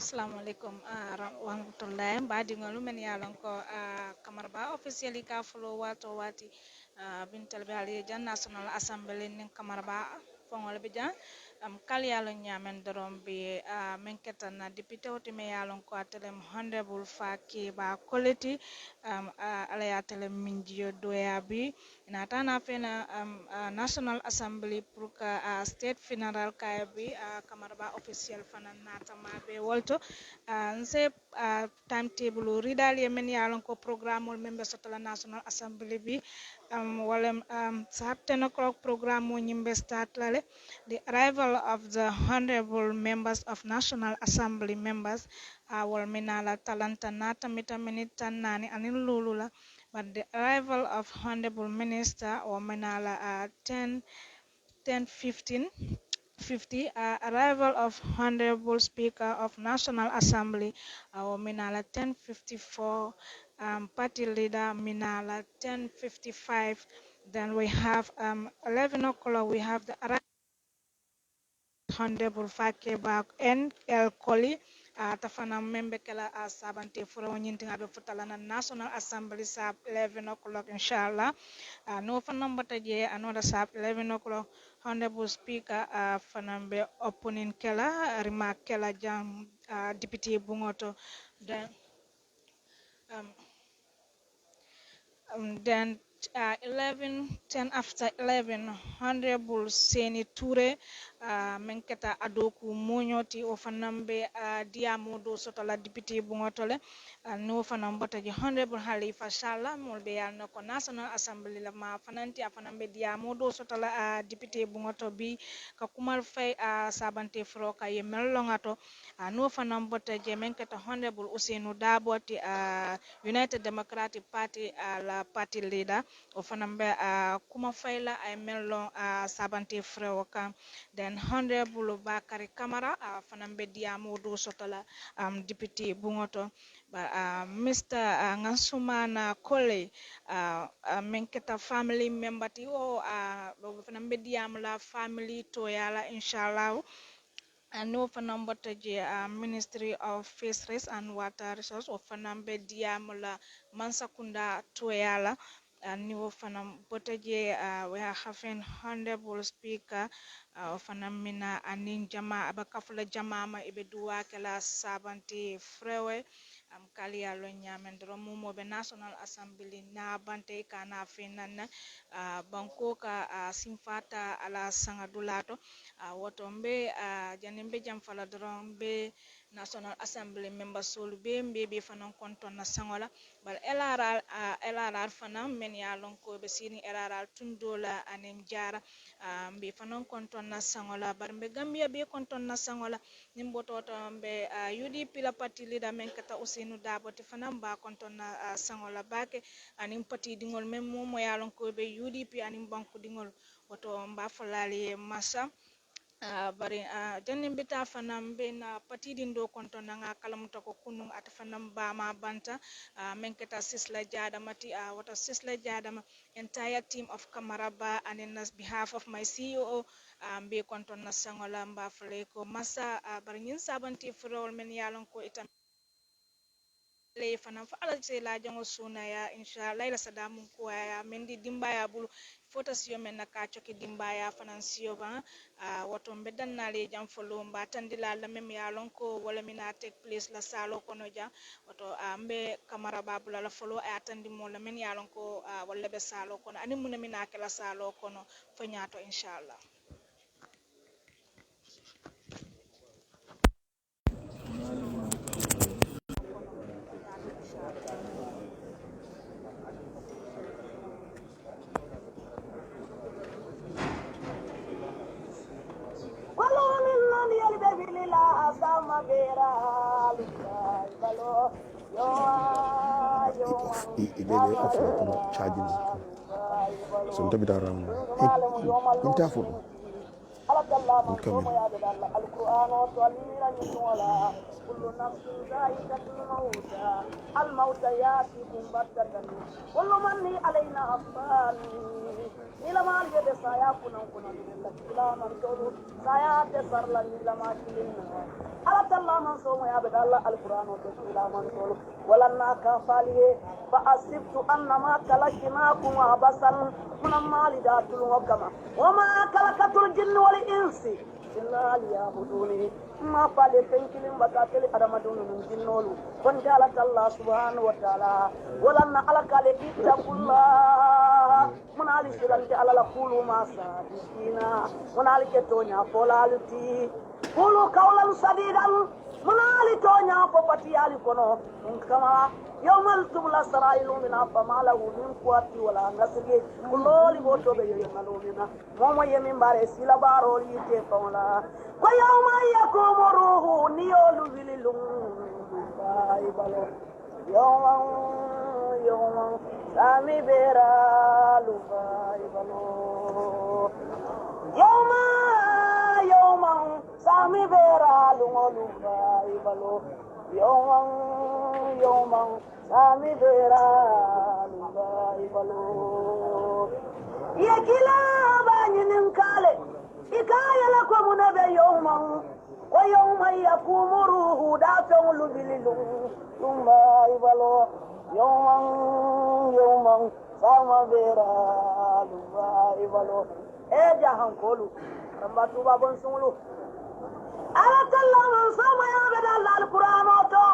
Assalamu alaikum warahmatullahi mbadiŋolu men ye lon ko kamaraba officially ka fulo wato wati bintal be ali jan national assembly nin kamaraba fongol be jan kal ye lon nyamen doron be men ketana député oti me ye lon ko atelem honorable Fakebba quality ala ya tele minjiyo doya bi ina tana fena national assembly pour ka state funeral kay bi kamaraba official fanan natama be wolto nse timetable ridal yemen yalon ko programme member sotala national assembly bi wala sa 10 o'clock programme mo nyimbe start lale the arrival of the honorable members of national assembly members wal minala talanta nata mita minita nani anin lulula but the arrival of honorable minister or minala 10:15 50 arrival of honorable speaker of national assembly or minala 10:54 party leader minala 10:55 then we have 11 o'clock we have the Honorable Fakebba NL Colley tafana membe kala sabante furo nyintinga be futala na National Assembly sab 11 o'clock inshallah no fanam bataje another sab 11 o'clock Honorable Speaker fanambe opening kala remark kala jam deputy bungoto then um, then 11:10 after 11 honorable Seni Toure menketa adoku monyoti o fanambe diamodo sotola député bungotole no fanam botaji honorable Halifa Sallah molbe yalno ko national assembly la ma fananti afanambe diamodo sotola député bungoto bi ka kumal fay sabante froka ye mellongato no fanam botaji menketa honorable Usainu Daboti United Democratic Party la party leader o fanambe kuma fayla ay melon sabante frewoka then honorable Bakari Kamara fanambe diamodo sotola deputy bungoto Mr. Ngasumana Colley menketa family member ti o fanambe diamla family to yala inshallah no fanam botaje Ministry of Fisheries and Water Resources of fanambe diamla mansakunda toyala niwo fanam botaje we are having honorable speaker fanamina anin jama abakafula jama ma ibe duwa kala sabanti frewe kali alo nyamen dro mumo be national assembly na bante kana finana banko ka simfata ala sangadulato wotombe janimbe jam fala dron be national assembly member sol be be fanan konton na sangola bal LRR fanan men ya lon ko be sini LRR tundola anen jara be fanan konton na sangola bar be gambia be konton na sangola nimboto to be UDP la party leader men kata Usainu Daboti fanan ba konton na sangola bake anin party dingol men mo ya lon ko be UDP anin banku dingol woto mba falali masa bari jannin bita fanam be na patidin do konto nanga kalamuta ko kunun ata fanam ba ma banta menketa sisla jada mati wata sisla jada ma entire team of Kamaraba and in behalf of my CEO be konto na sangola mba fale ko masa bari nyin sabanti frol men yalon ko itam le fanam fa ala se la jango suna ya inshallah ila sadamu ko ya mendi dimba ya bulu fota siyo men naka choki dimba ya fanan siyo ba wato mbedan na le jam folo mba tandila la mem ya lonko wala mina take place la salo kono ja wato ambe kamara babula la folo ay atandi mo la men ya lonko wala be salo kono ani mun mina kala salo kono fanyato inshallah ilele ofla kono charging so ntabi daram inta fo تلا من صوم يا بدل القرآن وتعلمنا نسولا كل نفس ذائقة الموت ياتيكم بغتة كل من علينا فان إلى ما الجد سايا كنا إلى من تولو سايا تسر لن إلى ما كلنا على تلا من صوم يا بدل القرآن وتعلمنا من تولو ولنا كفاليه فأسبت أنما كلكناكم عبثا من المال داتل وكما وما كلكت الجن والإنس إلا ليعبدوني ما فعلت كلم بكاتل أدمدون من جنولو فانجالت الله سبحانه وتعالى ولن على كالك اتقوا الله من علي سلامت على لقولوا ما صادقين من علي كتونيا فولالتي قولوا قولا سديدا من علي تونيا ففتي علي كنو كما يوم التبلى سرائل منا فما له من قوة ولا نصر كل بوتو بيوم منا موما يمين بارسي لبارو ليتي فولا ويوم يقوم روح نيول بللون بايبالو يوم سامي بيرا لبايبالو يوم سامي بيرا لبايبالو يوم سامي بيرا لبايبالو يكلا باني نمكالي إكايا لكم نبي يوما ويوم يقوم روح دافع لبللون لما يبلو يوما سامي بيرا لما يبلو إيه هنقولوا رمبا توبا بنسولو على تلا من صوم يا بدل القرآن وطو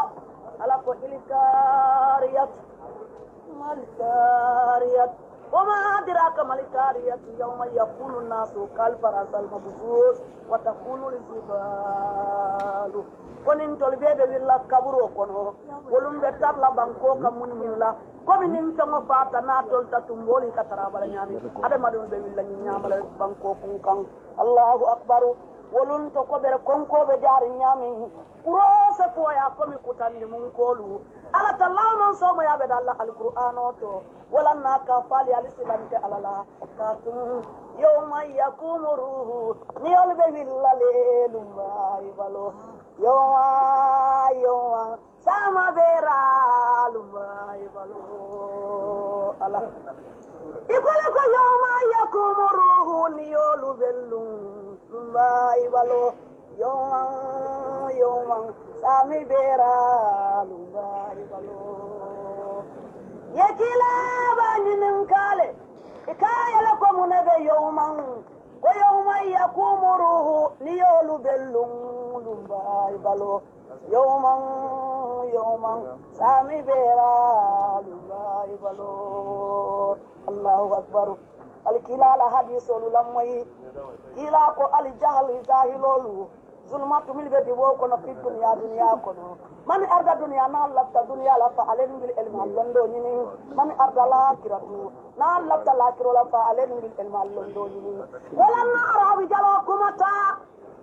على كل كاريات مالكاريات وما أدراك مالكاريات يوم يكون الناس كالفراش المبثوث وتكون الجبال كونين تولبي بالله كبرو كونو ولم بتابلا بانكو كمون ميلا كومين تمو فاتا ناتول تاتومبولي كترابلا نيامي ادي مادون بالله نيامال بانكو كون الله اكبر wolun to ko bere konko be jaar nyami kurose to ya komi kutandi mun kolu ala talama so mo ya be dalla alquran to wala na ka fali alislamte alala ka tum yawma yakumu ruhu niyol be billale lumay balo yawma sama bera lumay balo ala ikole ko yawma yakumu ruhu niyol bellum lumbai balo yawman sami bera lumbai balo yekila bani ninkale ikaya lako munabe yawman wa yawman yakumu ruhu niyolu bellum lumbai balo yawman sami bera lumbai balo Allahu akbar alkilala hadisu lulamai kila ko aljahal jahilolu zulmatu mil bedi wo kono fi dunya kono man arda dunya na labta dunya la fa alen bil ilm allondo nyini man arda la kiratu na labta la kiro la fa alen bil ilm allondo nyini wala na arabi jalo kumata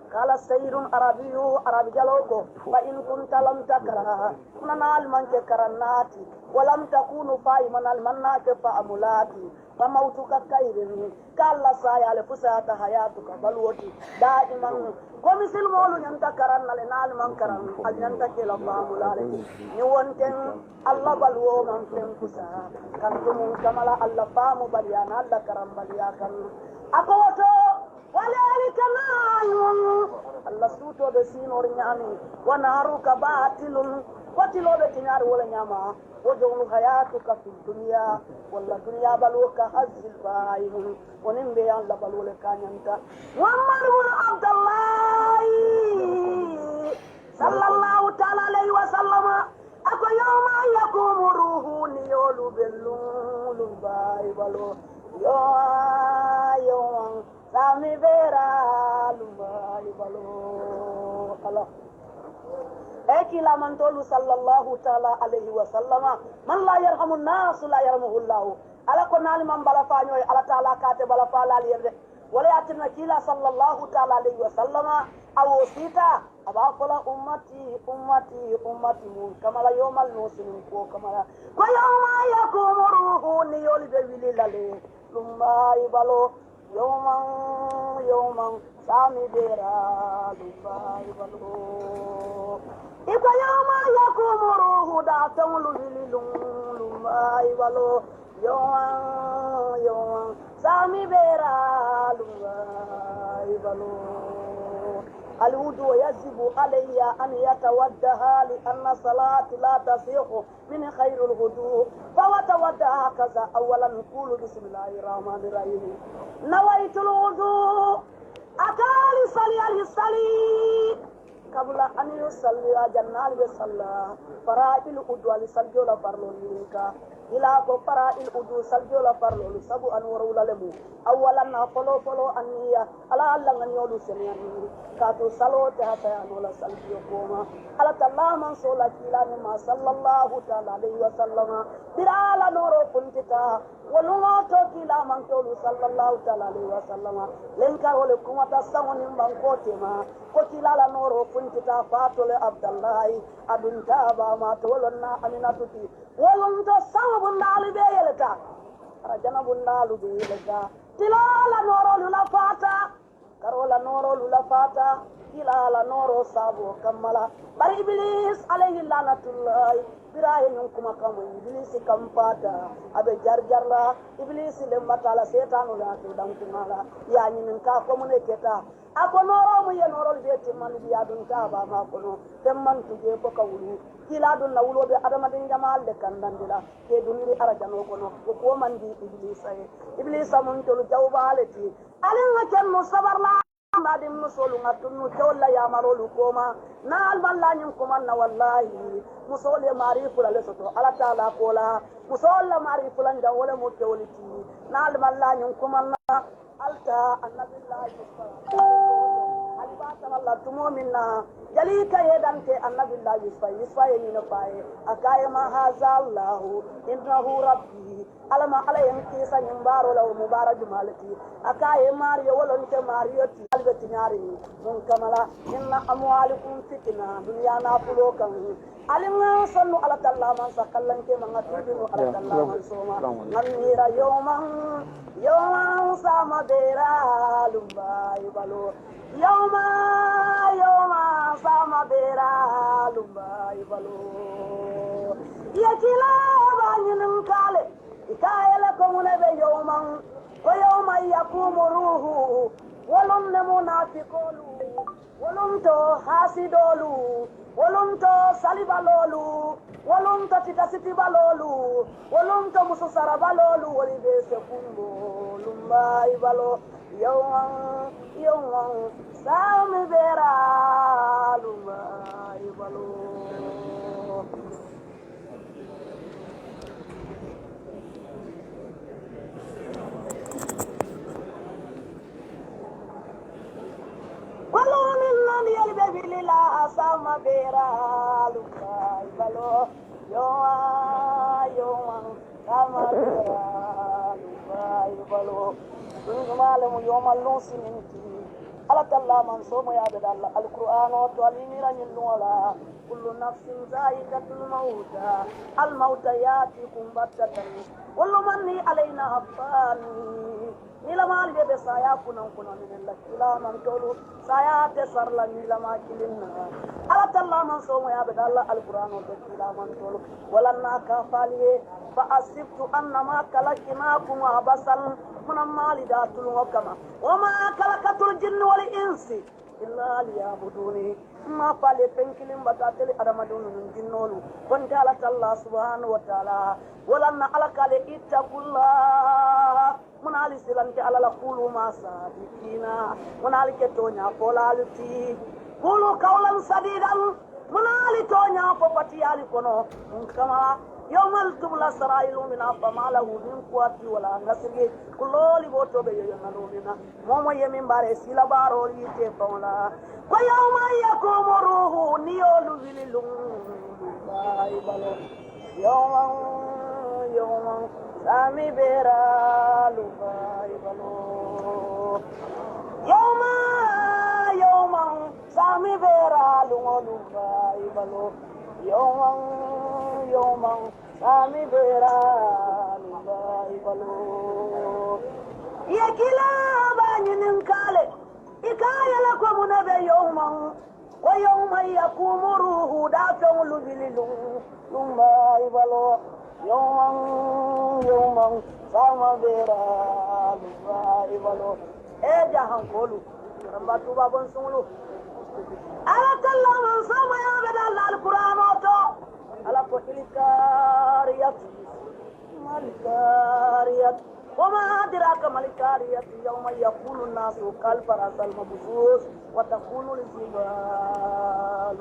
kala sayyidun arabi jaloko fa in kunta lam takra kunana alman ke karanati walam takunu faiman almanna ke fa amulati famautuka kairin kala saya le fusata hayatuka balwoti daiman komi silmolu nyanta karanna le nal man karan anyanta ke la fa amulale ni wonten allah balwo man fen fusa kan tumun kamala allah famu baliyana allah karam baliyakan akoto ولذلك نعلم الله سوتو بسينور نعمي ونارك باطل وتلو بتنار ولا نعما وجون حياتك في الدنيا ولا الدنيا بلوك حز البايم ونمبي الله بلوك كانينتا محمد بن عبد الله صلى الله تعالى عليه وسلم أكو يوم يقوم روح نيولو بلون بايبلو يوم Sami vera lumai balo Allah ekila mantolu sallallahu taala alaihi wasallam man la yarhamu an-nas la yarhamuhu Allah ala ko nal man bala faño ala taala kate bala fa la yerde wala atina kila sallallahu taala alaihi wasallam aw sita aba fala ummati mun kamala yawmal nusin ko kamala ko yawma yakumu ruhu ni yoli be wililale lumai balo يوما سامي بيرا لباي بلو إكو يوما يقوم روح داتم لبلون لباي بلو يوما سامي بيرا لباي بلو الوضوء يجب علي أن يتودها لأن صلاة لا تصيح من خير الوضوء فوتودى هكذا أولا نقول بسم الله الرحمن الرحيم نويت الوضوء أتالي صلي الصلي قبل أن يصلي جنال بصلى فرائل الوضوء لصلي ولا فرلون منك إلى فرائل الوضوء صلي ولا فرلون سبو أنور ولا لمو أولا فلو أنية على الله أن يولو سنياني كاتو صلوة هتيان ولا صلي وقوما على الله من صلى كلا صلى الله تعالى عليه وسلم برا نورو كنتتا ولما توكيلا من تولو صلى الله تعالى عليه وسلم لنكا ولكم تساون من قوتما كوكيلا نورو كنتتا فاتول عبد الله أدن تابا ما تولنا أميناتي ولم تساو بندالي بيلتا رجنا بندالو بيلتا تلالا نورو للفاتا كرولا نورو للفاتا تلالا نورو سابو كمالا بر إبليس عليه لعنة الله Ibrahim kuma kamu Iblis kampata abe jar la Iblis le matala setanu la to dang tumala ya nyin ka ko mun keta ako noro mu ye noro be timman biya dun ka ba ma ko no temman tuje ko kawulu kila dun na wulo be adama din jamal de kandandila ke duniri arajano ko no ko man di Iblis mun to jawbalati alin hakan musabarla badim musolu ngatunu tolla ya marolu koma na alballa nyum kuma na wallahi musole mari fula le soto ala taala kola musole mari fula nda wala mo tewliti na alballa nyum kuma na alta annabillahi alibata Allah tumo minna jalika yedante annabillahi yusfa yina faye akaye ma haza Allah innahu rabbi alama alayhim kisa nyimbaro law mubaraju malati akaye mariyo wolonte mariyoti albeti nyari mun kamala inna amwalikum fitna dunya na fulokan alimna sanu ala talla man sakallan ke man atudinu ala talla man soma namira yawman sama bera lumbai balo yawma sama bera lumbai balo yakila banyin kale ikayele komune be yawman wa yawma yaqumu ruhu walum munafiqulu walum to hasidolu walum to salibalolu walum to titasitibalolu walum to mususarabalolu walibe sekumbo lumbai balo yawman sami bera lumbai balo la sama bera lukai balo yoma sama bera lukai balo dungumalemu yoma lusininti ala talla man somo ya da Allah alquran to alimira nyin wala kullu nafsin za'iqatul maut al maut yatikum battatan kullu man alaina afani nila mal de saya kunan min la kila man tolu saya te sarla nila ma kilinna ala talla man somo ya da Allah alquran to kila man tolu wala na ka faliye fa asibtu annama kalakinakum abasan من مالدات وكما وما كلكت الجن والإنس إلا ليعبدوني ما فعل فنكلم بتاتل أرمدون من جنول كنت على الله سبحانه وتعالى ولن على كالي اتقوا الله من على سلانك على لقولوا ما صادقين من على كتونيا فولالتي قولوا قولا سديدا من على تونيا فبتي على كنو كما يوم التبلى سرائل من أفما له من قوة ولا نصر كل بوتو بينالونا مومو يمين بارسي لبارو يتفولا ويوم يقوم روح نيولو بللون يوم سامي بيرا لباي بلو يوم سامي بيرا لباي بلو يوم سامي بيرا لباي بلو يا كلاب banyinin kale ikaya la ko munabe yawman wa yawma yaqumu ruhu da fa'ulu bililum lumma ibalo yawman sama bera lumma ibalo jahan kolu ramba tuba bon sungulu ala kallama sama ya bada alquran to ala ko ilkariyat malkariyat وما أدراك ما الكارية يوم يكون الناس كالفراش المبثوث وتكون الجبال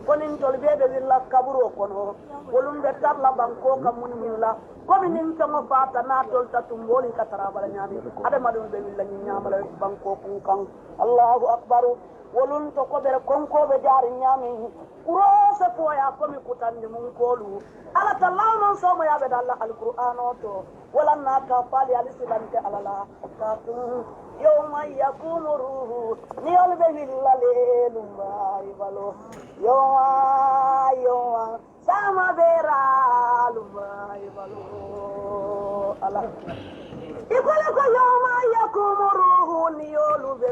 كونين تولبي بالله كبروا كونو ولون بتار لا بانكو كمون من لا كومين تمو فاتنا تول تتمبولي كترا بلا نيامي ادم مادون بالله نياملا بانكو كون الله اكبر wolun to ko bere konko be jaari nyami kurose ko ya komi kutandi mun kolu ala talama so mo ya be dalla alquran to wala na ka fali alisilante alala ka tun yawma yaqumu ruhu ni olbe hillale lumba ibalo yawma sama bera lumba ibalo ala ikole ko yawma yaqumu ruhu ni olbe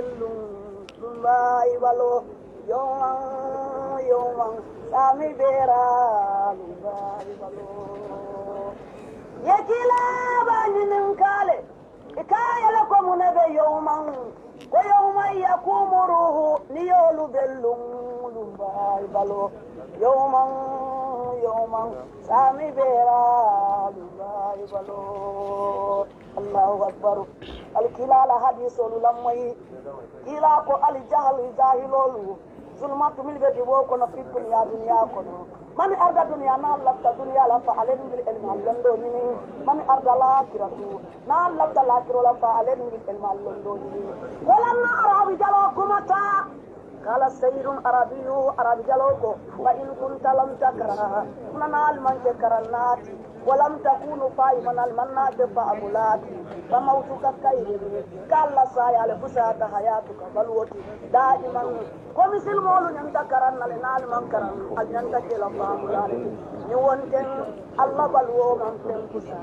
lumbai balo yong sami bera lumbai balo yekila banyinin kale ikaya la ko munabe yawman ko yawma yaqumu ruhu niyolu bellum lumbai balo yawman sami bera lumbai balo Allahu akbar alkilala hadisul lamai kila ko al jahilolu zulmatu mil beti wo kono fi dunya kono man arda dunya na labta dunya la fa alen bil ilm allando ni man arda la kiratu na labta la kirola fa alen bil ilm allando ni wala na arabi jalo kumata kala sayyidun arabi jalo ko wa in kunta lam takra nana al man karanati ولم تكونوا فاهما المنات فأمولاتي فموتك كيد كلا سايا لفساك حياتك بلوتي دائما كمثل المولو ينتكرن لنال منكرن أجنتك لفامولاتي يوانتن الله بلو من تنكسا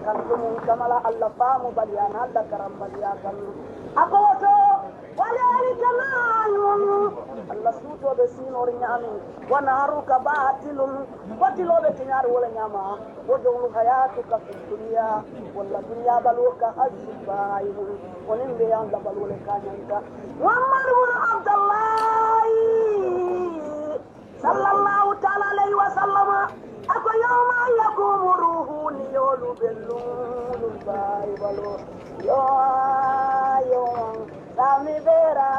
كنتم كمالا الله فامو بليان الله كرم بلياكن أقوتو ولذلك نعلم الله سوتو بسين ورنيامي ونهارك باطل باطلو بتنيار ولا نياما وجون حياتك في الدنيا ولا الدنيا بلوك أجبائه ونمبي عند بلولك أنت محمد بن عبد الله صلى الله تعالى عليه وسلم أكو يوم يقوم روح نيول بلول البايبلو يوم سامي بيرا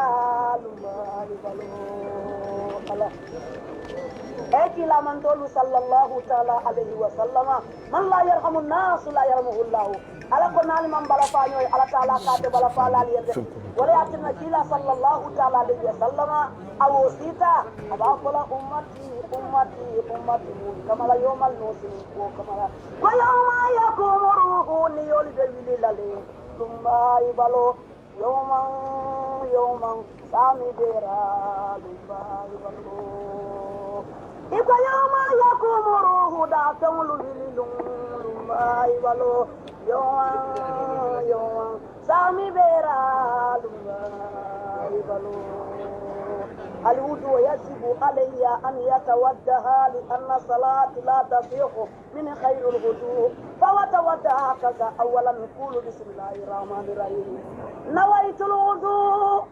البايبلو الله اكي لا من تولو صلى الله تعالى عليه وسلم من لا يرحم الناس لا يرحمه الله على كنا من بلا فانيو على تعالى كاتب بلا فالا لي ولكن كلا صلى الله تعالى عليه وسلم او سيتا ابا امتي كما لا يوم النوسين وكما ويوم يقوم روح نيول بالليل ثم يبلو يوما سامي ديرا يبلو iko yoma yakumu ruhu da tawlu bililum lumai balo yoma sami bera lumai balo الوضوء يجب علي أن يتودها لأن الصلاة لا تصح من خير الوضوء فوتودها هكذا أولا نقول بسم الله الرحمن الرحيم نويت الوضوء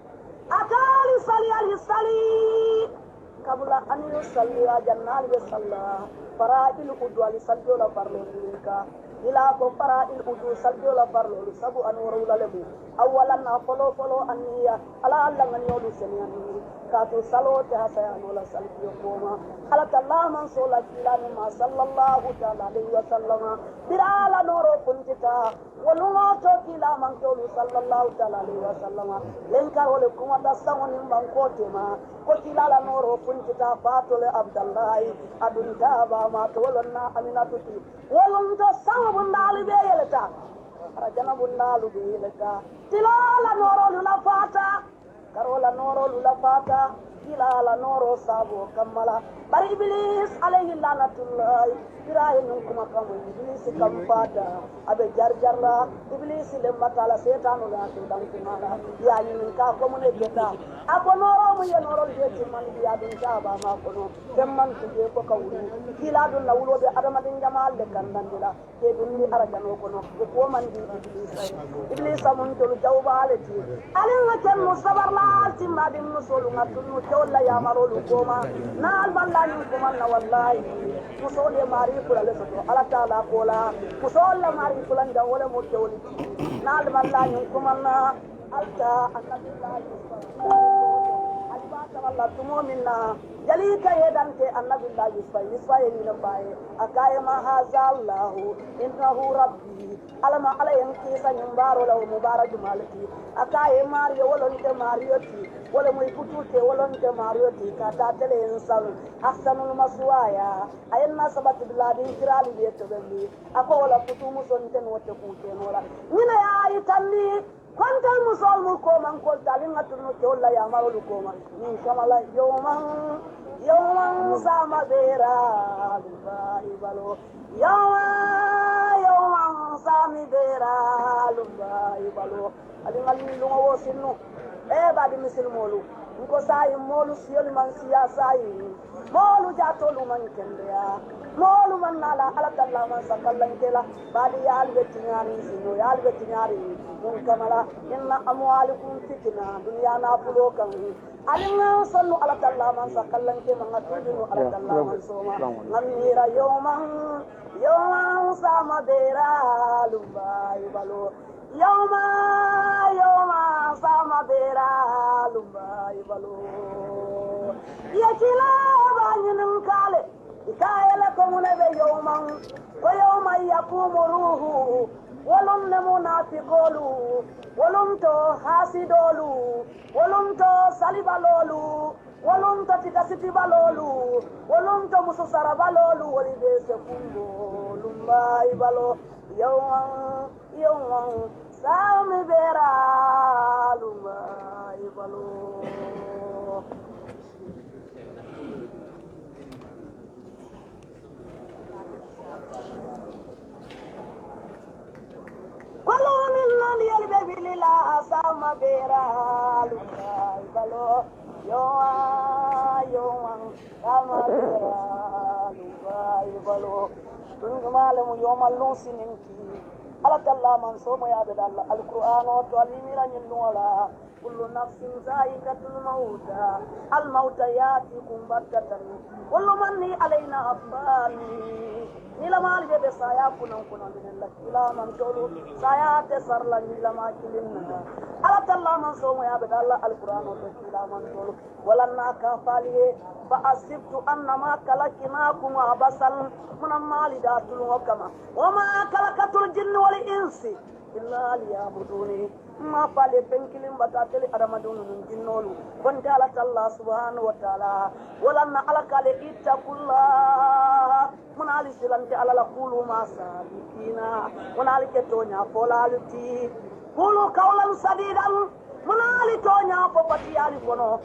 أكالي صلي قبل أن يصلي جنال بصلى فرائل الأدوى لصلي ولا فرلوك إلى فرائل الأدوى صلي ولا فرلوك سبو أنور ولا لبو أولا فلو أنية على الله من يولو سنياني كاتو صلوة حسيان ولا صلي يقوما على الله من صلى كلا صلى الله عليه وسلم برالا نورو كنتتا ولما توكلا من يولو صلى الله عليه وسلم لنكا ولكم تسمون من قوتما كتلا لا نورو كنتتا فاتول عبد الله أدن تابا ما تولنا أميناتي ولم تسمون بندال بيلتا رجنا بندال بيلتا تلا لا نورو لفاتا karola noro lula fata kilala noro sabo kamala bari iblis alayhi lanatullah Ibrahim kuma kamu iblis kampata abe jarjarla iblis le matala setanu la dan kumala ya yin ka ko mun keta akonoro mu yenoro je man biya dun jaba ma kono temman tuje ko kawru kila dun la wulo be adama din jamal de kandandila ke dun ni arajano kono ko man di iblis mun tolu jawbalati alin ken musabar la timma din musulu ngatunu tolla ya marolu koma na alballa ni kuma na wallahi musole mari kula le soto ala taala kola musole mari kula nda wala mo tewli na alballa ni kuma na alta akabillahi alibata walla tumo minna jalika yedante annabillahi yusfa yina baye akaye ma hazallahu innahu rabbi alama alayen kisa nyambaro la mubarak maliki akaye mario wolonte marioti wala moy kutuke wolonte marioti kata tele insal ahsanul maswaya ayenna sabati biladi kirali beto belli ako wala kutumu sonten wote kuke nola mina ya itanni kwantal musol mu ko man ko talin atunu ke wala ya marolu ko man min kamala yawman sama bera ibalo yawman sami bera ibalo alin lungo wo sinu badi misil molu ko sai molu siyol man siya sai molu jatolu man kende ya molu man nala ala talla man sakallan kela badi ya albeti nyari sino ya albeti nyari mun kamala inna amwalikum fitna dunya na fulo kan alin sonu ala talla man sakallan ke man atudinu ala talla man soma ngamira yawman sama bera lumbai balo yawma sama bera lumbai balo yakila banyin kale ikayela komune be yawman wa yawma yaqumu ruhu walum munafiqulu walum to hasidolu walum to salibalolu walum to tikasitibalolu walum to mususarabalolu walibe sekumbo lumbai balo yawman sami bera lumbai balo Wallo minna liyal baby lila sama bera lumbai balo yo sama bera lumbai balo tungmalemu yomal lusininki ala talla man somo ya be dalla alquran o to alimira nyin wala kullu nafsin za'iqatul maut yatikum battatan kullu manni alaina afani nila mal be saya kunan min la man tolu saya te sarla nila ma kilinna ala talla man somo ya be dalla alquran o to kila man tolu wala na ka faliye fa asibtu annama kalakinakum abasan munamali datul hukama wama kalakatul jinni wal insi illa liyabuduni ma fale penkilim batatele adamadunu jinnolu wonta ala Allah subhanahu wa ta'ala wala na ala kale ittaqullah munali silante ala la qulu ma sabikina munali ketonya folaluti qulu qawlan sadidan munali tonya popati ali kono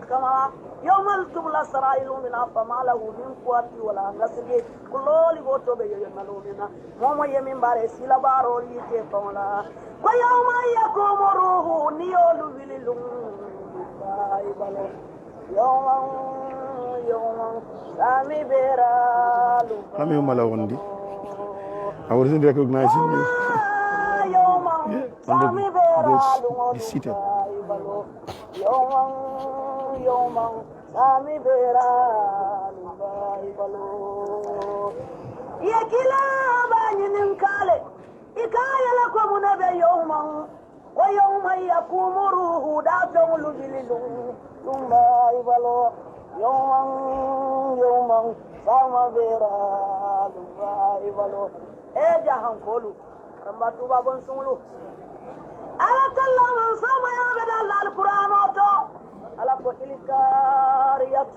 kama yawmal tubla sarailu min afamala min quwati wala nasri kuloli goto be yemalo mina momo yemin bare sila baro lite pawla ko yawma yakumu ruhu niyolu wililum baibalo yawman sami beralu kami mala wondi I wasn't recognizing you. Sami beralu seated. Yawman sami beralu baibalo yakila banyin kale ikayala ko munabe yawman wa yawma yaqumu ruhu da'u bililum baibalo yawman sama beralu baibalo jahan kolu rambatu babon sunglu ala kallama sama ya badal alquran to ala ko ilkariyat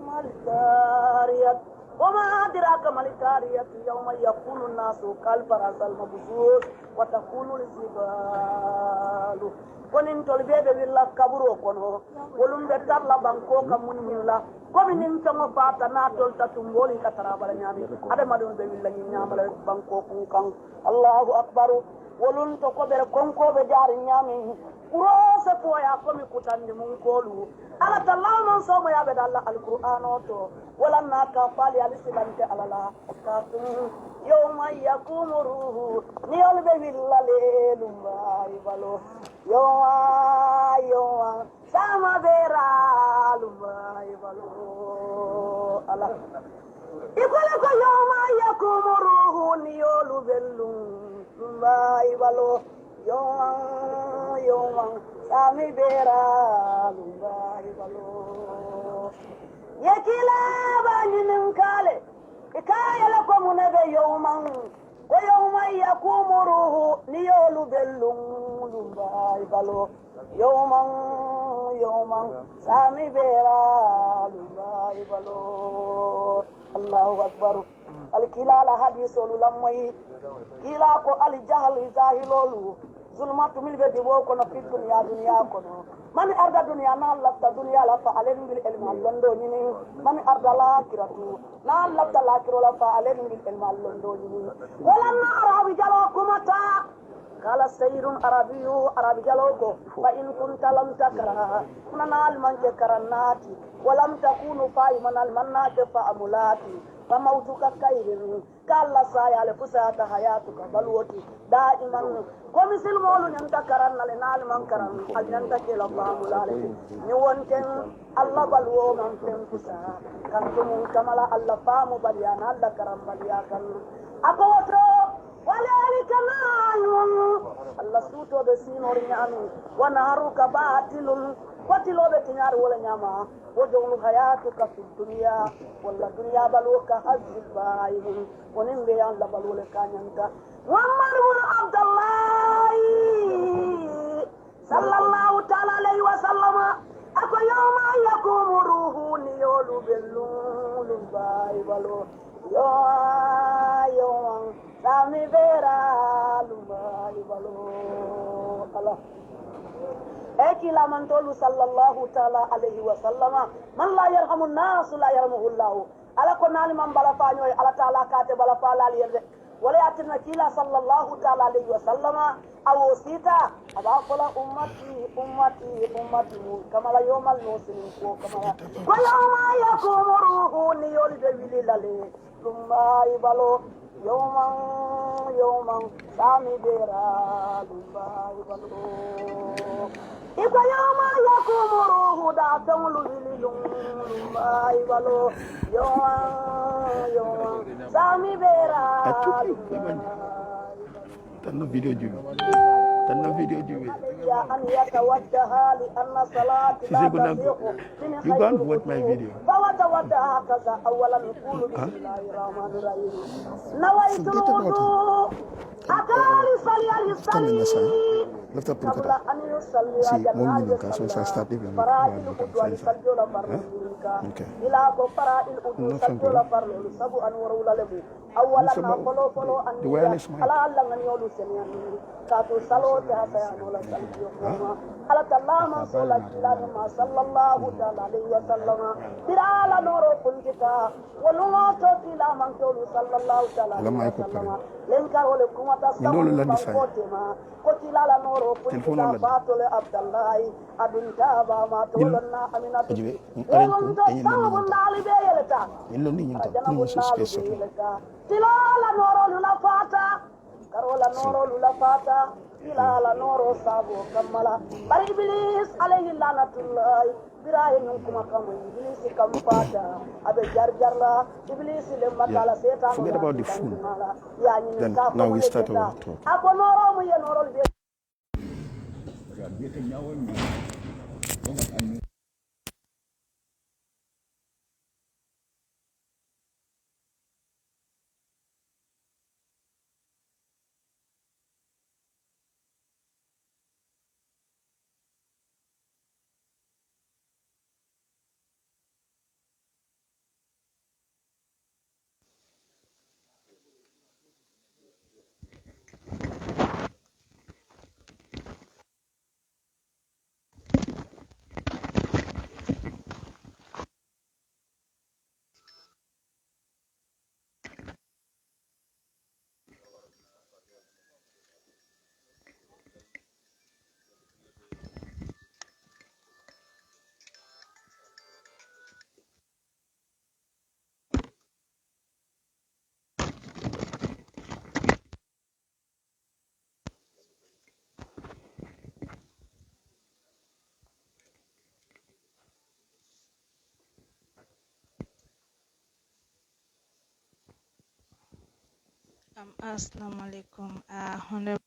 malkariyat وما أدراك ما القارية يوم يقول الناس كالفراش المبثوث وتقول الجبال konin tolbebe willa kaburo kono wolum be tarla banko kam mun willa komi nin tango fata na tol tatumboli katara bala nyami ada madon be willa ni nyamala banko kun kan Allahu akbar wolun to ko be konko be jari nyami urose poya komi kutandi mun kolu ala talama so ma yabe dalla alquran oto wala na ka fali alisilante alala ka yawma yakumu ruhu ni olbe willa lelumba ibalo yoma sama bera lumba ibalo ala ikole ko yoma yakumu ruhu ni yolu bellum lumba ibalo yoma sami bera lumba ibalo yekila banyin kale ikayala ko munebe yoma ko yawma yakumu ruhu ni yolu bellum lumba ibalo yawman sami bera lumba ibalo Allahu akbar alkilala hadisul lamai kila ko al jahl zahilolu zulmatu milbe dibo ko no fit dunya kono man arda dunya na lafta dunya la fa alen bil ilm allondo ni man arda la kiratu na lafta la kiro la fa alen bil ilm allondo ni wala na arabi jalo kumata kala sayrun arabi jaloko fa in kunta lam takra kunana al manke karanati walam takunu faiman al mannake fa amulati فموتك خير كلا سايا لفسات حياتك بلوتي دائما كمثل مولو ينتكرن لنال من كرن أجنتك الله ملالك نيوانتن الله بلو من تنفسا كنتم كملا الله فام بليان الله كرم بلياكن أقوترو ولذلك نايم الله سوتو بسينور نيامي ونهارك باطل قتلوا بتنار ولا نياما وجعل حياتك في الدنيا ولا الدنيا بلوك حزب البايم ونمبي أن لبلوك كانيانتا محمد بن عبد الله صلى الله تعالى عليه وسلم أكو يوم يقوم روح نيول بلول بايبلو يوم سامي بيرا بايبلو الله eki la man tolu sallallahu ta'ala alayhi wa sallama man la yarhamu an-nas la yarhamuhu Allah ala ko nani man bala faño ala ta'ala kate bala fala yerde wala yatina kila sallallahu ta'ala alayhi wa sallama aw sita aba qala ummati kama la yawmal muslimin ko kama wa yawma yaqumu ruhu ni yolde wililale thumma ibalo yawman sami bera thumma ibalo iko yawma yakumu ruhu da tawlu bililum ibalo yawma sami bera tanna video jibi ya an yatawaddaha li anna salati la tasihu you can't watch my video fawatawaddaha kaza awalan yaqulu bismillahir rahmanir rahim nawaitu wudu akali sali al-sali lafta purkata si mon min ka so sa start even fara'il udwal sajjola farlika ila ko fara'il udwal sajjola farlu sabu anwaru lalebu awalan folo an ala Allah ngani yolu senian ka to salo ta sayano la salliyo ala tallama sallallahu ta'ala alayhi wa sallama birala noro kunjita walungo to tila man tolu sallallahu ta'ala alayhi wa sallama lenka wole kumata sabu ko tilala noro kunjita fatole abdallahi adunta ba ma tolonna aminatu won to sabu ndali be yeleta illo ni nyinta ni so space tilala noro lula fata karola noro lula fata tilala noro sabu kamala bari iblis alayhi lanatullah biraye ñun kuma kam iblis kam fata abe jarjarla iblis le makala setan forget about the food then now we start our talk ako noro mu ye noro be Assalamu alaikum. Honorable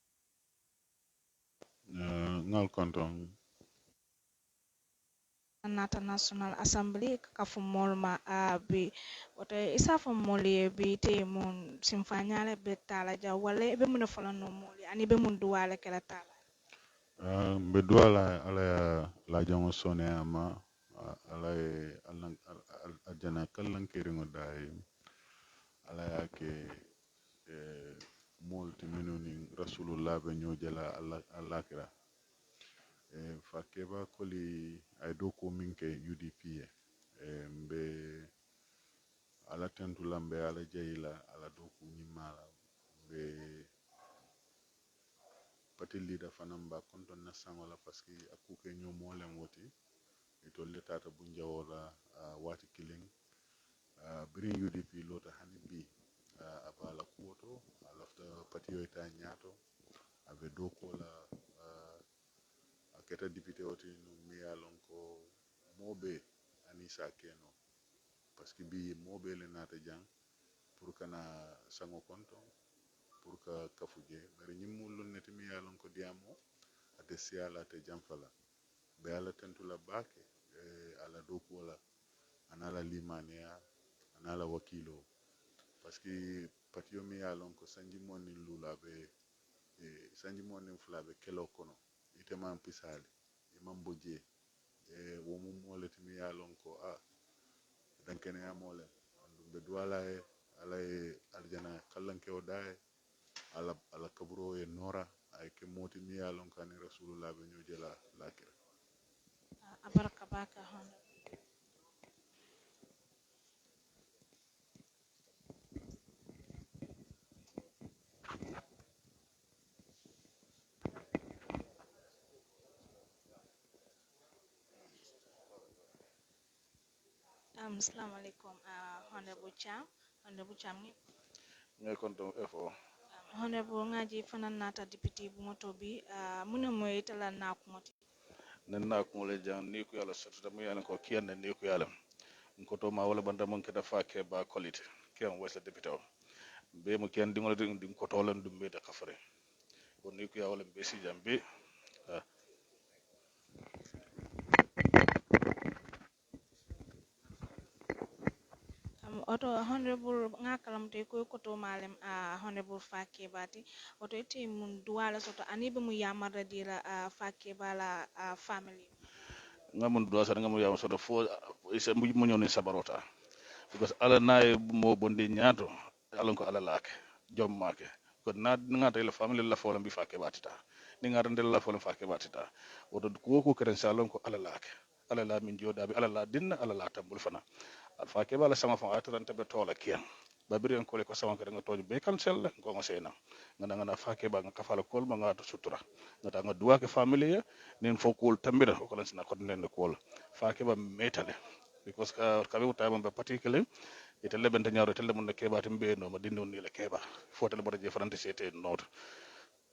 ngal konton Nata National Assembly kafu molma bi woto isa fo moli bi te mun simfanyale betala ja wala be mun fala no moli ani be mun duwale kala tala mbe duwala ala ya la jongo sone ama ala ye ajana kallan kiringo dai ala ya ke molti minuni rasulullah be nyojala alakira Fakebba Colley ay doko minke UDP mbe ala tentula mbe ala jeyila ala doku nyimala mbe pati leader fanan ba konton na sangola paski akuke nyomolem woti ito letata bunjawola wati killing birin UDP lota hani bi abala kuoto alafta pati yoita nyato ave doko la aketa député oti no miyalon ko mobe anisa keno paski bi mobe le nata jang pour kana sango konton pour ka kafuje bari nyimmul neti miyalon ko diamo ate siala ate jamfala be ala tentula bake ala doku wala anala limania anala wakilo paski patio mi yalon ko sanji monni lula be sanji monni fulabe kelo kono ite man pisali imam boje wo mum molati mi yalon ko dan kene ya mole andum be duwala ala aljana kallanke o dae ala kaburo e nora ay ke moti mi yalon kan rasulullah be nyojela lakira abaraka baka hono assalamu alaikum honorable cham ni ngay konton FO honorable ngaji fanan nata deputy bu moto bi muna moy tala na ko moti nen na ko le jan ni ko yalla soto dama yana ko kiyan ni ko yalla ko to ma wala banda mon keda Fakebba quality kiyan wasa député o be mo kiyan dingol ding ko tolan dum be da kafare ko ni ko ya wala be si jambe oto honorable ngakalam te ko to malem honorable Fakebba ti oto ite mun duwala soto ani be mu yamarra dira Fakebba la family ngamun do sa ngamu ya soto fo isa mo nyoni sabarota because ala nay mo bonde nyaato alon ko ala laake jom make ko na ngata la family la fo lambi Fakebba tita ni ngata ndel la fo lambi Fakebba tita wodo ko keren salon ko ala laake ala la min jodabe ala la dinna ala la tambul fana Fakebba la sama fa atran tabe tola kiyan babiri en kole ko sama ko nga toji be kan sel ko nga sena ngana Fakebba nga kafala kol ma nga to sutura ngata nga duwa ke family ya nen fo kol tambira ko lan sina ko nen kol Fakebba metale because kabe utaba be particularly ite lebenta nyaaro tele mun keba timbe no ma dinno ni le keba fotale bodo je farante sete not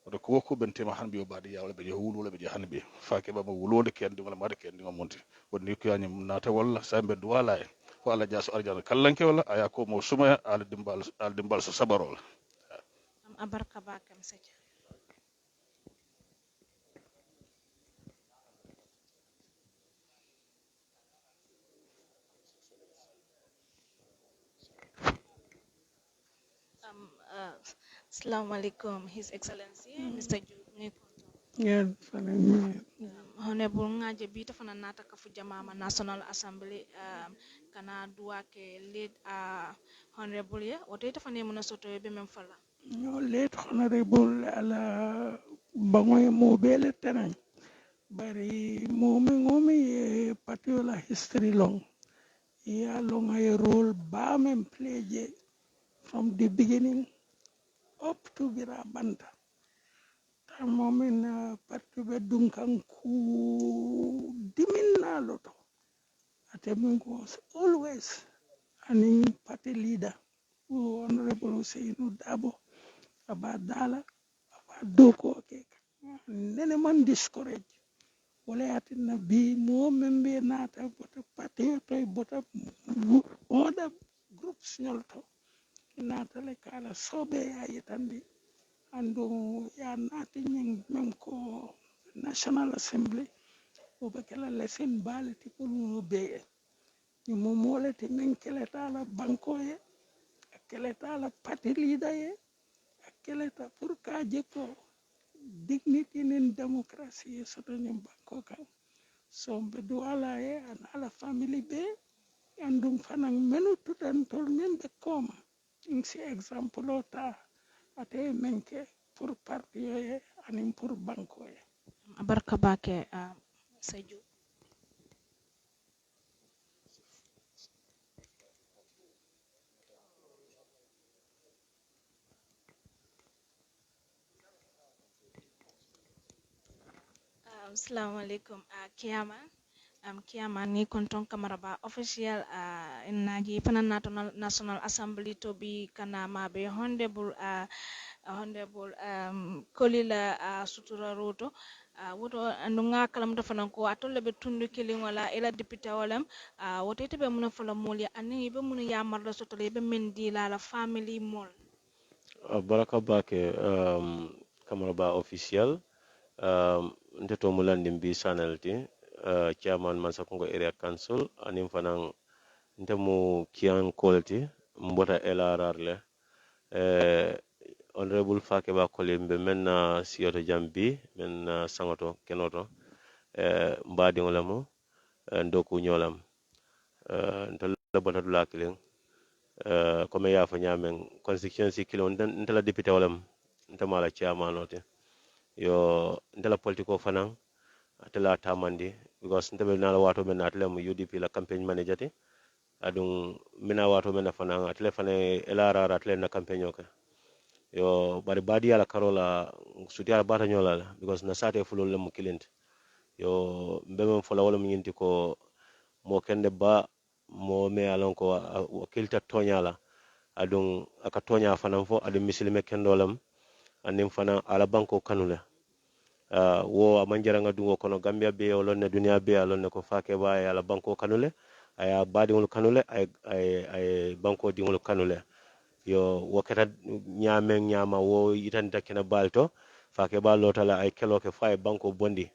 odo ko bentema hanbi o baadi yawle be wulu wala be hanbi Fakebba mo wulode kendi wala made kendi mo monti wonni ko yani nata walla sambe duwala e ko ala jaso arjana kallanke wala aya ko mo suma ala dimbal so sabarol abarka baka mseja assalamu alaikum his excellency Mr. Yeah, honorable ngaje bi ta fana nata kafu jamama national assembly kana duwa ke lead honorable ya woto ta fana mun soto be men fala no late honorable ala bangoy mo bele tenang bari ngomi patiola history long ya long ay role ba men play from the beginning up to gira banta ta momin parti be dunkan ku diminna loto atemin was always an party leader honorable Seydou Dabo about Dala about Doko ke nene man discourage wala atina bi mo membe nata bota party to bota other groups nyolto natale kala sobe ya yitandi andu ya nati nying mem ko National Assembly o be kala lesson balati pour mo be ni mo molati men keleta la banko ye keleta la party leader ye keleta pour ka jeko dignity and democracy soto nyim banko kan so be duala ye an ala family be andum fanan menu tutan tol men be koma si example ota ate menke pour parti ye anim pour banko ye Abarka bake Seju. Assalamu alaikum Kiama. Kiama ni konton kamaraba official naji pana national assembly to be kana mabe honorable Colley la sutura roto woto andunga kalam to fanan ko atolle be tundu kilin wala ila dipita walam woto ite be mun fala moli ani be mun ya marla soto be men di la family mol baraka bake kamaraba official nte to mulandin bi sanalti chairman Mansakongo area council anim fanan nte mu kian kolti mbota LRR le honorable Fakebba Colley mbe menna siyoto jambi men sangoto kenoto mbadi ngolamu ndoku nyolam nte bota dula kilin comme ya fa nyamen constituency kilo ntela député walam ntama la chairman ote yo ntela politiko fanan atela tamandi because ntebe na wato men atele mu UDP la campaign manager te adun mina wato men fanan atele fanan LRR atele na campaign oke yo bari badi ala karola suti ala bata nyola la because na sate fulol le mu kilint yo mbeme fola wala mu nyinti ko mo kende ba mo me alon ko kilta tonyala adun aka tonya fanan fo adun misilime kendolam anin fana ala banko kanule wo amanjara dungo kono Gambia be o lonne dunia be alonne ko Fakebba ay ala banko kanule aya badiŋol kanule ay banko diŋol kanule yo wo keta ñamen ñama wo yitanta kena balto Fakebba lotala ay keloke fa ay banko bondi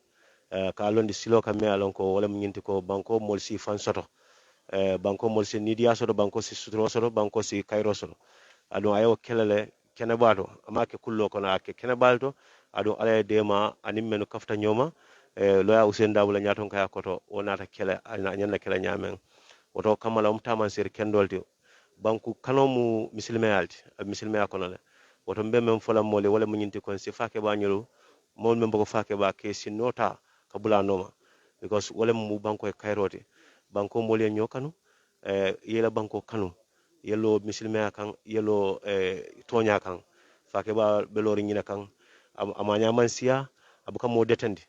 ka londi silo ka me alon ko wala ñinti ko banko mol si fan soto banko mol si nidiya soto banko si sutro soto banko si kayro soto adon ayo kelele kene bato amake kullo kono ake kene balto adon ala dema anim menu kafta nyoma loya usen dabula nyaton kaya koto wonata kele nyanna kele nyamen woto kamala umtaman sir kendolti banku kanomu misilme alti misilme akono le woto mbe men fola mole wala munyinti kon si Fakebba nyulu mon men boko Fakebba ke sinota kabula noma because wala mu banko e kayroti banko mole nyokanu yela banko kanu yelo misilme kan yelo tonya kan Fakebba belori nyina kan amanya man siya abuka mo detandi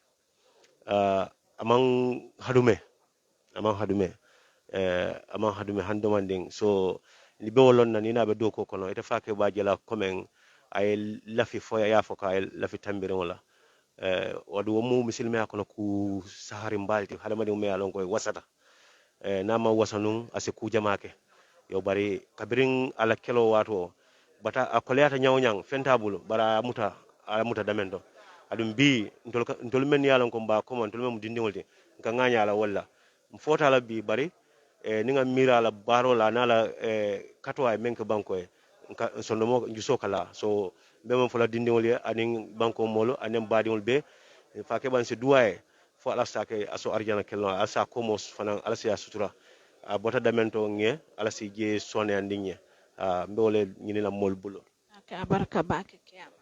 amang hadume amang hadume amang hadume handomanding so ni be wolon na ni na be do ko kono ite Fakebba jela komen ay lafi foya ya foka ay lafi tambire wala wadu mu misilme kono ku sahari mbalti hadamadi me alon ko wasata nama wasanun ase ku jamake yo bari kabirin ala kelo wato bata akoleyata nyawnyang fentabulu bara muta ala muta damendo adum bi ntol men yalan ko mba ko ntol men dindi wolde nka nganya ala walla mfota ala bi bari ninga mira ala baro la nala katwa men ko banko nka sondomo juso kala so be mon fola dindi wolye anin banko molo anen badi wol be Fakebba se duwaye fo ala sake aso arjana kelno asa komos fanan ala siya sutura a bota damento nge ala si je sone andinye mbe wole nyini la mol bulo okay abarka bake Kiama.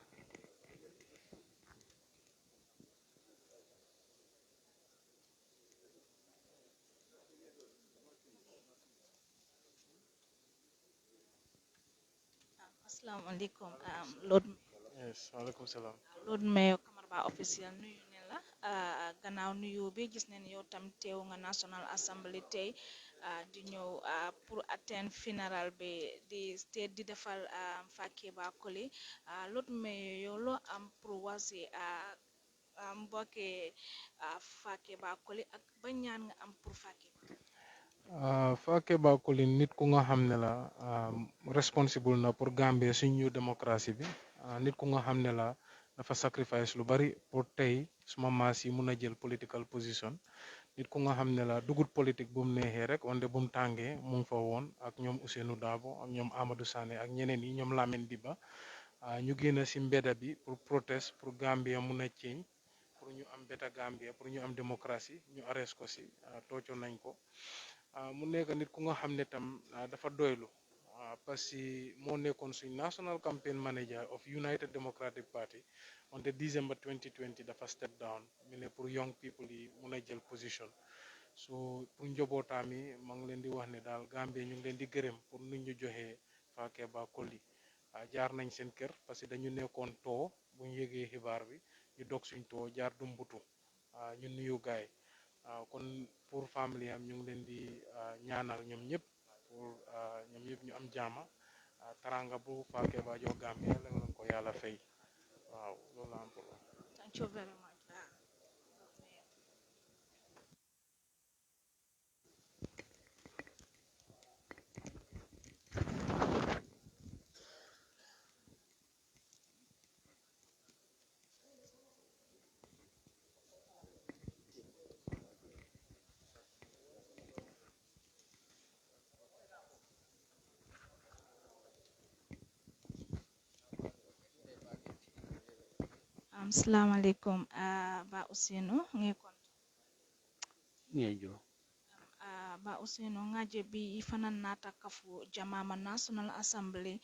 Assalamu alaikum Lord Yes, alaikum salam. Lord Mayor Kamaraba official nuyu ne la gannaaw nuyu bi gis nañ yow tam teew nga National Assembly tey di ñëw pour attend funeral bi di state di defal Fakebba Colley Lord Mayor yow loo am pour wasi mbokki Fakebba Colley ak ba ñaan nga am pour Fakebba Fakebba Colley nit ku nga xam ne la responsible na pour Gambia suñu démocratie bi nit ku nga xam ne la dafa sacrifice lu bari pour tey suma maas yi mun a jël political position nit ku nga xam ne la dugut politique bu mu neexee rek wante bu mu tàngee mu ngi fa woon ak ñoom Ousseynou Dabo ak ñoom Amadou Sané ak ñeneen yi ñoom Lamine Diba ñu génn si mbedda bi pour protest pour Gambia mun a change pour ñu am beta Gambia pour ñu am démocratie ñu arrest ko si tooco nañ ko mu nekk nit ku nga xam ne tam dafa doylu parce que moo nekkoon suñ national campaign manager of United Democratic Party wante December 2020 dafa step down ñu ne pour young people yi mun a jël position so pour njobootaam yi ma ngi leen di wax ne daal Gambie ñu ngi leen di gërëm pour nu ñu joxee Fakebba Colley jaar nañ seen kër parce que dañu nekkoon too bu ñu yëgee xibaar bi ñu dog suñ too jaar Dumbutu ñu nuyu gaay kon pour famille am ñu ngi leen di ñaanal ñoom ñëpp pour ñoom ñëpp ñu am jaama taranga bu Fakebba jox Gambia la nga ko yàlla fay waaw loolu la am pour Thank you very much. Assalamualaikum ba Ousseynou ngi kon ngejo ba Ousseynou ngaje bi fanan nata kafu jamama National Assembly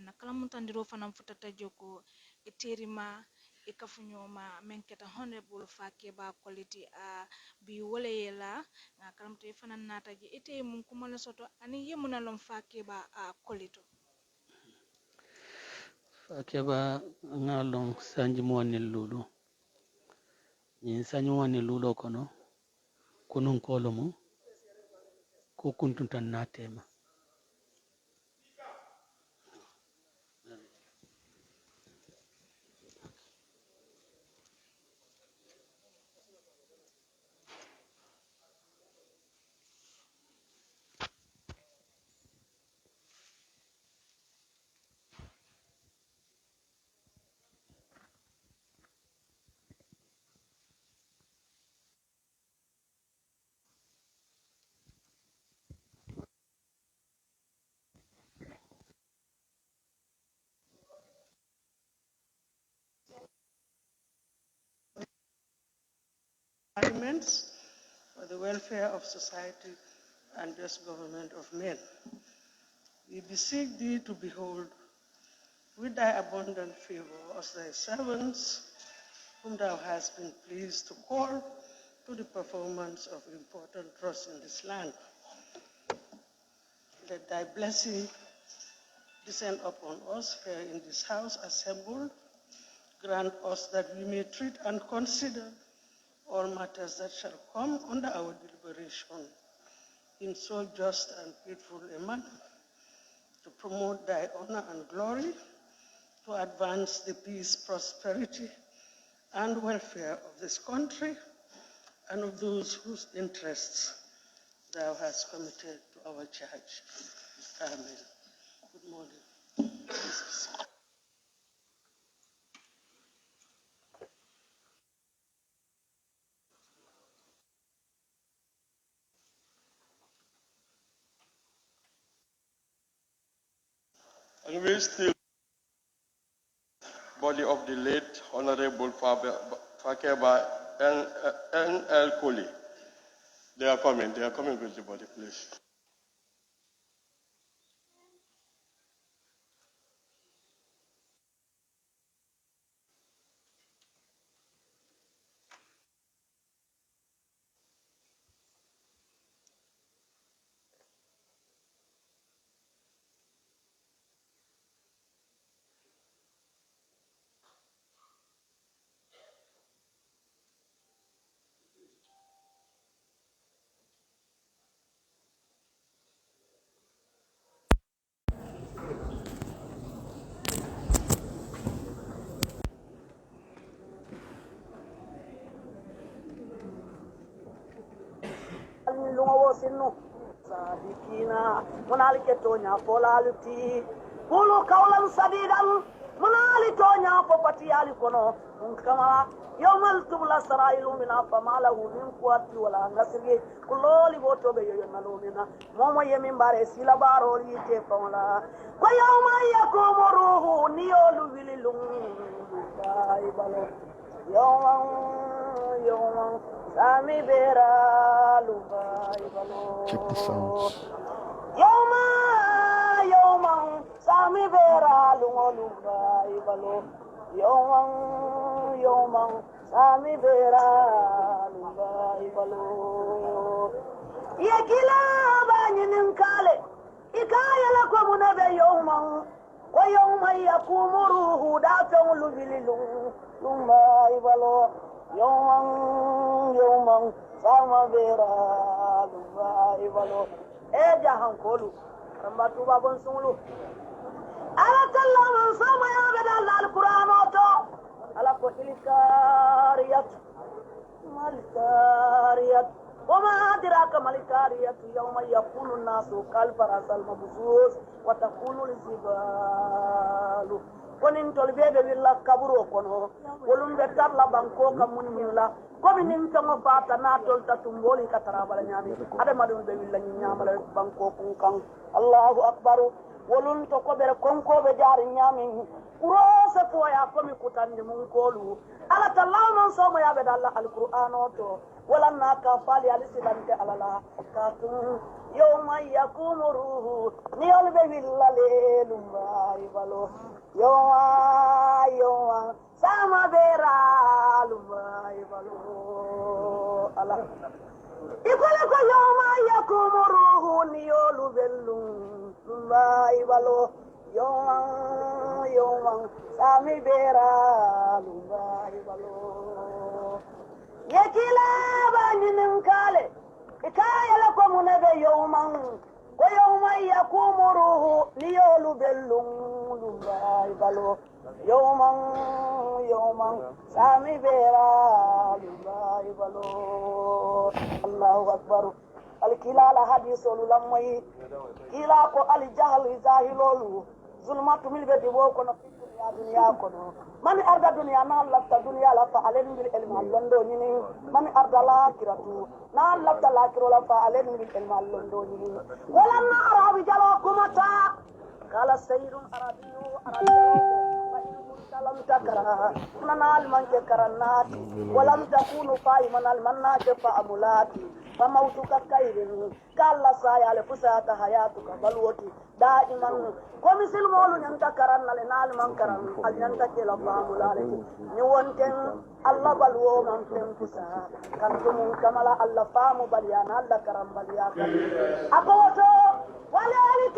na kala mutandiro fanan futata joko iterima e kafu nyoma menketa honorable Fakebba Colley bi wole yela kala mutu fanan nata je ite mun kumala soto ani yemuna lom Fakebba Colley to Fakebba ngalong sanji mo wani ludo yin sanji mo wani ludo kono kunun kolomo ko kuntuntan natema Arguments for the welfare of society and just government of men. We beseech thee to behold with thy abundant favor as thy servants, whom thou hast been pleased to call to the performance of important trusts in this land. Let thy blessing descend upon us here in this house assembled. Grant us that we may treat and consider all matters that shall come under our deliberation in so just and faithful a manner, to promote thy honor and glory, to advance the peace, prosperity, and welfare of this country and of those whose interests thou hast committed to our charge. Amen. Good morning. And we still body of the late Honorable Fakebba NL Colley. They are coming with the body, please. Lungo wo sinu dikina munali ketonya polaluti kulu kaulan sadidan munali tonya popati ali kono kama yawmal tubla sarailu min afamalahu min quwwati wala nasri kuloli boto be yo nalumina momo yemin bare sila baro yite fawla wa yawma yakumu ruhu niyolu wililum dai balo yawman sami bera lubai balo Check the sounds. yawman sami bera lubai balo yawman sami bera lubai balo yekila banyinin kale ikaya la ko munabe yawman wa yawma yakumu ruhu da tawlu bililum lubai balo yawman sama bera lubai balo jahan kolu ramba tuba bon sunglu ala kallama sama ya bada alquran to ala ko ilkariyat malkariyat وما أدراك ما الكارية يوم يكون الناس كالفراش المبثوث وتكون الجبال konin tol bebe willa kaburo kono wolum be tarla banko kam mun la komi nin tango fata na tol tatumboli katara bala nyami ade madum be willa nyamala banko kun kan Allahu akbar wolum to ko bere konko be jari nyami urose foya komi kutandi mun kolu ala talama so mo yabe dalla alquran to wala na ka fali alisilante alala katun yawma yakumu ruhu niyol be willa lelum bay balo yawma sama bera lumay balo ala ikola ko yawma yakumu ruhu niyolu bellum lumay balo yawma sami bera lumay balo yekila banyinin kale ikaya la ko munabe yawman ko yawma yakumu ruhu niyolu bellum lumay balo yawman sami bera lumay balo Allahu akbar alkila la hadisul lamay kila ko al jahl zahilolu zulmatu mil be dibo ko no dunya kono man arda dunya na lafta dunya la fa alen bil ilm londo ni man arda la kiratu na lafta la kiro la fa alen bil ilm londo ni wala na arabi jalo kumata kala sayyidun arabiyyu لم تكره نال من كرنات ولم تكون فاهما المنات فأمولاتي فموتك كير قال سايا لفسات حياتك بلوتي دائما كمثل مولو ينتكرن لنال من كرن أجنتك لفامولاتي نيوانتن الله بلو من تنفسا كنتم كملا الله فام بليانا الله كرم بليانا أقوتو ولذلك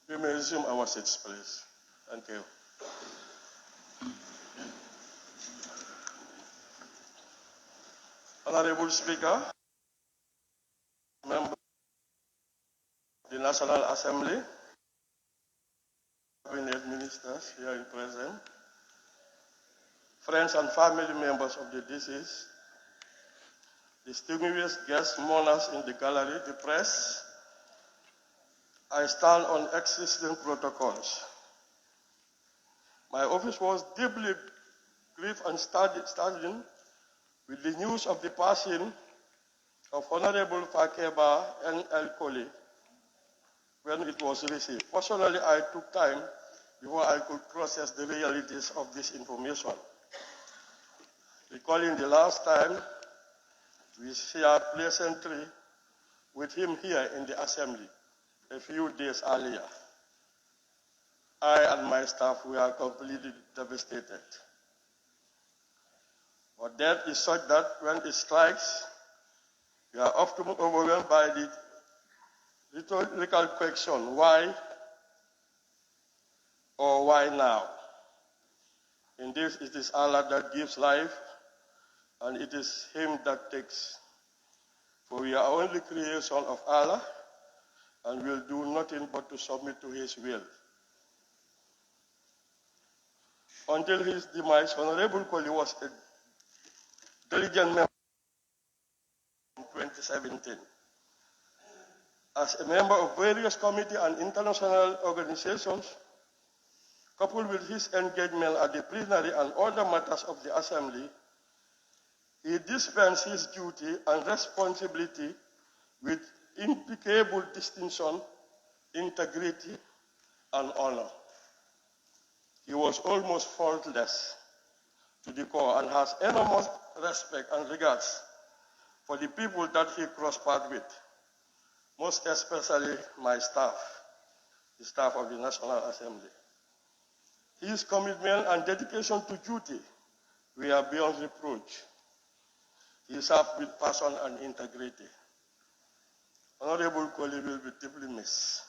We may resume our seats, please. Thank you. Honorable Speaker, members of the National Assembly, cabinet ministers here in present, friends and family members of the deceased, distinguished guests, mourners in the gallery, the press, I stand on existing protocols. My office was deeply grieved and saddened with the news of the passing of Honorable Fakebba NL Colley when it was received. Personally, I took time before I could process the realities of this information. Recalling the last time we shared pleasantry with him here in the assembly a few days earlier, I and my staff were completely devastated. But death is such that when it strikes, we are often overwhelmed by the rhetorical question, why or why now? In this, it is Allah that gives life, and it is Him that takes. For we are only creation of Allah, and will do nothing but to submit to His will. Until his demise, Honorable Colley was a diligent member in 2017. As a member of various committees and international organizations, coupled with his engagement at the plenary and other matters of the Assembly, he dispensed his duty and responsibility with impeccable distinction, integrity, and honor. He was almost faultless to the core and has enormous respect and regards for the people that he crossed paths with, most especially my staff, the staff of the National Assembly. His commitment and dedication to duty were beyond reproach. He served with passion and integrity. Honorable Colley will be deeply missed.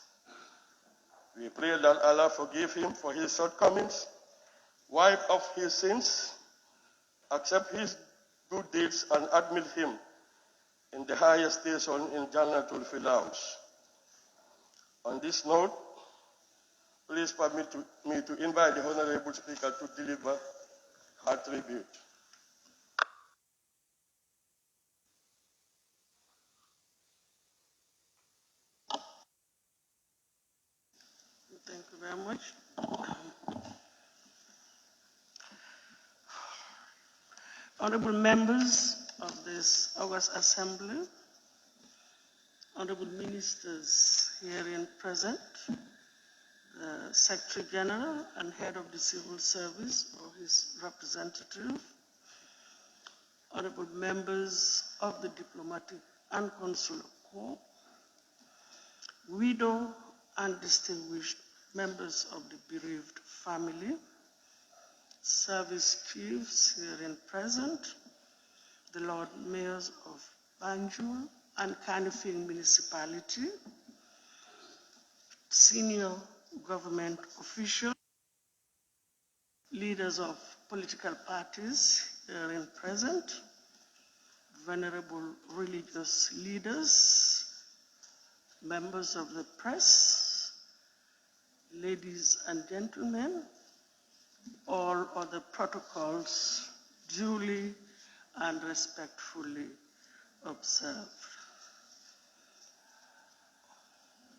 We pray that Allah forgive him for his shortcomings, wipe off his sins, accept his good deeds, and admit him in the highest station in Jannatul Firdaus. On this note, please permit me to invite the Honorable Speaker to deliver her tribute. Thank you very much. Honorable members of this August Assembly, honorable ministers herein present, the Secretary General and Head of the Civil Service or his representative, honorable members of the Diplomatic and Consular Corps, widow and distinguished members of the bereaved family, service chiefs herein present, the Lord Mayors of Banjul and Kanifing Municipality, senior government officials, leaders of political parties herein present, venerable religious leaders, members of the press, ladies and gentlemen, all other protocols duly and respectfully observed.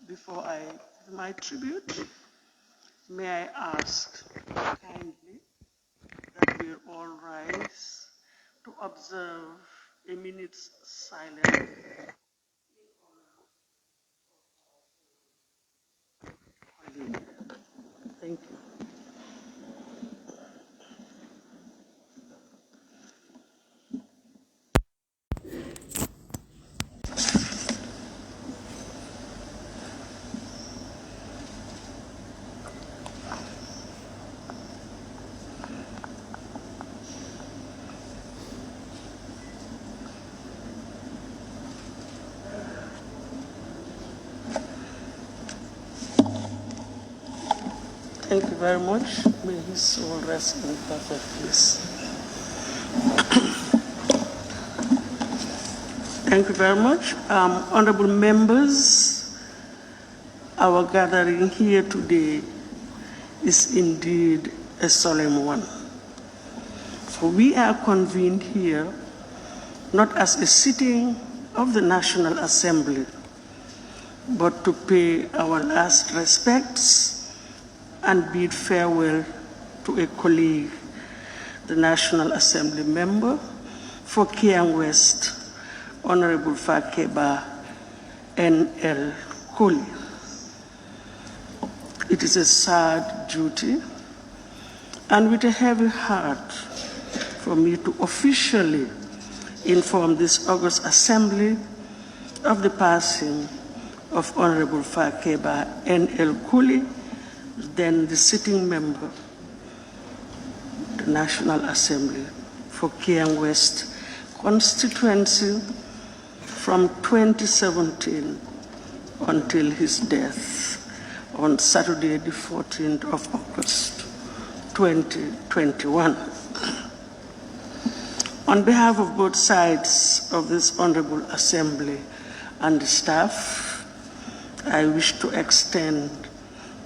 Before I give my tribute, may I ask kindly that we all rise to observe a minute's silence. Thank you. Thank you very much. May his soul rest in perfect peace. Thank you very much. Honorable members, our gathering here today is indeed a solemn one. For we are convened here not as a sitting of the National Assembly, but to pay our last respects and bid farewell to a colleague, the National Assembly member for Kiang West, Honorable Fakebba NL Colley. It is a sad duty and with a heavy heart for me to officially inform this August Assembly of the passing of Honorable Fakebba NL Colley, then the sitting member, the National Assembly for Kiang West constituency from 2017 until his death on Saturday, the 14th of August, 2021. On behalf of both sides of this Honorable Assembly and the staff, I wish to extend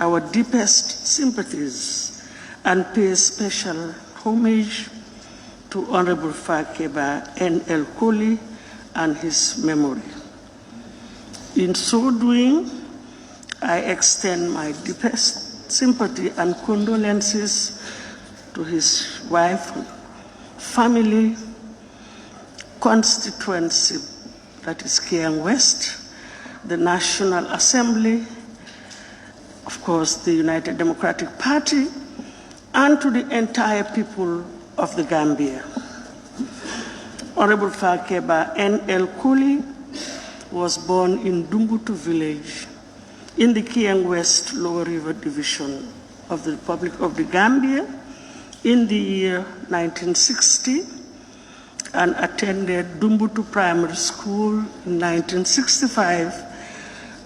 our deepest sympathies and pay special homage to Honorable Fakebba NL Colley and his memory. In so doing, I extend my deepest sympathy and condolences to his wife, family, constituency, that is Kiang West, the National Assembly, of course, the United Democratic Party, and to the entire people of the Gambia. Honorable Fakebba NL Colley was born in Dumbutu village in the Kiang West Lower River Division of the Republic of the Gambia in the year 1960 and attended Dumbutu Primary School in 1965,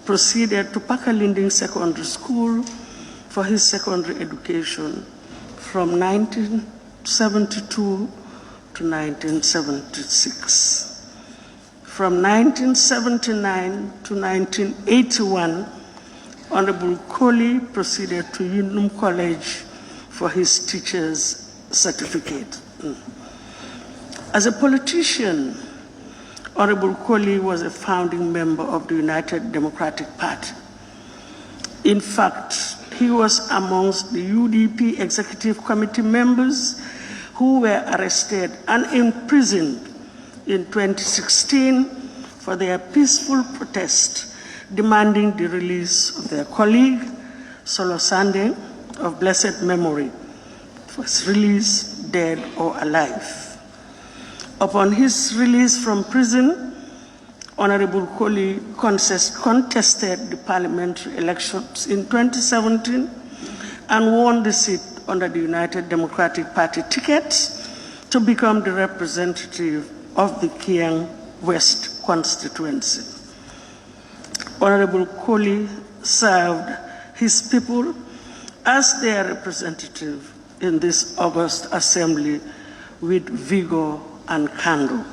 proceeded to Pakalinding Secondary School for his secondary education from 1972 to 1976. From 1979 to 1981, Honorable Colley proceeded to Unum College for his teacher's certificate. As a politician, Honorable Colley was a founding member of the United Democratic Party. In fact, he was amongst the UDP Executive Committee members who were arrested and imprisoned in 2016 for their peaceful protest demanding the release of their colleague, Solo Sandeng, of blessed memory, was released dead or alive. Upon his release from prison, Honorable Colley contested the parliamentary elections in 2017 and won the seat under the United Democratic Party ticket to become the representative of the Kiang West constituency. Honorable Colley served his people as their representative in this August Assembly with vigor and candor.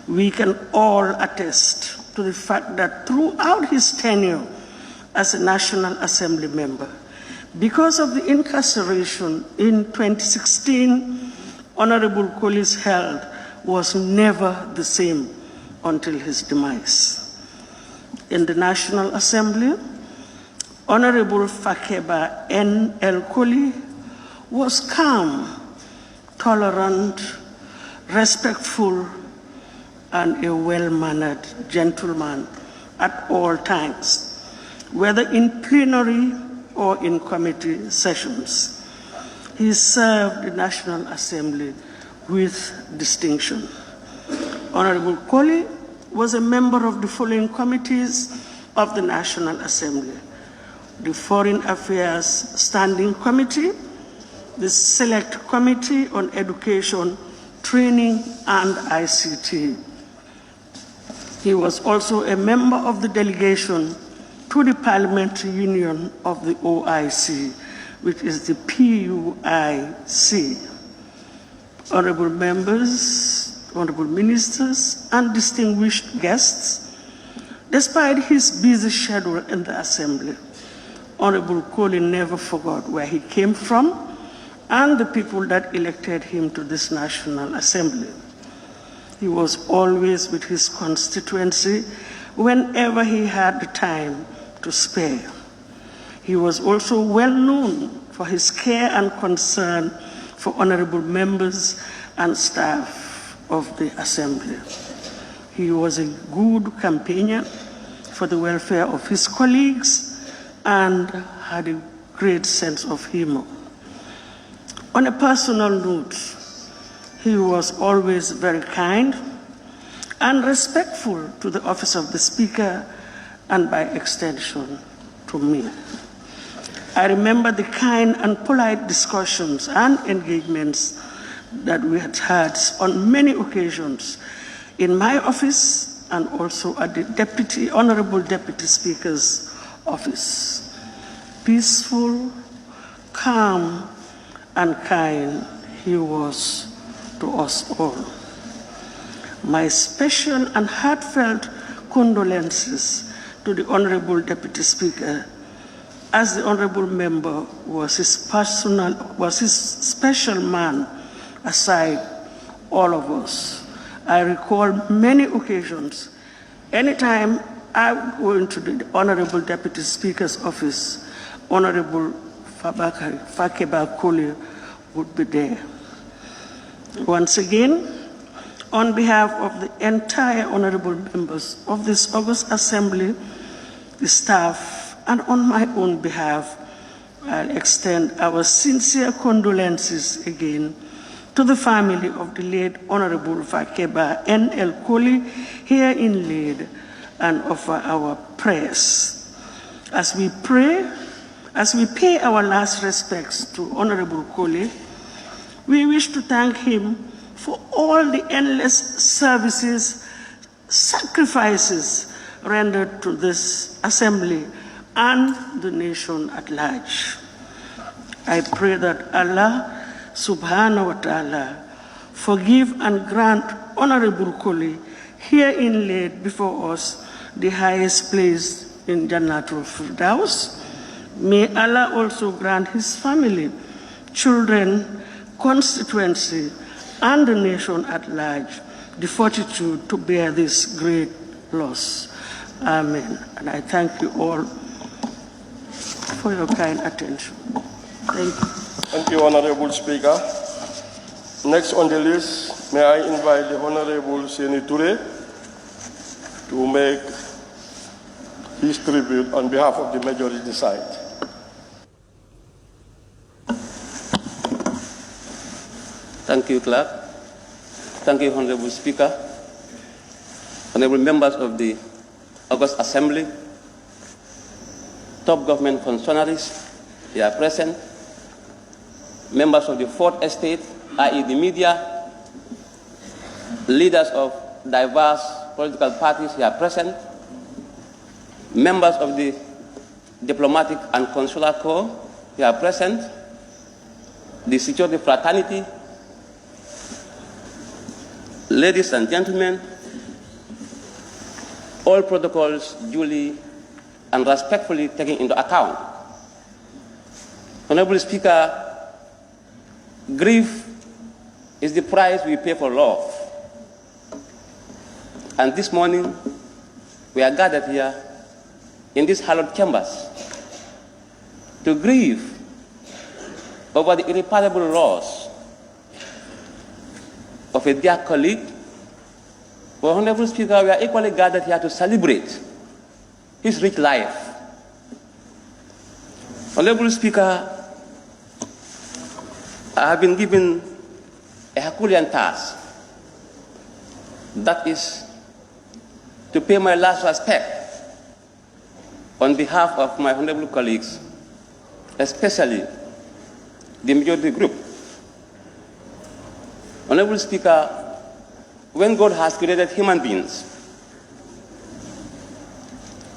We can all attest to the fact that throughout his tenure as a National Assembly member, because of the incarceration in 2016, Honorable Colley's health was never the same until his demise. In the National Assembly, Honorable Fakebba NL Colley was calm, tolerant, respectful, and a well-mannered gentleman at all times, whether in plenary or in committee sessions. He served the National Assembly with distinction. Honorable Colley was a member of the following committees of the National Assembly: the Foreign Affairs Standing Committee, the Select Committee on Education, Training, and ICT. He was also a member of the delegation to the Parliamentary Union of the OIC, which is the PUIC. Honorable members, honorable ministers, and distinguished guests, despite his busy schedule in the Assembly, Honorable Colley never forgot where he came from and the people that elected him to this National Assembly. He was always with his constituency whenever he had the time to spare. He was also well known for his care and concern for honorable members and staff of the Assembly. He was a good campaigner for the welfare of his colleagues and had a great sense of humor. On a personal note, he was always very kind and respectful to the office of the Speaker and by extension to me. I remember the kind and polite discussions and engagements that we had had on many occasions in my office and also at the Honorable Deputy Speaker's office. Peaceful, calm, and kind he was to us all. My special and heartfelt condolences to the Honorable Deputy Speaker, as the Honorable Member was his special man aside all of us. I recall many occasions, anytime I would go into the Honorable Deputy Speaker's office, Honorable Fakebba Colley would be there. Once again, on behalf of the entire honorable members of this August Assembly, the staff, and on my own behalf, I'll extend our sincere condolences again to the family of the late Honorable Fakebba NL Colley here in Lade, and offer our prayers. As we pay our last respects to Honorable Colley, we wish to thank him for all the endless services, sacrifices rendered to this Assembly and the nation at large. I pray that Allah subhanahu wa ta'ala forgive and grant Honorable Colley here in Lade before us the highest place in Jannatul Firdaus. May Allah also grant his family, children, constituency, and the nation at large the fortitude to bear this great loss. Amen. And I thank you all for your kind attention. Thank you. Thank you, Honorable Speaker. Next on the list, may I invite the Honorable Seni Toure to make his tribute on behalf of the majority side. Thank you, Clerk. Thank you, Honorable Speaker. Honorable members of the August Assembly, top government functionaries, they are present. Members of the Fourth Estate, i.e. the media, leaders of diverse political parties, they are present. Members of the diplomatic and consular corps, they are present. The security fraternity, ladies and gentlemen, all protocols duly and respectfully taken into account. Honorable Speaker, grief is the price we pay for love. And this morning, we are gathered here in these hallowed chambers to grieve over the irreparable loss of a dear colleague. Well, Honorable Speaker, we are equally gathered here to celebrate his rich life. Honorable Speaker, I have been given a Herculean task, that is to pay my last respect on behalf of my honorable colleagues, especially the majority group. Honorable Speaker, when God has created human beings,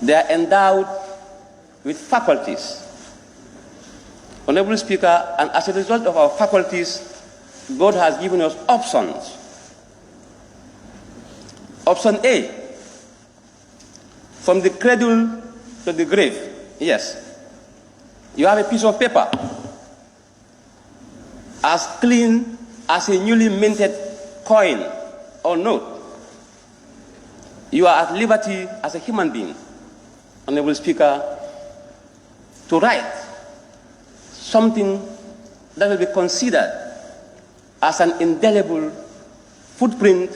they are endowed with faculties Honorable Speaker, and as a result of our faculties, God has given us options. Option A, from the cradle to the grave. Yes. You have a piece of paper as clean as a newly minted coin or note. You are at liberty as a human being, Honorable Speaker, to write something that will be considered as an indelible footprint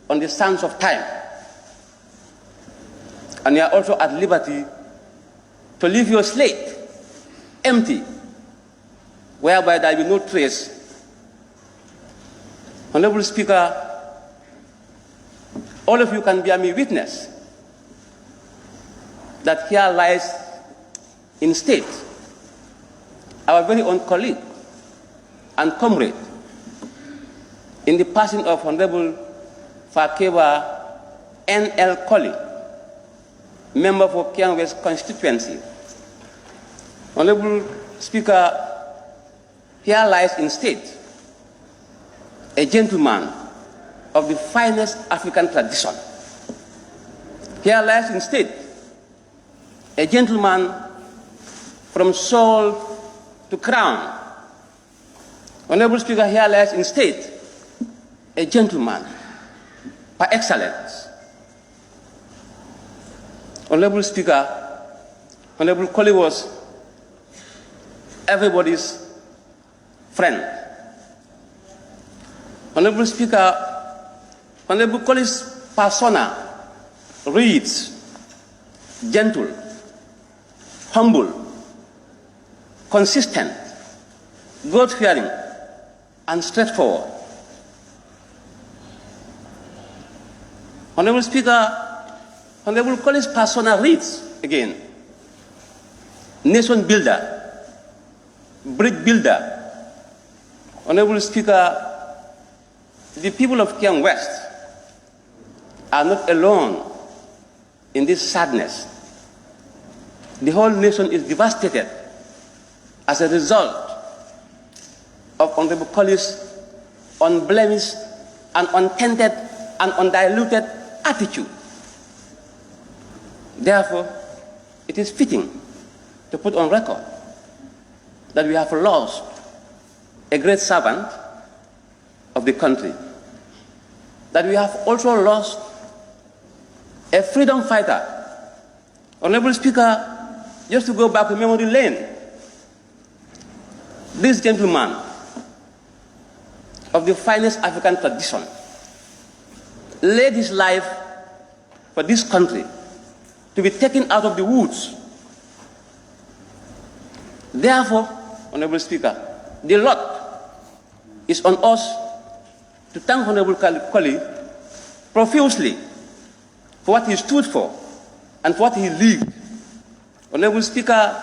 on the sands of time. And you are also at liberty to leave your slate empty, whereby there will be no trace. Honorable Speaker, all of you can bear me witness that here lies in state our very own colleague and comrade in the passing of Honorable Fakebba NL Colley, member for Kiang West constituency. Honorable Speaker, here lies in state a gentleman of the finest African tradition. Here lies in state a gentleman from soul to crown. Honorable Speaker, here lies in state a gentleman par excellence. Honorable Speaker, Honorable Colley was everybody's friend. Honorable Speaker, Honorable Colley's persona reads gentle, humble, consistent, God-fearing, and straightforward. Honorable Speaker, Honorable Colley's persona reads again nation builder, bridge builder. Honorable Speaker, the people of Kiang West are not alone in this sadness. The whole nation is devastated as a result of Honorable Colley's unblemished and untainted and undiluted attitude. Therefore, it is fitting to put on record that we have lost a great servant of the country, that we have also lost a freedom fighter. Honorable Speaker, just to go back to memory lane, this gentleman of the finest African tradition laid his life for this country to be taken out of the woods. Therefore, Honorable Speaker, the lot is on us to thank Honorable Colley profusely for what he stood for and for what he lived. Honorable Speaker,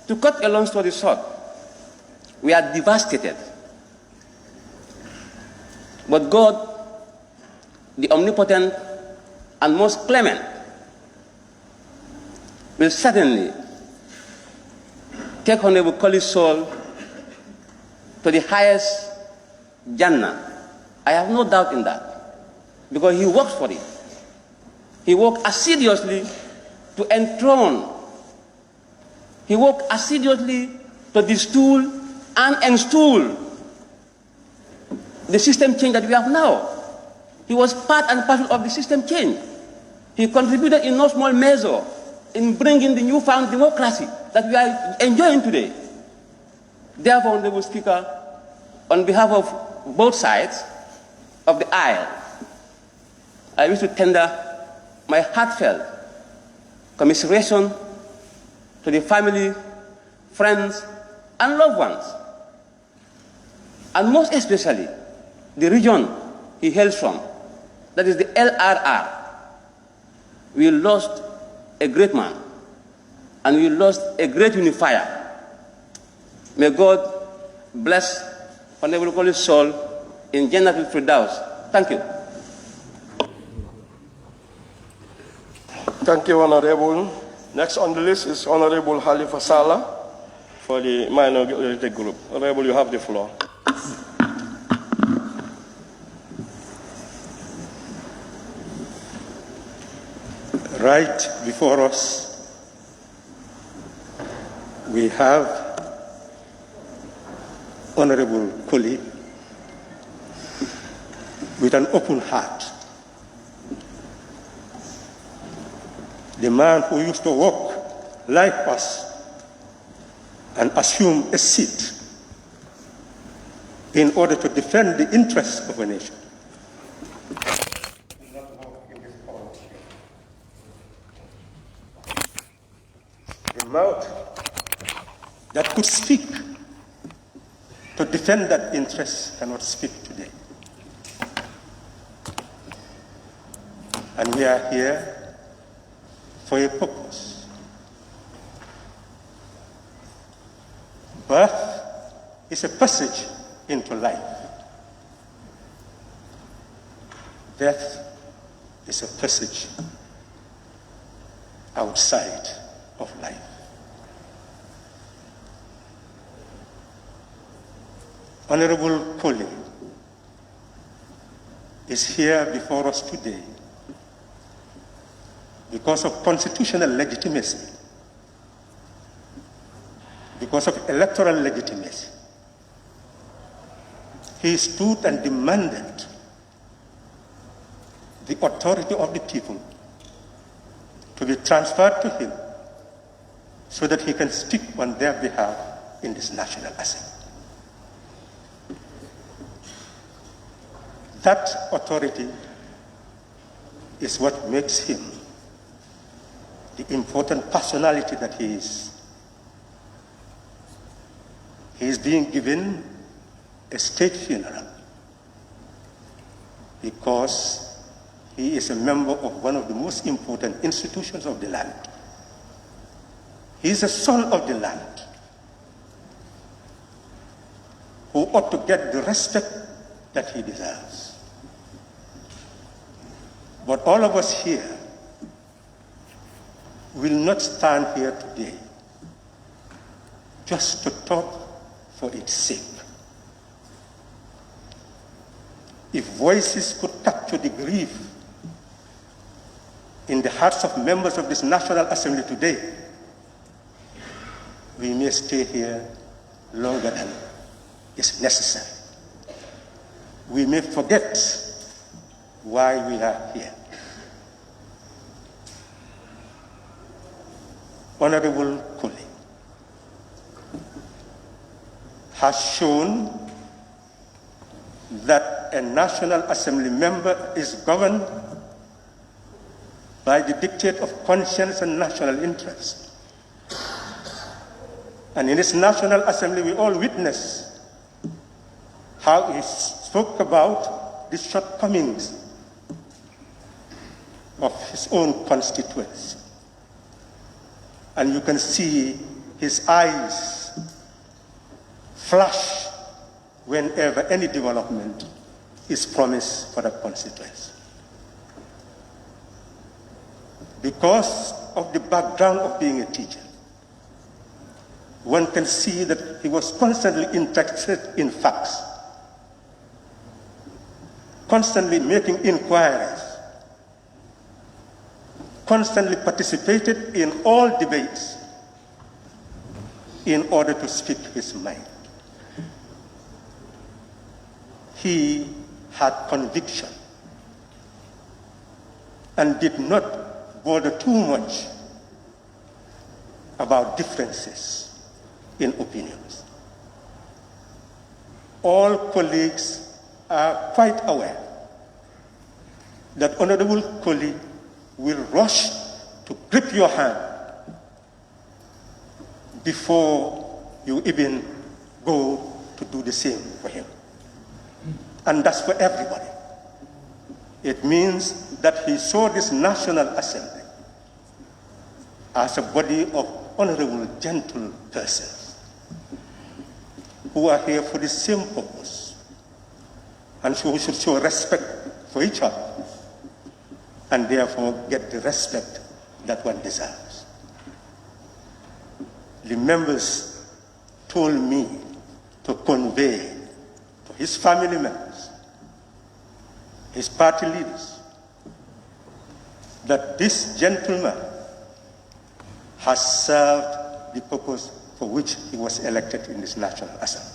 to cut a long story short, we are devastated. But God, the omnipotent and most clement, will certainly take Honorable Colley's soul to the highest Jannah. I have no doubt in that, because he worked for it. He worked assiduously to enthrone. He worked assiduously to destool and install the system change that we have now. He was part and parcel of the system change. He contributed in no small measure in bringing the newfound democracy that we are enjoying today. Therefore, Honorable Speaker, on behalf of both sides of the aisle, I wish to tender my heartfelt commiseration to the family, friends, and loved ones, and most especially the region he hails from, that is the LRR. We lost a great man, and we lost a great unifier. May God bless Honorable Colley's soul in Jannatul Firdaus. Thank you. Thank you, Honorable. Next on the list is Honorable Halifa Saleh for the minority group. Honorable, you have the floor. Right before us, we have Honorable Colley with an open heart. The man who used to walk like us and assume a seat in order to defend the interests of a nation. The mouth that could speak to defend that interest cannot speak today. And we are here for a purpose. Birth is a passage into life. Death is a passage outside of life. Honorable Colley is here before us today because of constitutional legitimacy, because of electoral legitimacy. He stood and demanded the authority of the people to be transferred to him so that he can speak on their behalf in this National Assembly. That authority is what makes him the important personality that he is. He is being given a state funeral because he is a member of one of the most important institutions of the land. He is a son of the land who ought to get the respect that he deserves. But all of us here will not stand here today just to talk for its sake. If voices could capture the grief in the hearts of members of this National Assembly today, we may stay here longer than is necessary. We may forget why we are here. Honorable Colley has shown that a National Assembly member is governed by the dictate of conscience and national interest. And in this National Assembly, we all witness how he spoke about the shortcomings of his own constituency. And you can see his eyes flash whenever any development is promised for that constituency. Because of the background of being a teacher, one can see that he was constantly interested in facts, constantly making inquiries, constantly participated in all debates in order to speak his mind. He had conviction and did not bother too much about differences in opinions. All colleagues are quite aware that Honorable Colley will rush to grip your hand before you even go to do the same for him. And that's for everybody. It means that he saw this National Assembly as a body of honorable, gentle persons who are here for the same purpose and who should show respect for each other and therefore get the respect that one deserves. The members told me to convey to his family members, his party leaders, that this gentleman has served the purpose for which he was elected in this National Assembly.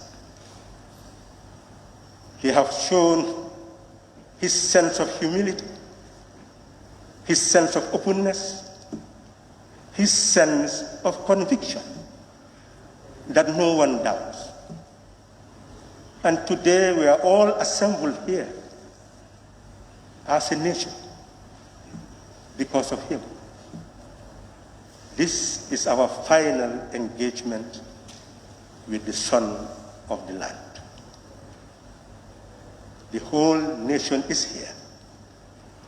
He has shown his sense of humility, his sense of openness, his sense of conviction that no one doubts. And today we are all assembled here as a nation because of him. This is our final engagement with the son of the land. The whole nation is here.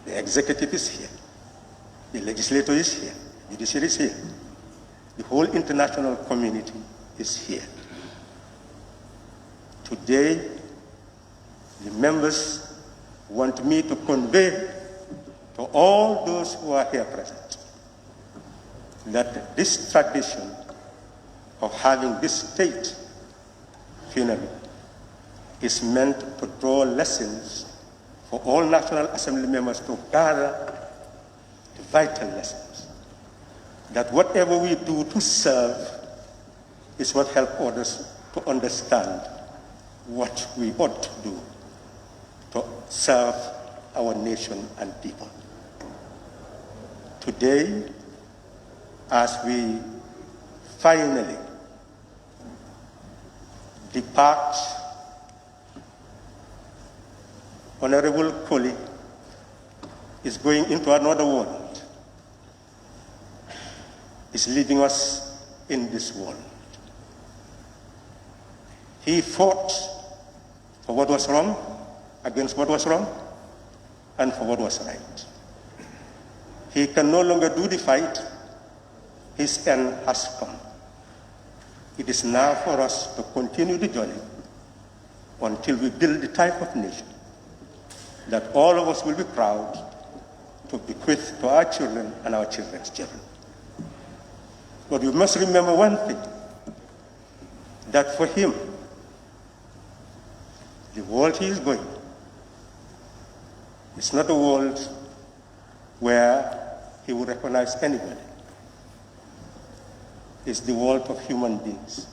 The executive is here. The legislature is here. The judiciary is here. The whole international community is here. Today, the members want me to convey to all those who are here present that this tradition of having this state funeral is meant to draw lessons for all National Assembly members to gather the vital lessons. That whatever we do to serve is what helps others to understand what we ought to do to serve our nation and people. Today, as we finally depart, Honorable Colley is going into another world, is leaving us in this world. He fought for what was wrong, against what was wrong, and for what was right. He can no longer do the fight. His end has come. It is now for us to continue the journey until we build the type of nation that all of us will be proud to bequeath to our children and our children's children. But we must remember one thing, that for him, the world he is going is not a world where he will recognize anybody. It's the world of human beings.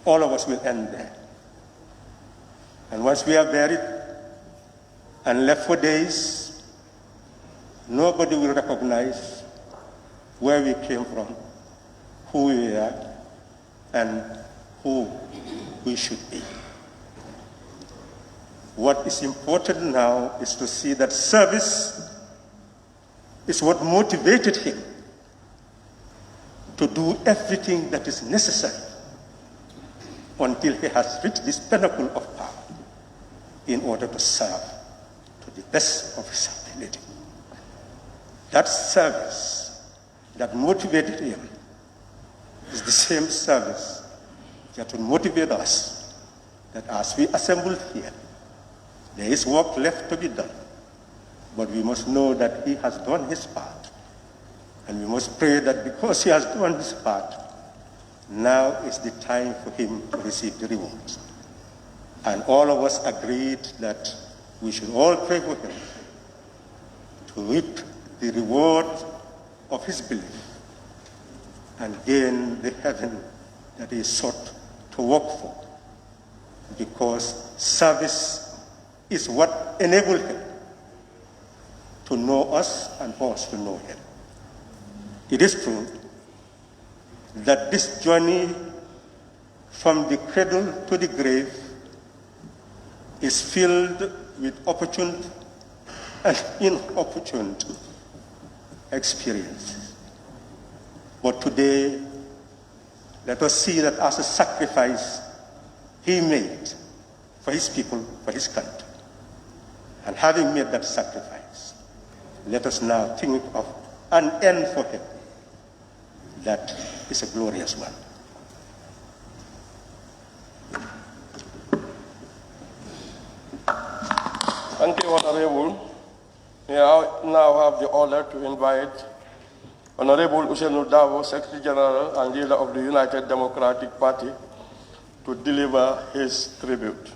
All of us will end there. And once we are buried and left for days, nobody will recognize where we came from, who we are, and who we should be. What is important now is to see that service is what motivated him to do everything that is necessary until he has reached this pinnacle of power in order to serve to the best of his ability. That service that motivated him is the same service that will motivate us, that as we assemble here, there is work left to be done, but we must know that he has done his part. And we must pray that because he has done his part, now is the time for him to receive the rewards. And all of us agreed that we should all pray for him to reap the reward of his belief and gain the heaven that he sought to work for. Because service is what enabled him to know us and for us to know him. It is true that this journey from the cradle to the grave is filled with opportune and inopportune experiences. But today, let us see that as a sacrifice he made for his people, for his country. And having made that sacrifice, let us now think of an end for him that is a glorious one. Thank you, Honorable. May I now have the honor to invite Honorable Ousainou Darboe, Secretary General and leader of the United Democratic Party, to deliver his tribute.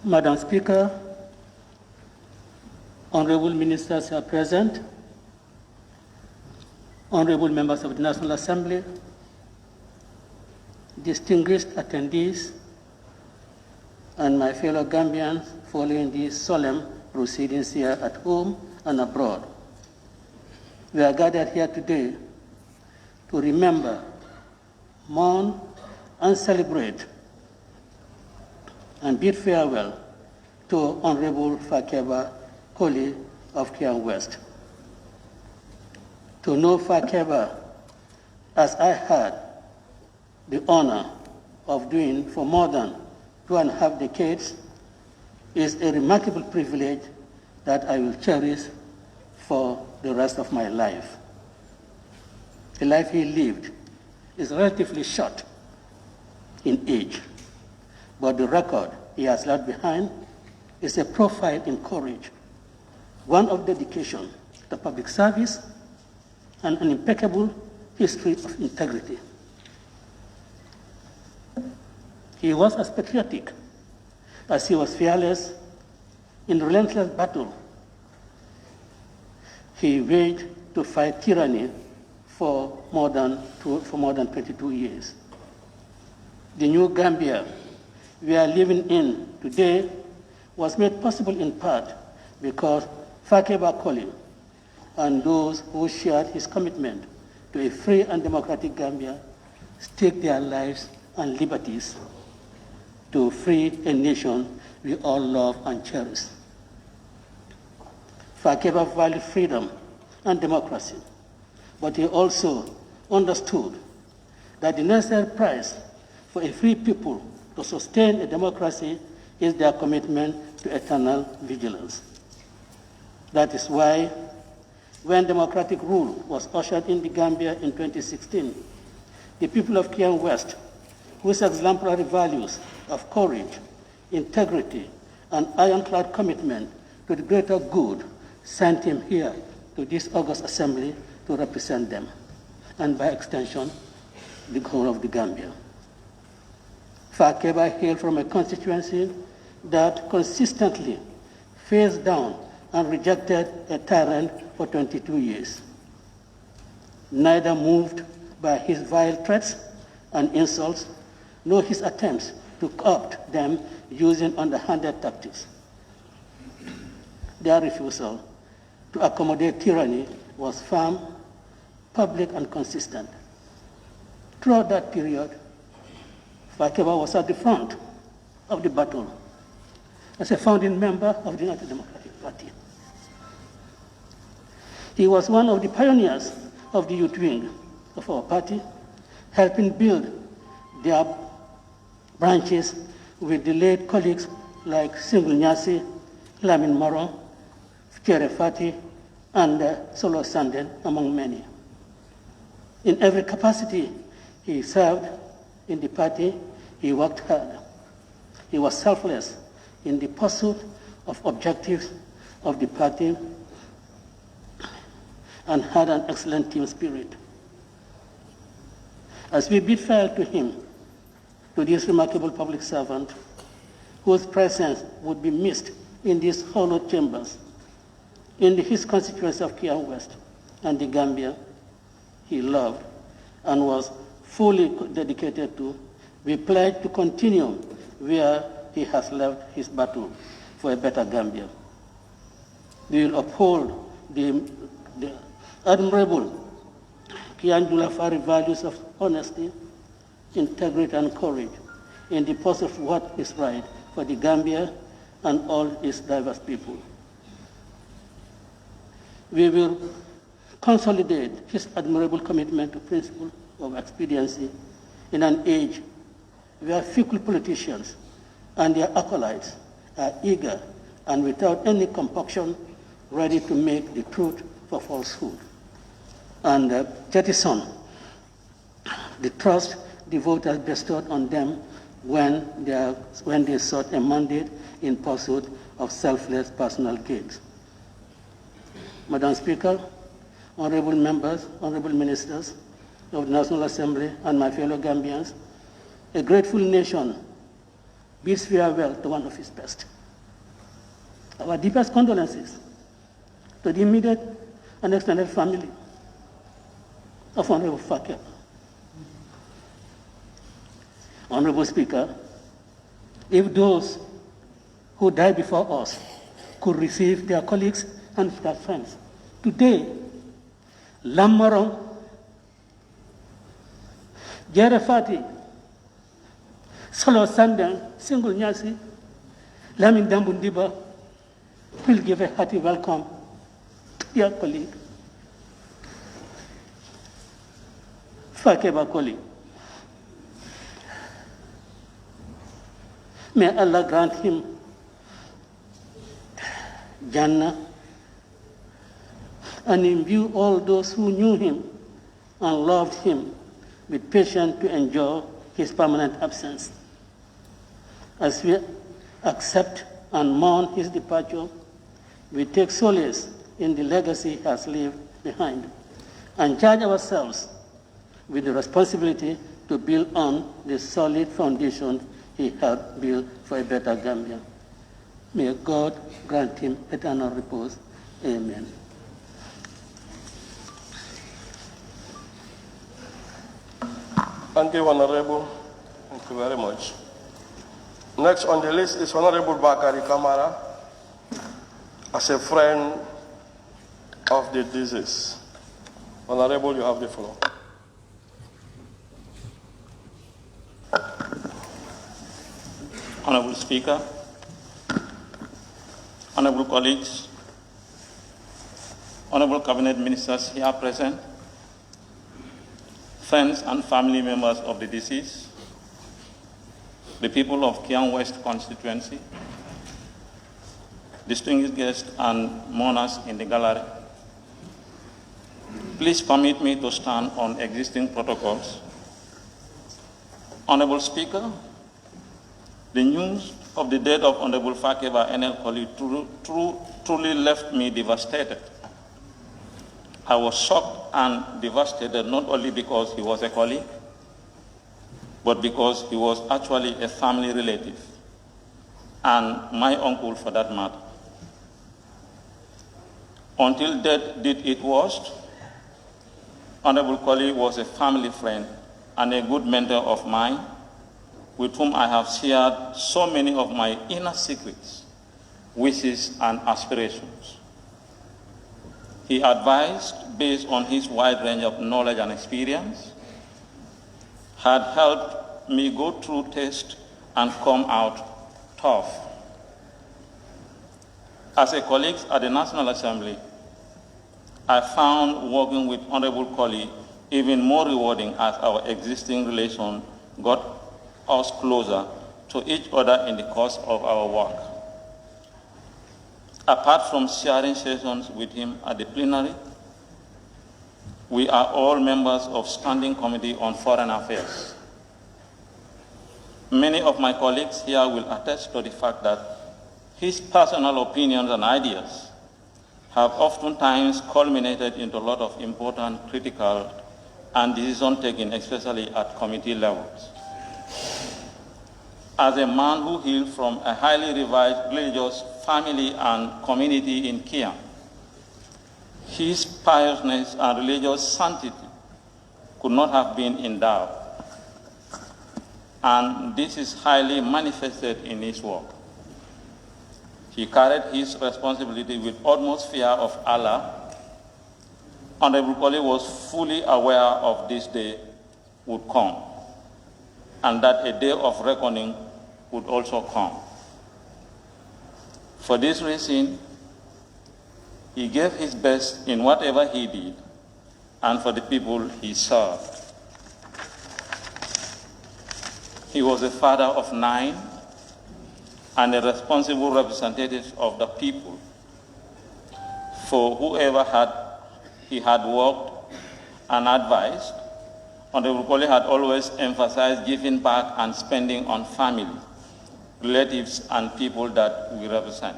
Madam Speaker, honorable ministers are present, honorable members of the National Assembly, distinguished attendees, and my fellow Gambians following these solemn proceedings here at home and abroad. We are gathered here today to remember, mourn, and celebrate and bid farewell to Honorable Fakebba Colley of Kiang West. To know Fakebba, as I had the honor of doing for more than 2.5 decades, is a remarkable privilege that I will cherish for the rest of my life. The life he lived is relatively short in age, but the record he has left behind is a profile in courage, one of dedication to public service, and an impeccable history of integrity. He was as patriotic as he was fearless in the relentless battle he waged to fight tyranny for more than 22 years. The new Gambia we are living in today was made possible in part because Fakebba Colley and those who shared his commitment to a free and democratic Gambia staked their lives and liberties to free a nation we all love and cherish. Fakebba valued freedom and democracy, but he also understood that the necessary price for a free people to sustain a democracy is their commitment to eternal vigilance. That is why, when democratic rule was ushered in the Gambia in 2016, the people of Kiang West, whose exemplary values of courage, integrity, and ironclad commitment to the greater good sent him here to this august assembly to represent them, and by extension, the whole of the Gambia. Fakebba hailed from a constituency that consistently faced down and rejected a tyrant for 22 years. Neither moved by his vile threats and insults, nor his attempts to co-opt them using underhanded tactics. Their refusal to accommodate tyranny was firm, public, and consistent. Throughout that period, Fakebba was at the front of the battle as a founding member of the United Democratic Party. He was one of the pioneers of the youth wing of our party, helping build their branches with the late colleagues like Single Nyasi, Lamin Moro, Kere Fati, and Solo Sanden, among many. In every capacity he served in the party, he worked hard. He was selfless in the pursuit of objectives of the party and had an excellent team spirit. As we bid farewell to him, to this remarkable public servant, whose presence would be missed in these hollow chambers, in his constituency of Kiang West and the Gambia he loved and was fully dedicated to, we pledge to continue where he has left his battle for a better Gambia. We will uphold the admirable Kianjula Fari values of honesty, integrity, and courage in the pursuit of what is right for the Gambia and all its diverse people. We will consolidate his admirable commitment to principle of expediency in an age where fickle politicians and their acolytes are eager and without any compunction ready to make the truth for falsehood and jettison the trust the voters bestowed on them when they sought a mandate in pursuit of selfless personal gains. Madam Speaker, honorable members, honorable ministers of the National Assembly, and my fellow Gambians, a grateful nation bids farewell to one of its best. Our deepest condolences to the immediate and extended family of Honorable Fakebba. Honorable Speaker, if those who died before us could receive their colleagues and their friends, today, Lamarong, Jerefati, Solo Sandang, Single Nyasi, Lamin Dambundiba will give a hearty welcome to their colleague, Fakebba Colley. May Allah grant him Jannah and imbue all those who knew him and loved him with patience to endure his permanent absence. As we accept and mourn his departure, we take solace in the legacy he has left behind and charge ourselves with the responsibility to build on the solid foundation he had built for a better Gambia. May God grant him eternal repose. Amen. Thank you, Honorable. Thank you very much. Next on the list is Honorable Bakari Kamara, as a friend of the deceased. Honorable, you have the floor. Honorable Speaker, honorable colleagues, honorable cabinet ministers here present, friends and family members of the deceased, the people of Kiang West constituency, distinguished guests and mourners in the gallery. Please permit me to stand on existing protocols. Honorable Speaker, the news of the death of Honorable Fakebba NL Colley truly left me devastated. I was shocked and devastated not only because he was a colleague, but because he was actually a family relative, and my uncle for that matter. Until death did it worst, Honorable Colley was a family friend and a good mentor of mine, with whom I have shared so many of my inner secrets, wishes, and aspirations. He advised based on his wide range of knowledge and experience, had helped me go through tests and come out tough. As a colleague at the National Assembly, I found working with Honorable Colley even more rewarding as our existing relation got us closer to each other in the course of our work. Apart from sharing sessions with him at the plenary, we are all members of Standing Committee on Foreign Affairs. Many of my colleagues here will attest to the fact that his personal opinions and ideas have oftentimes culminated into a lot of important, critical, and decision-taking, especially at committee levels. As a man who hailed from a highly revised religious family and community in Kiang, his piousness and religious sanctity could not have been in doubt. and this is highly manifested in his work. He carried his responsibility with utmost fear of Allah. Honorable Colley was fully aware of this day would come, and that a day of reckoning would also come. For this reason, he gave his best in whatever he did and for the people he served. He was a father of 9 and a responsible representative of the people. For whoever he had worked and advised, Honorable Colley had always emphasized giving back and spending on family, relatives, and people that we represent.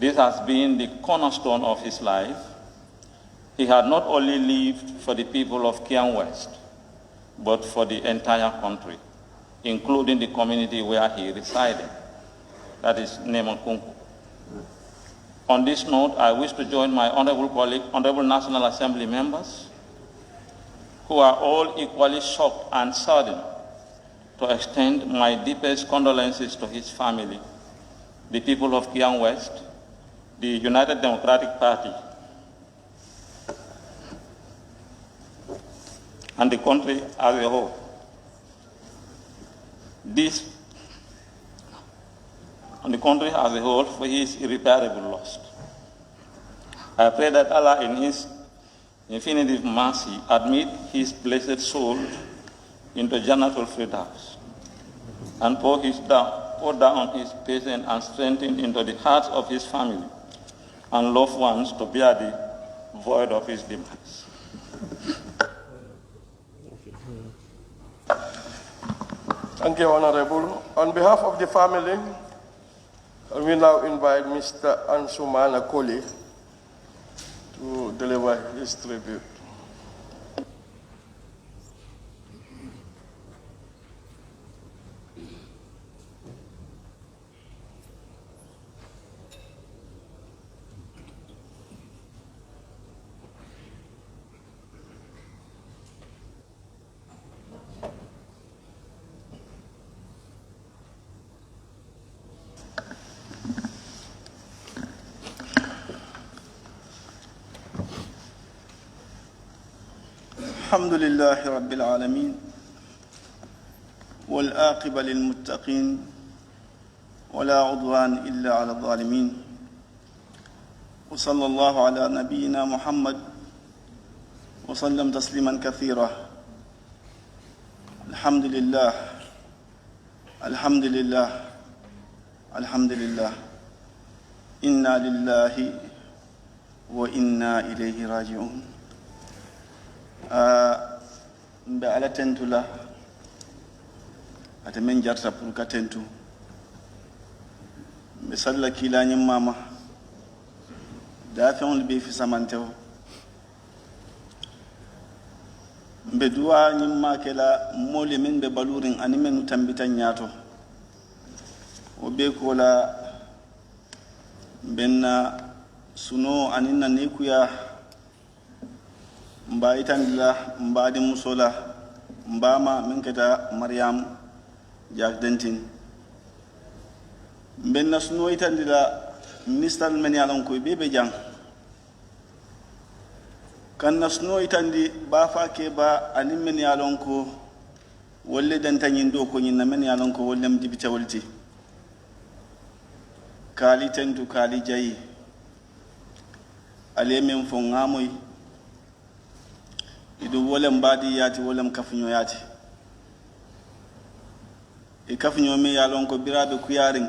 This has been the cornerstone of his life. He had not only lived for the people of Kiang West, but for the entire country, including the community where he resided, that is Nemankunku. On this note, I wish to join my honorable colleague, honorable National Assembly members, who are all equally shocked and saddened, to extend my deepest condolences to his family, the people of Kiang West, the United Democratic Party, and the country as a whole. And the country as a whole for his irreparable loss. I pray that Allah in his infinite mercy admit his blessed soul into Jannatul Firdaus and pour down his patience and strength into the hearts of his family and loved ones to bear the void of his demise. Thank you, Honorable. On behalf of the family, we now invite Mr. Ansumana Colley to deliver his tribute. الحمد لله رب العالمين والعاقبة للمتقين ولا عدوان إلا على الظالمين وصلى الله على نبينا محمد وسلم تسليما كثيرا. الحمد لله الحمد لله الحمد لله إنا لله وإنا إليه راجعون. Mbe ala tentu la ate men jarta pour ka tentu mbe salla kila nyim mama da feŋol be fi samantewo mbe duwa nyim ma kela mole men be balurin ani menu tambita nyato o be ko la benna suno aninna nekuya mba itandila mba di musola mbama minketa Maryam jak dentin mbenna suno itandila minister men yalon ko bebe jang kan nasno itandi ba Fakebba ani men yalon ko wolle dantanyin do ko nyina men yalon ko wollem dibita wolti kali tentu kali jayi ale men fo ngamoy idu wolem badi yati wolem kafunyo yati e kafunyo me yalon ko birabe kuyarin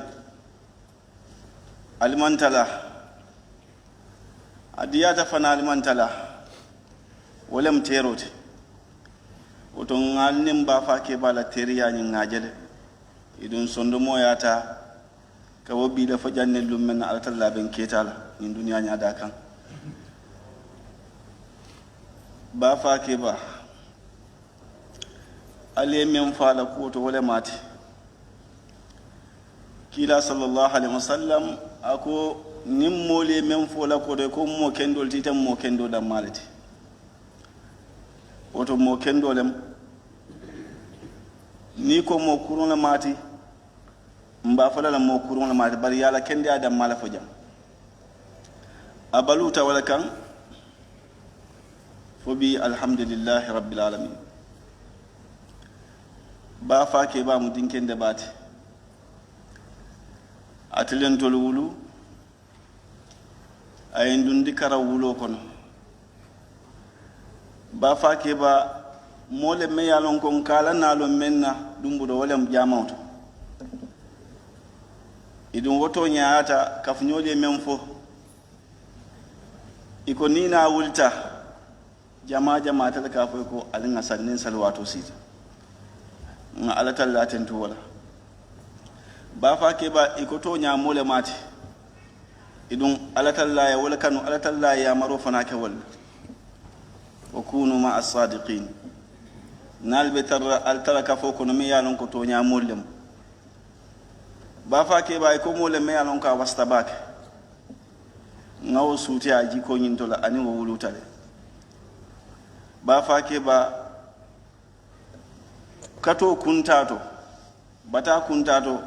alimantala adiyata fana alimantala wolem terote oto ngalnim ba Fakebba la teriya nyi ngajele idun sondo moyata ka wobi la fajanne lummen altalla ben ketala ni duniya nya da kan ba Fakebba ale men fala ko to wala mati kila sallallahu alaihi wasallam ako nimmole men fola ko de ko mo kendol titam mo kendo da malati oto mo kendolem ni ko mo kurun la mati mba fala la mo kurun la mati bari yala kende adam mala fo jam abaluta wala kan fo bi alhamdulillah rabbil alamin ba Fakebba mu dinkende bati atilen tol wulu ay ndundi kara wulo kono ba Fakebba mole me yalon kon kala nalo menna dumbudo wala jamawto idum woto nyaata kafnyole memfo iko nina wulta jama ta ka fo ko alinga sannin salwato sita nga ala tallaten to wala ba Fakebba iko to nya mole mati idum ala tallaya wala kanu ala tallaya maro fana ke wala wa kunu ma as-sadiqin nalbe tarra altaraka foko no me yalon ko to nya mollem ba Fakebba ko mole me yalon ka wastabake ngawo suti aji ko nyintola ani wo wulutale ba Fakebba kato kuntato bata kuntato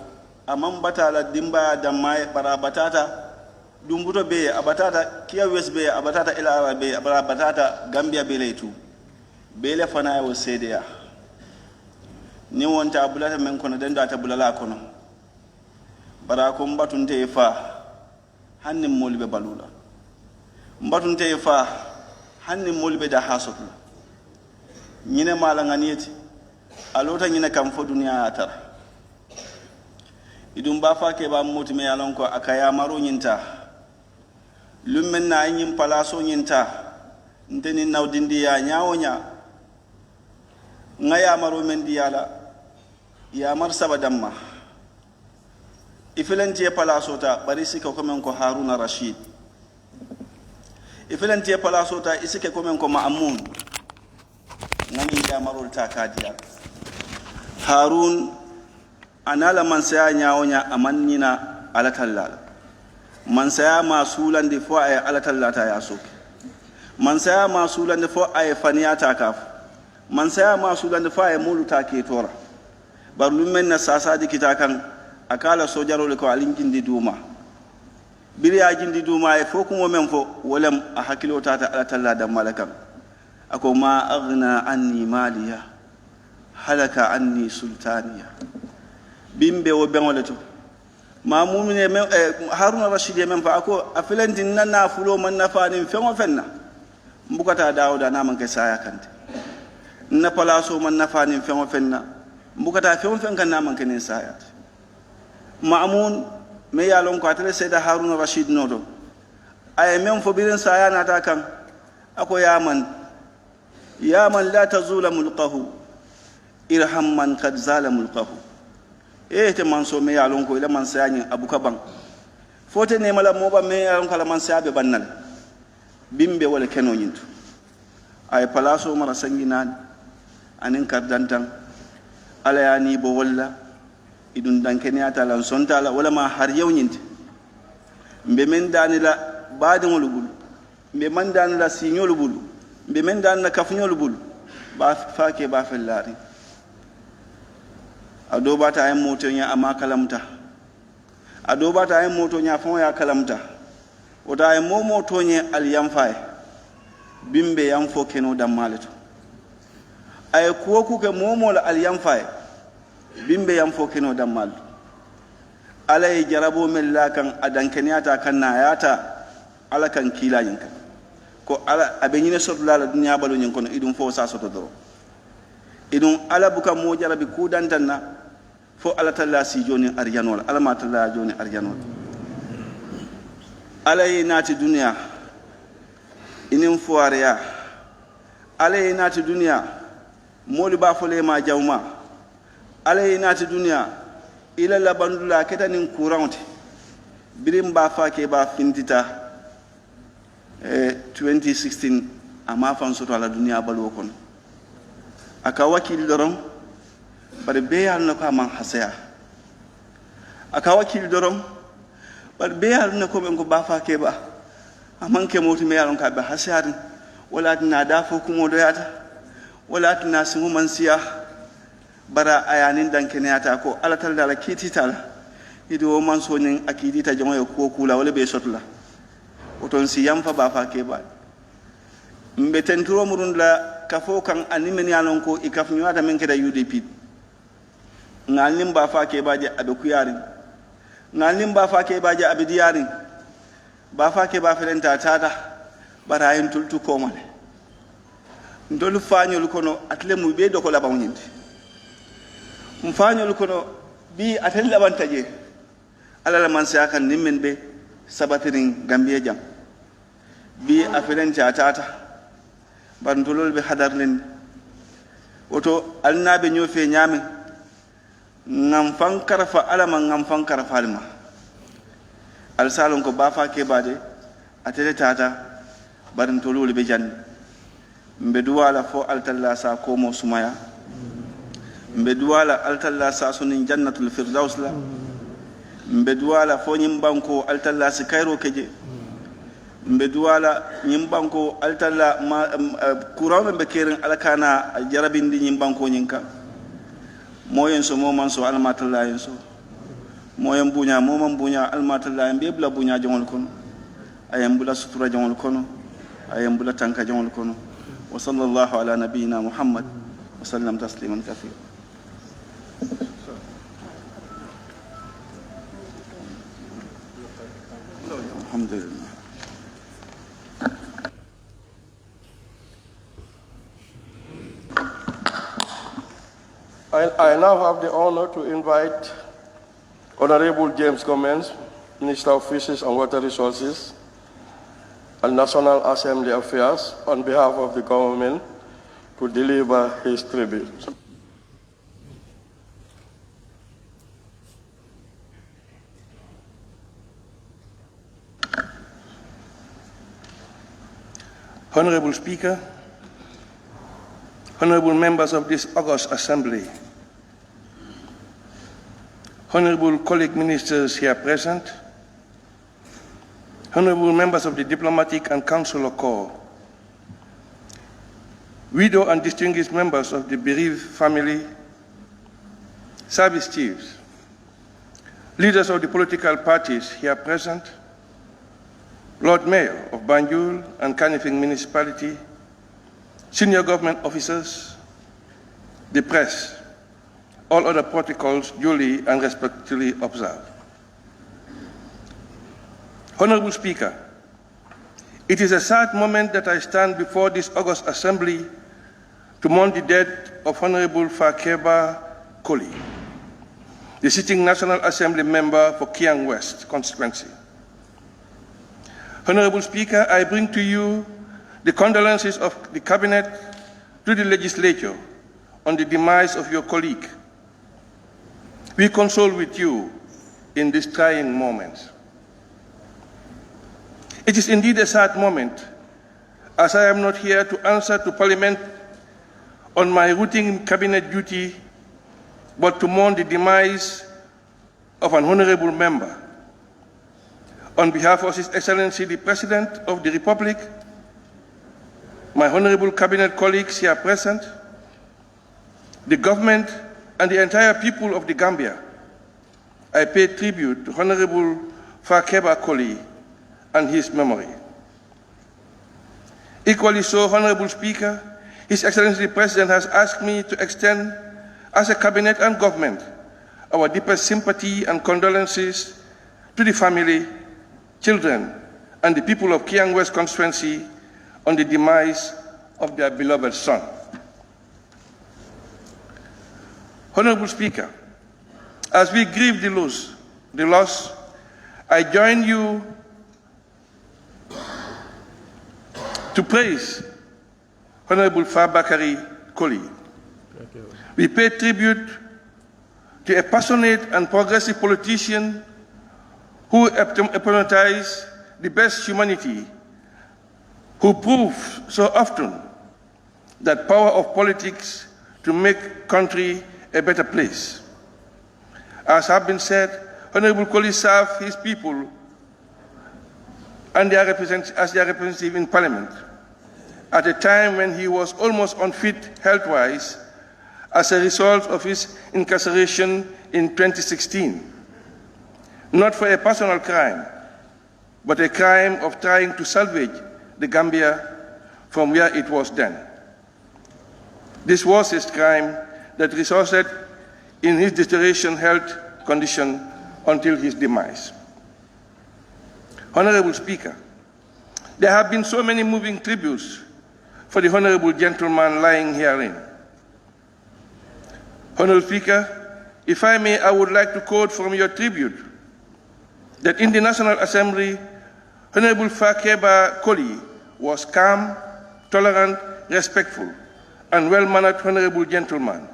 amman batala dimba da mai bara batata dumbuto be abatata kiya wesbe abatata ila arabe bara batata gambia be letu bele fana yo sedeya ni wonta bulata men kono den data bulala kono bara ko mbatunte fa hanni molbe balula mbatunte fa hanni molbe da hasotu nyine mala nganiyeti alota nyine kam fo duniya atar idum ba Fakebba moti me yalon ko akaya maro nyinta lummen na nyin palaso nyinta nteni nawdindi ya nyawonya ngaya maro men diyala ya mar sabadamma ifilanti palaso ta bari sika ko men ko Haruna Rashid ifilanti palaso ta isike ko men ko Ma'mun ngani ya marol ta kadiya Harun anala man saya nyawonya amannina ala tallala man saya masulan de fo ay ala tallata ya soke man saya masulan de fo ay faniyata kaf man saya masulan de fo ay muluta ke tora bar lummen na sasa di kitakan akala sojaro le ko alinkindi duma biri ajindi duma e fo ko men fo walam a hakilo tata ala tallada malakan ako ma aghna anni maliya halaka anni sultaniya bimbe wo bengoleto ma mumine men Haruna Rashid men fa ako afilantin nana fulo man nafani fengo fenna mbukata Dawuda na man ke saya kante na palaso man nafani fengo fenna mbukata fengo fenga na man ke ne saya Ma'mun me yalon ko atele Sayyida Haruna Rashid nodo ay men fo birin saya na ta kan ako ya man la tazula mulqahu irham man qad zala mulqahu te manso me yalon ko ila man sayani abuka bang fote ne mala moba me yalon kala man sabe bannal bimbe wala keno nyintu ay palaso mara sanginan anin kardantan ala yani bo walla idun dankene ata lan sontala wala ma har yaw nyinte mbe men danila baadingol bulu mbe man danila signol bulu mbe men danila kafnyol bulu ba Fakebba fellari ado bata ay moto nya ama kalamta ado bata ay moto nya fon ya kalamta wota ay moto nya al yamfay bimbe yam fo keno dam maleto ay kuoku ke momo la al yamfay bimbe yam fo keno dam mal alay jarabo mel la kan adankeniata kan nayata ala kan kila yinka ko ala abenyine soto la dunya balo nyin kono idum fo sa soto do idum ala buka mo jarabi kudantanna fo ala talla si joni arjanol ala ma talla joni arjanol ala yinati dunya inin fuariya ala yinati dunya moli ba fole ma jawma ala yinati dunya ila la bandula ketanin courante birim ba Fakebba fintita 2016 ama fan soto ala dunya balu kono aka wakil dorom bare beyal na ko man hasaya aka wakil dorom bare beyal na ko ben ko ba Fakebba aman ke moti me yalon ka be hasayar wala tina da fo kumo do yata wala tina simu man siya bara ayanin dan kenata ko ala tal dala kititala idi o man so nyin akidita jongo e ko kula wala be sotla oton si yam fa ba fa ke ba mbe tenturo murundla kafo kan animen yalon ko ikaf nyuata men keda UDP ngalim ba fa ke ba je abe kuyarin ngalim ba fa ke ba je abe diyarin ba fa ke ba felenta tata bara en tultu ko male ndolu fañol kono atle mu be do ko laba nyinde fañol kono bi atel labantaje alala man sa kan nimmen be sabatirin gambia jam bi afelenta tata bandolol be hadarlen oto alnabe nyofe nyame ngam fankara fa alama ngam fankara falma al salon ko bafa ke bade atele tata bandolol be jan mbe duwala fo altalla sa ko mo sumaya mbe duwala altalla sa sunin jannatul firdaus la mbe duwala fo nyim banko altalla si kayro keje mbe duwala nyim banko altalla ma kurawbe be keren alakana jarabindi nyim banko nyinka moyen so moman so almatalla yen so moyen bunya moman bunya almatalla mbe bla bunya jongol kono ayam bula sutura jongol kono ayam bula tanka jongol kono wa sallallahu ala nabiyyina muhammad wa sallam tasliman kathira. Alhamdulillah. I now have the honor to invite Honorable James Cummins, Minister of Fisheries and Water Resources and National Assembly Affairs, on behalf of the government, to deliver his tribute. Honorable Speaker, honorable members of this august assembly, honorable colleague ministers here present, honorable members of the diplomatic and consular corps, widow and distinguished members of the bereaved family, service chiefs, leaders of the political parties here present, Lord Mayor of Banjul and Kanifing Municipality, senior government officers, the press, all other protocols duly and respectfully observed. Honorable Speaker, it is a sad moment that I stand before this august assembly to mourn the death of Honorable Fakebba Colley, the sitting National Assembly member for Kiang West constituency. Honorable Speaker, I bring to you the condolences of the Cabinet to the Legislature on the demise of your colleague. We console with you in these trying moments. It is indeed a sad moment, as I am not here to answer to Parliament on my routine Cabinet duty, but to mourn the demise of an honorable member. On behalf of His Excellency the President of the Republic, my honorable Cabinet colleagues here present, the government and the entire people of the Gambia, I pay tribute to Honorable Fakebba Colley and his memory. Equally so, Honorable Speaker, His Excellency the President has asked me to extend, as a Cabinet and government, our deepest sympathy and condolences to the family, children, and the people of Kiang West constituency on the demise of their beloved son. Honorable Speaker, as we grieve the loss, I join you to praise Honorable Fakebba Colley. We pay tribute to a passionate and progressive politician who epitomized the best humanity, who proved so often that power of politics to make country a better place. As has been said, Honorable Colley served his people and their representative in Parliament at a time when he was almost unfit health-wise as a result of his incarceration in 2016, not for a personal crime, but a crime of trying to salvage the Gambia from where it was then. This was his crime that resulted in his deterioration health condition until his demise. Honorable Speaker, there have been so many moving tributes for the honorable gentleman lying herein. Honorable Speaker, if I may, I would like to quote from your tribute that in the National Assembly, Honorable Fakebba Colley was calm, tolerant, respectful, and well-mannered honorable gentleman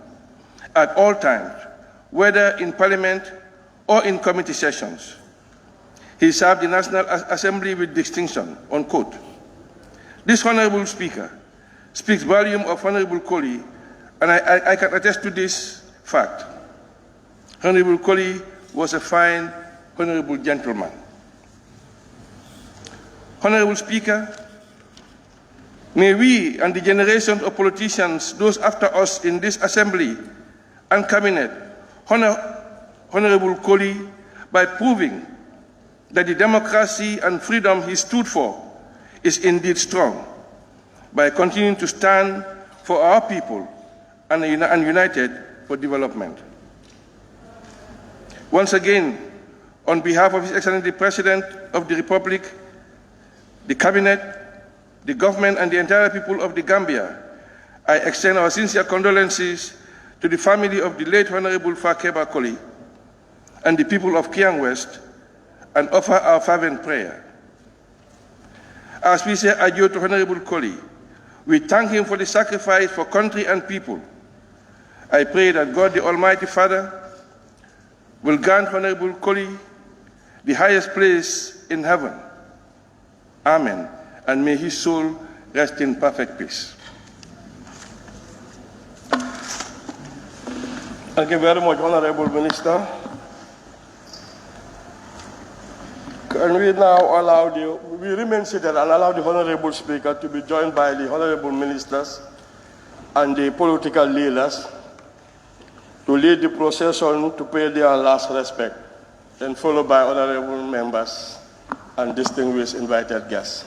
at all times, whether in Parliament or in committee sessions. He served the National Assembly with distinction, unquote. This honorable speaker speaks volume of Honorable Colley, and I can attest to this fact. Honorable Colley was a fine, honorable gentleman. Honorable Speaker, may we and the generations of politicians, those after us in this Assembly and Cabinet, honor Honorable Colley by proving that the democracy and freedom he stood for is indeed strong, by continuing to stand for our people and united for development. Once again, on behalf of His Excellency the President of the Republic, the Cabinet, the government, and the entire people of the Gambia, I extend our sincere condolences to the family of the late Honorable Fakebba Colley and the people of Kiang West, and offer our fervent prayer. As we say adieu to Honorable Colley, we thank him for the sacrifice for country and people. I pray that God, the Almighty Father, will grant Honorable Colley the highest place in heaven. Amen. And may his soul rest in perfect peace. Thank you very much, Honorable Minister. Can we now allow we remain seated and allow the Honorable Speaker to be joined by the Honorable Ministers and the political leaders to lead the procession to pay their last respect, then followed by honorable members and distinguished invited guests.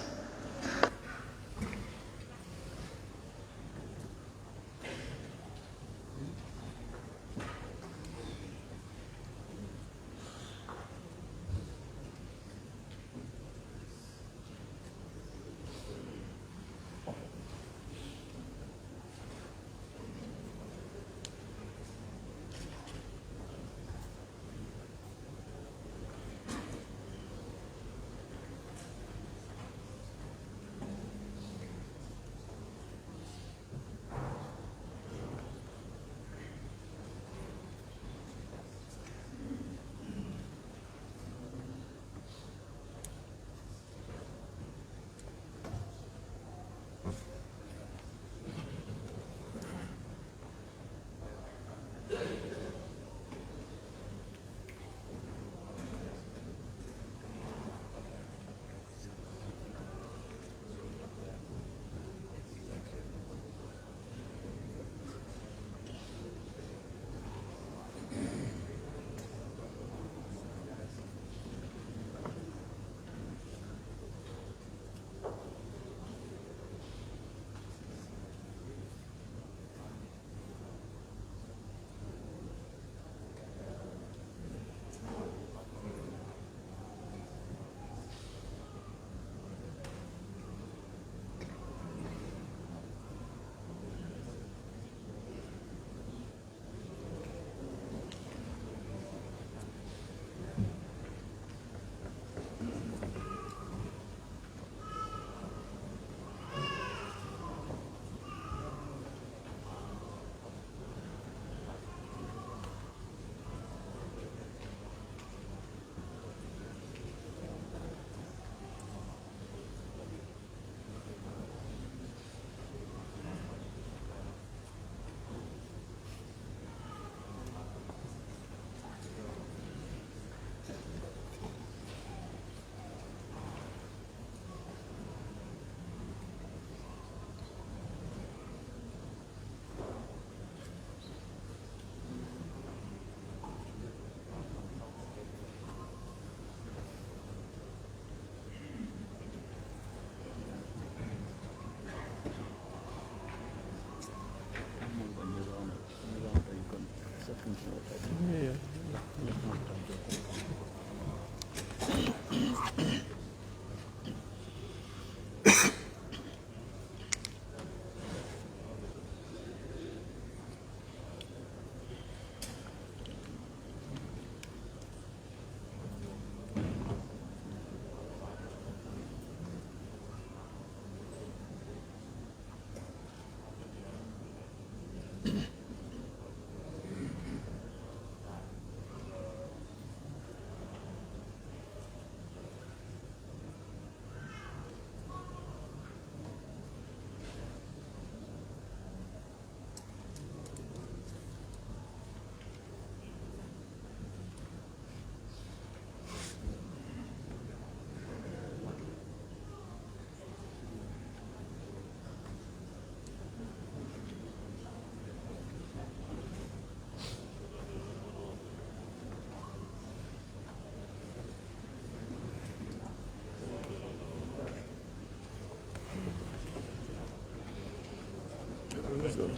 So,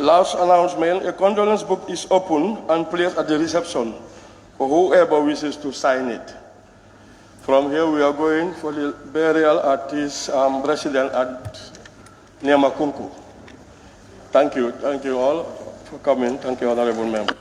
Last announcement, a condolence book is open and placed at the reception for whoever wishes to sign it. From here, we are going for the burial at his residence at Nyamakunku. Thank you all for coming. Thank you, honorable member.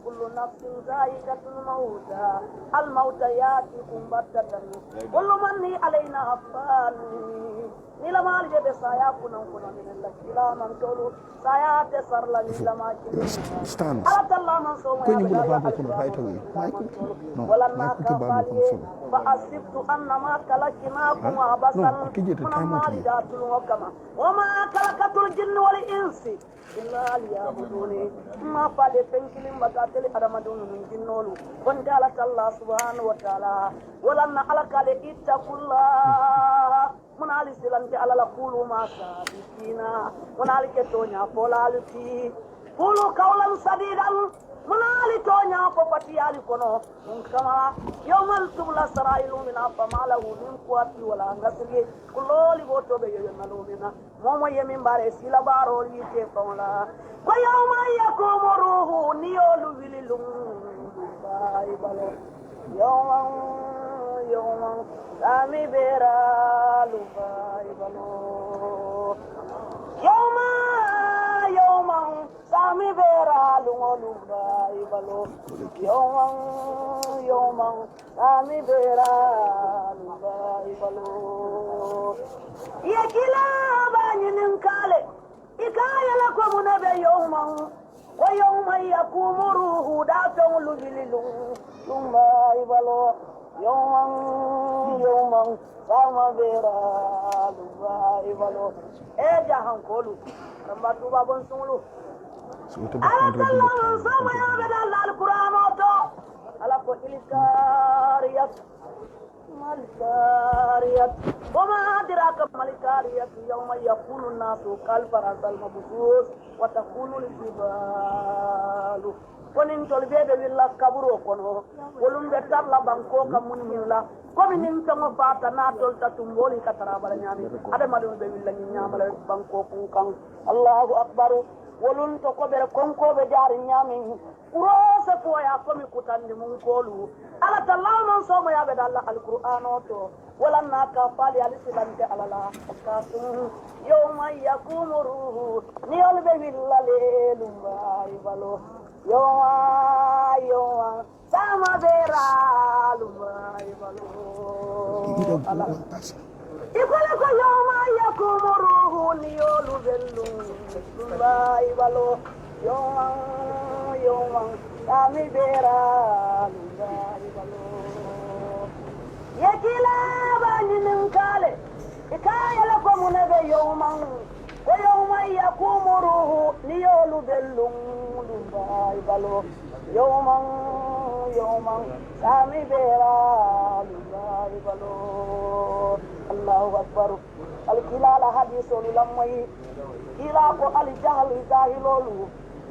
كل نفس ذائقة الموت الموت ياتيكم بغتة كل من علينا فان نيلا مال جب سايا كنا من الكلا من تولو سايا تسر لا نيلا ما Stands. الله من سوما When you go back right away, ولا ما كفالي فأسبت أنما كلكناكم عبثا من مال جاتل وكما وما كلكت الجن والإنس إلا ليعبدوني ما فعل فنكلم بقاتل أرمدون من جنول كنت على الله سبحانه وتعالى ولن على كالي اتقوا الله من علي سلنت على لقول ما سابقين من علي كتونيا فولالتي قولوا قولا سديدا من علي تونيا ففتي علي كنو كما يوم التبلى سرائل من أفما له من قوة ولا نسل كل بوتو بيجنالو منا مومو يمين باري سيلا بارو ليتي فولا ويوم يقوم روح نيولو بللم بايبالو يوم سامي بيرا لبايبالو يوم سامي بيرا لبايبالو يوم سامي بيرا لبايبالو يكلا باني ننكالي إكايا لكم نبي يوما ويوم يقوم روح داتم لجللون ثم يبلو يوما سما بيرا لما يبلو إيجا هنقولو لما توبا بنسولو على الله سما يبدا القرآن وطو على كل كاريات مالكاريات وما أدراك مالكاريات يوم يكون الناس كالفراش المبثوث وتكون الجبال konin tol bebe willa kaburo kono wolum be tarla banko kam munilla komi nin tango fata na tol tatumboli katara bala nyami ade madum be willa nyamala banko kun kan Allahu akbar wolun to ko be konko be jari nyami urose foya komi kutandi mun kolu ala tallahu non so mo yabe dalla alqur'ano to wala naka fali alisilante alala kasum yawma yakumu ruhu ni olbe willa lelum baibalo Yoa, sama bera lumai balu. Ikola ko yoma yakumuru niolu belu lumai balu. Yoa, sami bera lumai balu. Yekila bani ninkale, ikaya la ko munebe yoma. ويوم يقوم روح ليولد بايبالو يوما سامي بيرا بايبالو الله أكبر الكلال حديث للمي كلا كو الجهل جاهلولو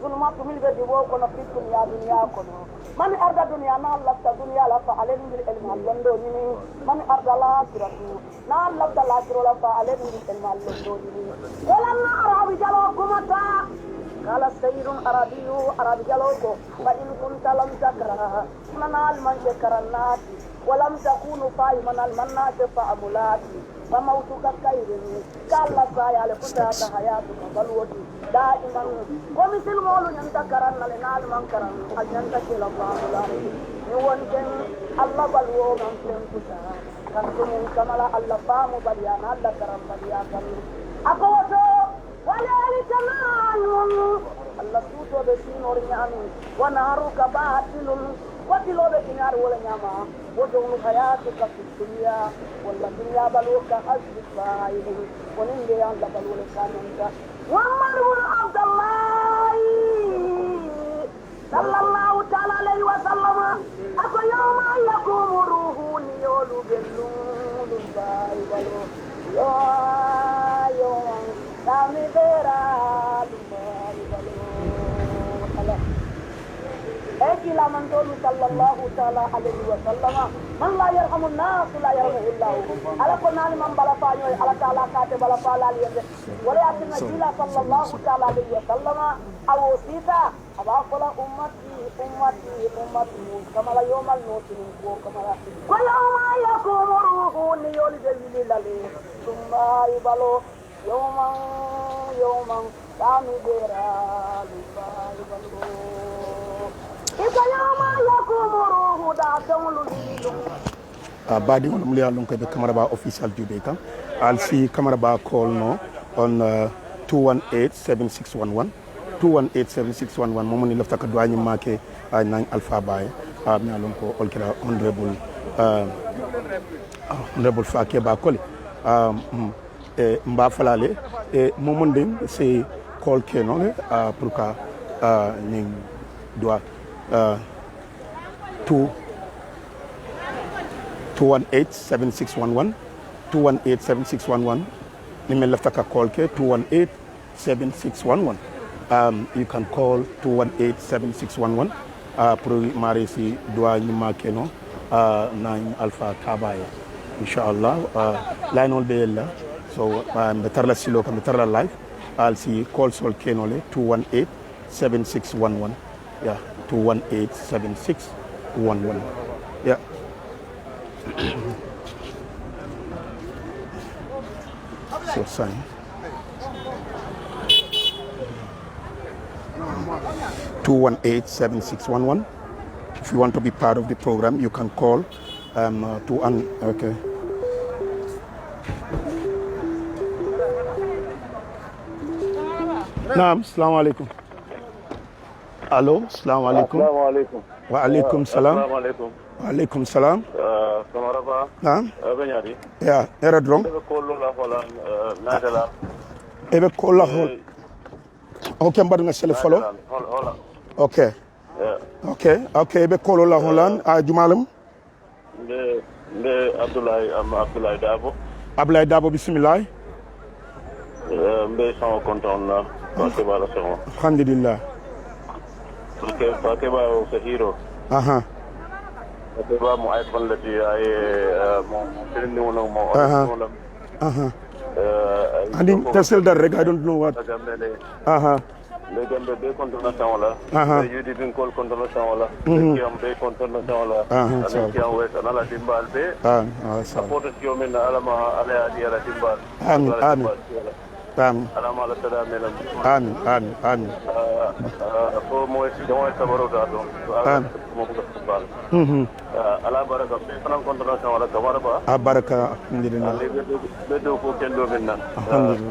ظلمات من بدي وكنا في الدنيا كنا من أرد الدنيا نالك الدنيا لا فعلن بالعلم اللندوني من أرد الآخرة نالك الآخرة لا فعلن بالعلم اللندوني ولما أرى جلوكم قال سيد أرابي جلوكو فإن كنت لم تكره من المن شكر الناس ولم تكونوا فاهما المناس فأمولاتي فموتك خير كلا سايا لفتاة حياتك بلوتي دائما ومثل مولو ينتكرن لنال منكرن أجنتك الله لاري يوانكن الله بلو من تنكسا كنتم كملا الله فامو بليان الله كرم بليان أقوتو ولذلك نعلم الله سوتو بسينور نعمي ونارك باطل وتلو بكنار ولا نعما ودون حياتك في الدنيا والدنيا بلوك أجل فايده ونندي عند بلول كامنك وعمر بن عبد الله صلى الله تعالى عليه وسلم أكو يوم يقوم روح نيول بلول بايبلو يا يوم سامي برا بايبلو إلى من قول صلى الله تعالى عليه وسلم من لا يرحم الناس لا يرحمه الله على كنا من بلا فانيو على تعالى كاتب بلا فالا ليه ولكن جل صلى الله تعالى عليه وسلم أو سيتا أبقى أمتي أمتي أمتي كما لا يوم الموت كما لا ويوم يقوم روح نيول جليل لله ثم يبلو يوما يوما كامي برا يبلو badi on mliya lon ko be camera ba official jude kan alsi camera ba call no on 2187611 2187611 momoni lafta ka douani make nan alpha baye mi alon ko olkira honorable Fakebba Colley mba falale momondin c'est call kenon pour ka ning doit 2187611 2187611 nimel lafta ka call ke 2187611 you can call 2187611 pour mari si doa nyima keno nan alpha tabaye inshallah line ol be la so be tarla silo kam tarla live al si call sol keno le 2187611 yeah 2187611 yeah so sign 2187611 if you want to be part of the program you can call okay naam assalamu alaikum allo assalamu alaikum wa alaikum salam wa alaikum salam kamaraba naam benyadi ya era drum ebe kolla hol okay mbadu nga sele follow okay okay ebe kolla holan a jumalam nde Abdoulaye Dabo bismillah mbe sama konton na Fakebba la sama alhamdulillah Fakebba o sa hero aha Fakebba mo ay konlati ay mo tirin mo mo andi tesel dar rek I don't know what aha le gambe be kontonation wala yudi bin kol kontonation wala kiam be kontonation wala ani kiam wes anala dimbal be support kiyo min alama ala adi ala dimbal amin alama ala tada melam amin ko mo esi jawa sabaro da do mo ko dimbal ala baraka be fanan kontonation wala gawarba baraka alhamdulillah be do ko kendo minna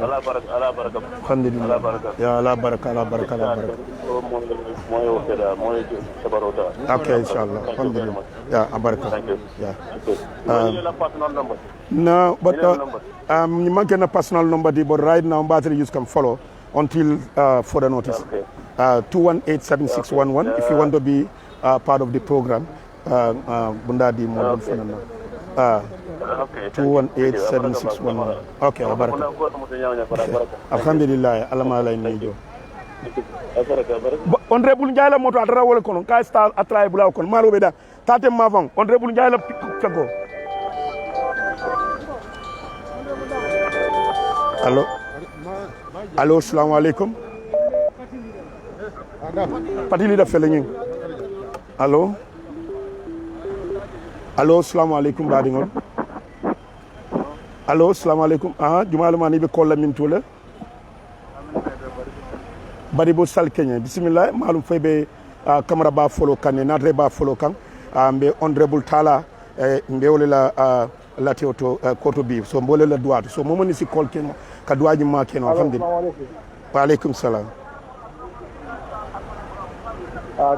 ala baraka alhamdulillah ya ala baraka okay inshallah alhamdulillah ya baraka ya no but you might get a personal number but right now battery use can follow until further notice 2187611 if you want to be part of the program bundadi mo don fanana 2187611 okay baraka alhamdulillah alama lay nijo honorable Ndiaye la moto atara wala kono ka star atray bula kono malo be da tate mavon honorable Ndiaye la kago allo assalamu alaikum patili da fele ñing allo assalamu alaikum badingol allo assalamu alaikum jumalu mani be kolla min tole bari bo sal kenya bismillah malum faybe camera ba follow kan natre ba follow kan mbe honorable tala mbe wolela lati auto koto bi so mbole la droite so momoni si kol ken ka duaji ma ken alhamdulillah wa alaikum salam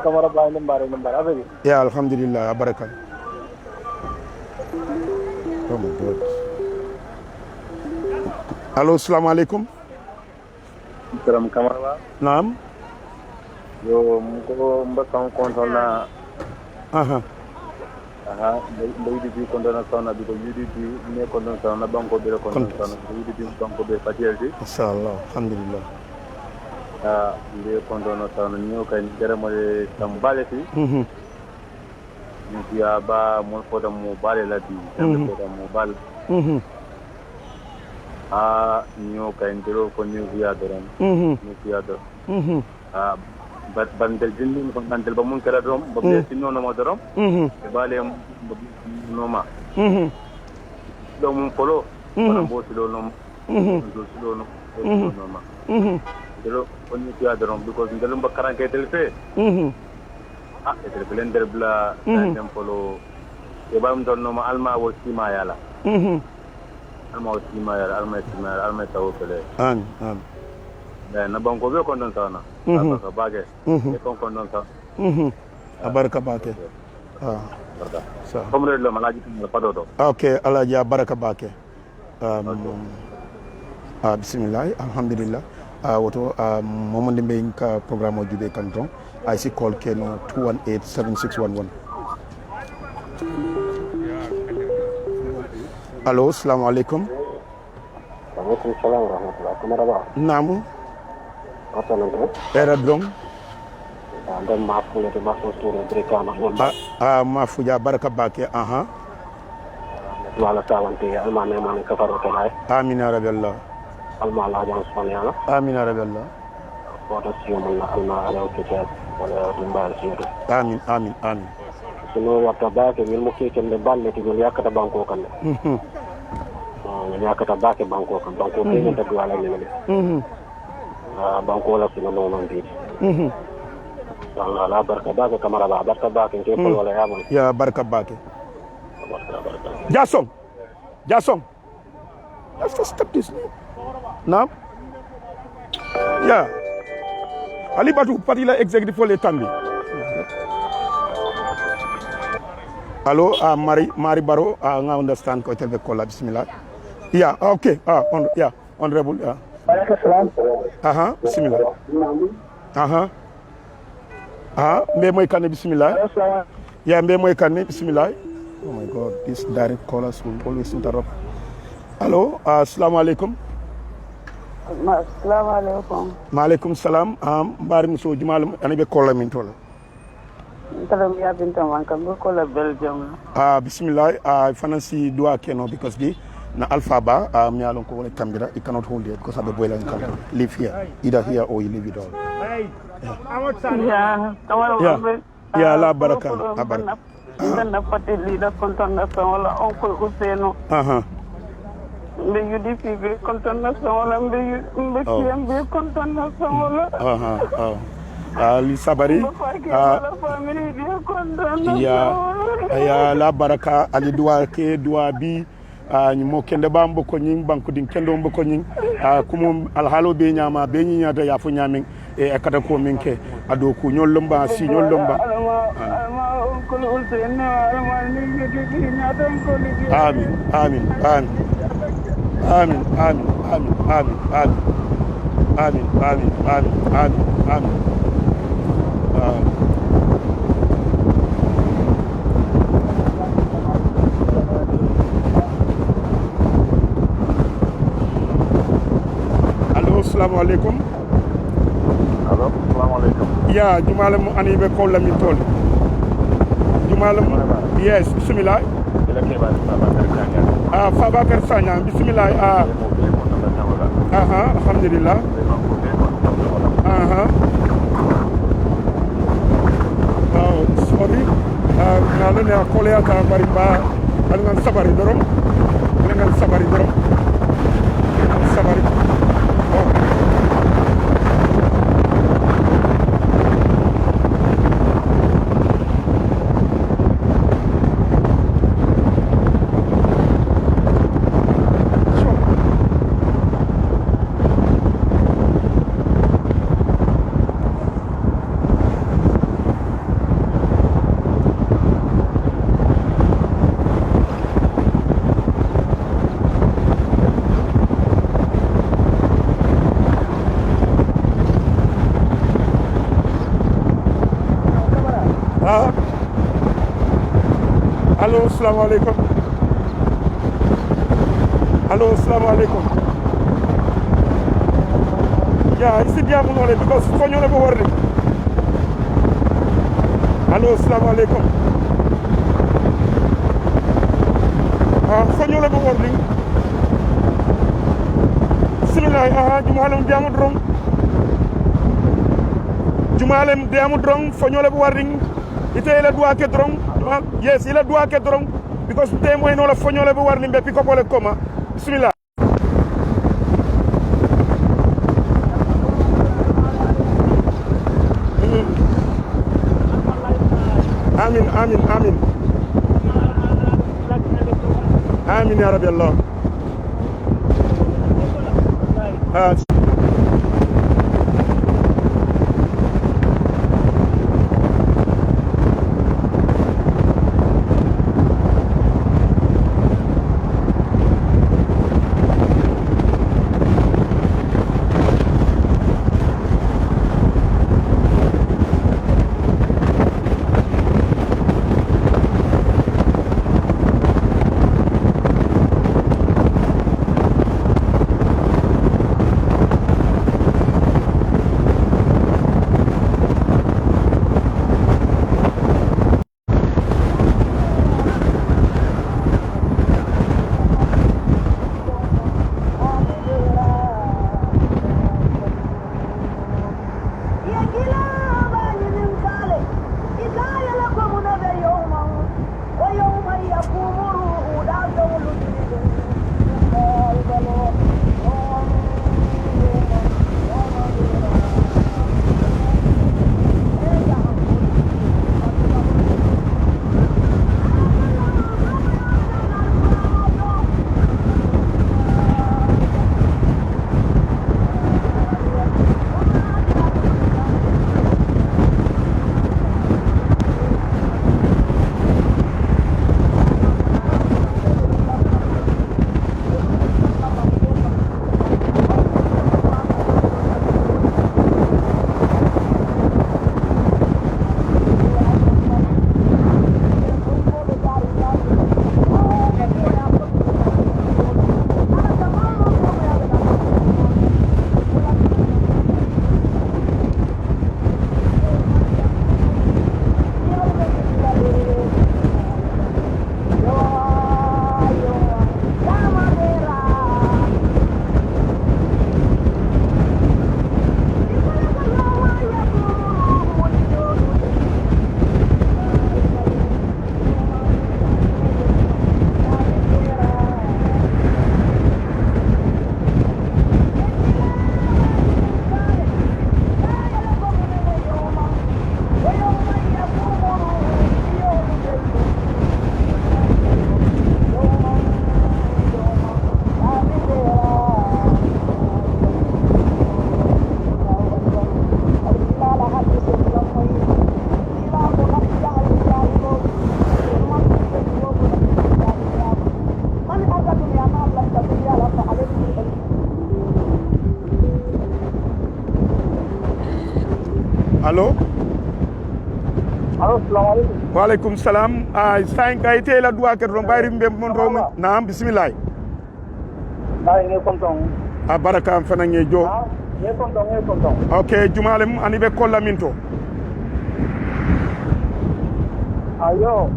camera ba number abe ya alhamdulillah baraka oh my god allo assalamu alaikum salam camera ba naam yo mko mbaka konto na UDP kondona sana biko UDP ne kondona sana banko bere kondona sana UDP banko be patielti inshallah alhamdulillah le kondona sana nyo kan dere mo tambaleti ya ba mo foda mo bale la di foda mo bal nyo kan dero ko nyo ya doran nyo ya do bandel jindi ko bandel ba mun kala dom ba be sinno no modorom e bale no ma do mun polo bana bo silo no do silo no ma delo on ni tiya dorom because ndelum ba karanke telfe e tel blender bla dem polo e ba mun don no ma alma wo sima yala alma wo sima yala alma tawo pele na banko be kondon sana ka bage e kondon sa abaraka bake sa komre lo malaji ko padodo okay alaji abaraka bake bismillah alhamdulillah woto momande be ka programme o jube kanton ay si call keno 2187611 allo assalamu alaikum alaikum salam wa rahmatullah kamaraba namu era drum dan mafu le mafu tour brekana mafu ja baraka bake wala tawante almane man ka faro kala amin ya rabbi allah alma la jan subhanahu amin ya rabbi allah wata siyo man alma ala kete wala dimbal siyo amin amin amin sino wata bake mil mo ke kende balle ti mil yakata banko kan yakata bake banko kan banko ke ne tadu ala ne banko la sino non bi Allah barka bake kamara ba barka bake ke ko wala yaman ya barka bake Jason let's stop this now yeah Ali Batu parti la executive for le tambi allo Mari Baro nga understand ko telbe ko la bismillah yeah okay honorable bismillah mbe moy kan bismillah yeah mbe moy kan bismillah oh my god this direct callers will always interrupt allo assalamu alaikum assalamu alaikum maaleykum salam mbari muso jumal ani be kolla min tola talam ya binta man kan ko la belgium bismillah fancy dua keno because di na alpha ba mi alon ko wala tambira you cannot hold it because abe boyla kan live here either here or you leave it all ya la baraka abaraka na pati leader kontan na wala oncle Useno mbe UDP be kontan na wala mbe KM be kontan na wala ali sabari ya la baraka ali dua ke dua bi mo kende bambo ko nyin banko din kendo mbo ko nyin kumo alhalo be nyama be nyinyata ya fu nyamin e akata ko minke ado ko nyollomba si nyollomba amin amin amin amin amin amin amin amin amin amin amin amin assalamu alaikum allo assalamu alaikum ya jumalam ani be ko lamin tol jumalam yes bismillah Fabakar Sanya bismillah alhamdulillah sorry nalo ne akole ata bari ba alngan sabari dorom Lengan sabari bro. Sabari. Hello, assalamu alaikum. Hello, assalamu alaikum. Yeah, it's the diamond only because for you never worry. Hello, assalamu alaikum. For you never worry. Bismillah, Jumalem diamond wrong. Jumalem diamond wrong, for you never worry. Ite ila dua ke drong. Yes, ila dua ke drong because temo ino la fonyo le be warni be pick up le koma. Bismillah. Amin, amin, amin. Amin ya Rabbi Allah. Hello? Hello, assalamualaikum. Waalaikumsalam. Sain kay tela dua ke ron bayri mbe mon ro naam bismillah. Nge kontong. Baraka fana nge jo. Nge kontong. Okay, jumalem ani be kolla minto. Ayo.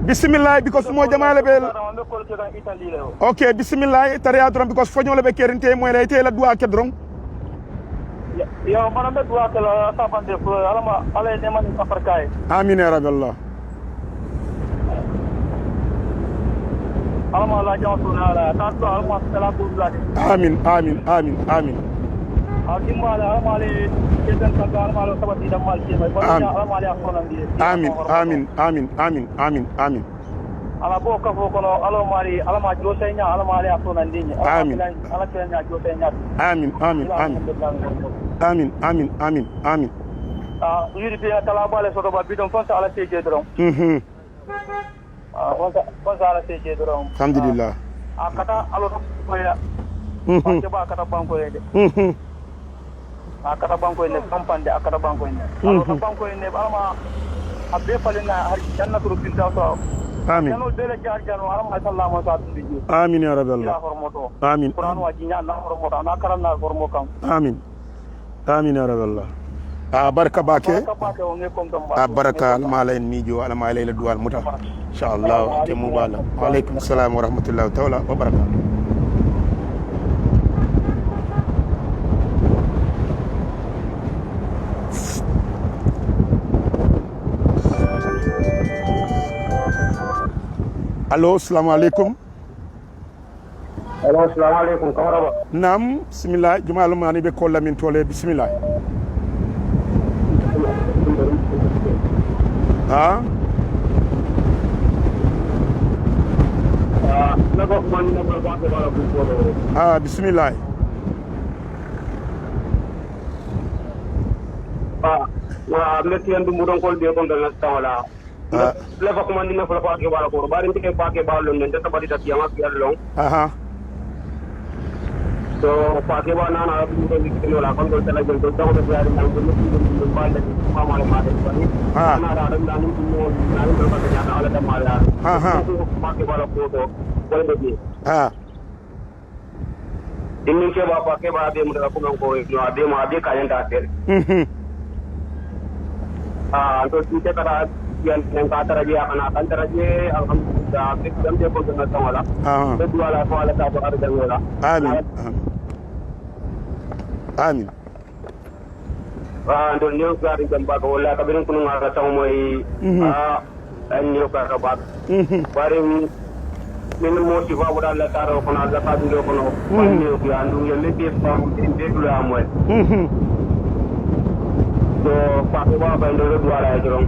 Bismillah because mo jamale be Okay, bismillah tariya dron because fonyo le be kerinte mo le tela dua ke dron. Yo mana be dua kala sabande ko alama ala ne man afrika amin ya rabbi alama la jawtuna ala ta to alama sala ko blade amin amin amin amin alima alama le kedan ka alama lo sabati da mal ke mai ko alama le akona ndi amin amin amin amin amin amin ala bo ka fo kono alama mari alama jotenya alama le akona ndi amin ala kenya jotenya amin amin amin amin amin amin amin yiri be kala bale soto ba bidon fonsa ala seje dron fonsa ala seje dron alhamdulillah akata alo ko ya ke ba kata banko yede akata banko ne kampande akata banko ne alo banko ne alama abbe falina har jannatul firdaus amin janul bele jar janu alama sallallahu alaihi wasallam amin ya rabbi allah amin qur'an wa jinya na hormoto na karanna hormo kam amin amin ya rabbi allah barka bake baraka mala en mijo ala mala ila duwal muta inshallah te mubala wa alaikum assalam wa rahmatullahi ta'ala wa barakatuh allo assalamu alaikum allo assalamu alaikum kamaraba nam bismillah jumalu mani be kolla min tole bismillah bismillah metti andu mudon kol be ko dal tawala lefa ko man dina fa ko ke bala ko bari ndike pa ke balo nen ta bari ta yama fi allo so pa ke ba nana bu do ni kino la kon do tala jël do taw do yari nang do ni ba la ma ma ma de bari na ra dum dan ni mo na ni do ba ta na ala ta ma la pa ke bala ko do ko do ni dinni ke ba pa ke ba de mu da ko ko no ade ma ade ka yanda ter to ti te kara yang kata raja anak antara je alhamdulillah kita dia pun kena tahu lah kedua lah soal tak ada dengan lah amin amin ando new kari jamba ko la kabirun kunu ngara taw moy new kara bak bari min mo ci fa wala la taro ko na la fa do ko no new bi andu yelle bi fa de dula moy so paake ba ba ndo dua la jong